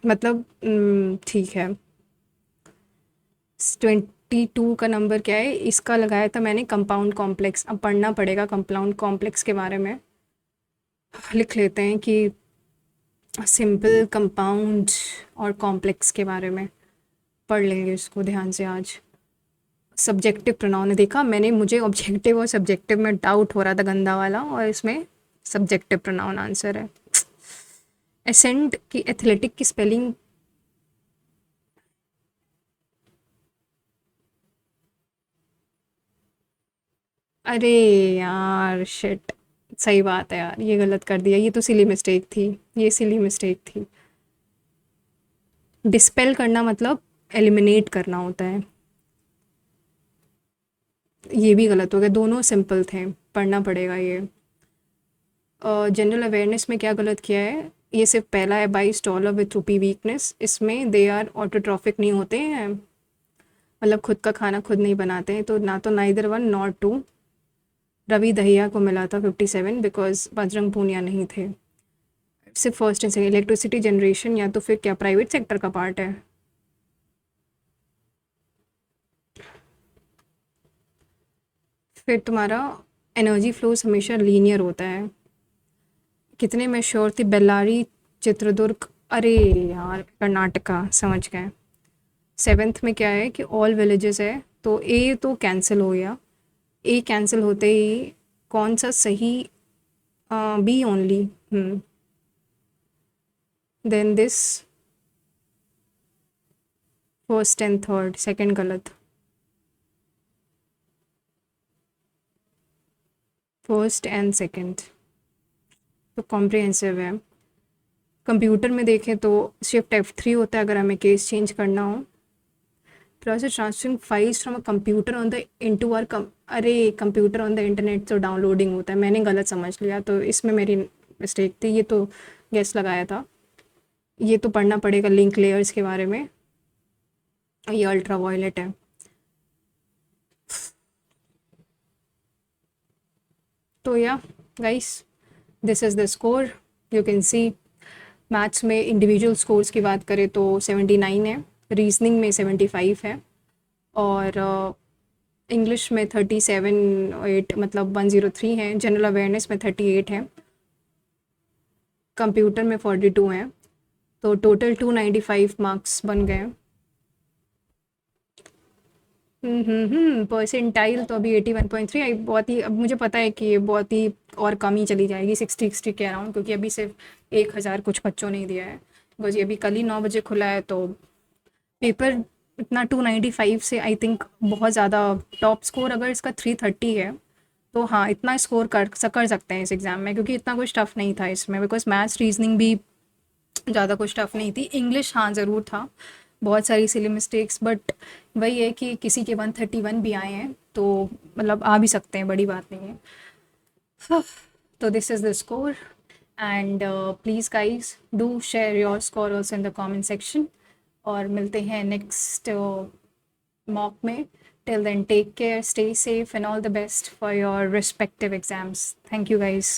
मतलब ठीक है। 22 का नंबर क्या है, इसका लगाया था मैंने कंपाउंड कॉम्प्लेक्स। अब पढ़ना पड़ेगा कंपाउंड कॉम्प्लेक्स के बारे में, लिख लेते हैं कि सिंपल कंपाउंड और कॉम्प्लेक्स के बारे में पढ़ लेंगे इसको ध्यान से आज। सब्जेक्टिव प्रोनाउन, देखा मैंने, मुझे ऑब्जेक्टिव और सब्जेक्टिव में डाउट हो रहा था गंदा वाला, और इसमें सब्जेक्टिव प्रोनाउन आंसर है। एसेंट की, एथलेटिक की स्पेलिंग, अरे यार शिट, सही बात है यार, ये गलत कर दिया, ये तो सिली मिस्टेक थी, ये सिली मिस्टेक थी। डिस्पेल करना मतलब एलिमिनेट करना होता है, ये भी गलत हो गया, दोनों सिंपल थे, पढ़ना पड़ेगा ये। जनरल अवेयरनेस में क्या गलत किया है, ये सिर्फ पहला है, बाई स्टॉलर विथ रूपी वीकनेस, इसमें दे आर ऑटोट्रॉफिक नहीं होते हैं, मतलब खुद का खाना खुद नहीं बनाते हैं, तो ना तो neither one not two. Ravi Dahiya को मिला था 57 बिकॉज बजरंग पूनिया नहीं थे। सिर्फ first and second, electricity generation या तो फिर क्या प्राइवेट सेक्टर का पार्ट है। फिर तुम्हारा एनर्जी फ्लोज हमेशा लीनियर होता है। कितने में श्योर थी, बेल्लारी, चित्रदुर्ग, अरे यार कर्नाटका, समझ गए। सेवेंथ में क्या है कि ऑल विलेजेस है, तो ए तो कैंसिल हो गया, ए कैंसिल होते ही कौन सा सही, B only. Then this, first and third, second गलत, फर्स्ट एंड सेकंड तो कॉम्प्रिहेंसिव है। कंप्यूटर में देखें तो शिफ्ट F3 होता है अगर हमें केस चेंज करना हो। Process transferring files from a computer on the into आर अरे कंप्यूटर ऑन द इंटरनेट तो डाउनलोडिंग होता है, मैंने गलत समझ लिया, तो इसमें मेरी मिस्टेक थी, ये तो गेस लगाया था। ये तो पढ़ना पड़ेगा लिंक लेयर्स के बारे में, ये अल्ट्रा वायलेट है। तो या guys, this is the score, you can see. Maths में इंडिविजुअल स्कोर्स की बात करें तो 79 है, रीजनिंग में 75 है, और इंग्लिश में 37 8 मतलब 103 है, जनरल अवेयरनेस में 38 है, कंप्यूटर में 42 हैं, तो टोटल 295 मार्क्स बन गए। परसेंटाइल तो अभी 81.3 आई, बहुत ही, अब मुझे पता है कि ये बहुत ही और कम ही चली जाएगी, 60 के अराउंड, क्योंकि अभी सिर्फ 1000 कुछ बच्चों ने ही दिया है, बिकॉज ये अभी कल ही 9 बजे खुला है, तो पेपर इतना 295 से आई थिंक बहुत ज़्यादा। टॉप स्कोर अगर इसका 330 है तो हाँ इतना स्कोर कर सकते हैं इस एग्ज़ाम में, क्योंकि इतना कुछ टफ नहीं था इसमें, बिकॉज मैथ्स रीजनिंग भी ज़्यादा कुछ टफ नहीं थी। इंग्लिश हाँ ज़रूर था, बहुत सारी सिली मिस्टेक्स, बट वही है कि किसी के 131 भी आए हैं, तो मतलब आ भी सकते हैं, बड़ी बात नहीं है। तो this is the score, and please guys do share your score also in the comment section, और मिलते हैं नेक्स्ट मॉक में। Till then take care, stay safe, and all the best for your respective exams. Thank you guys.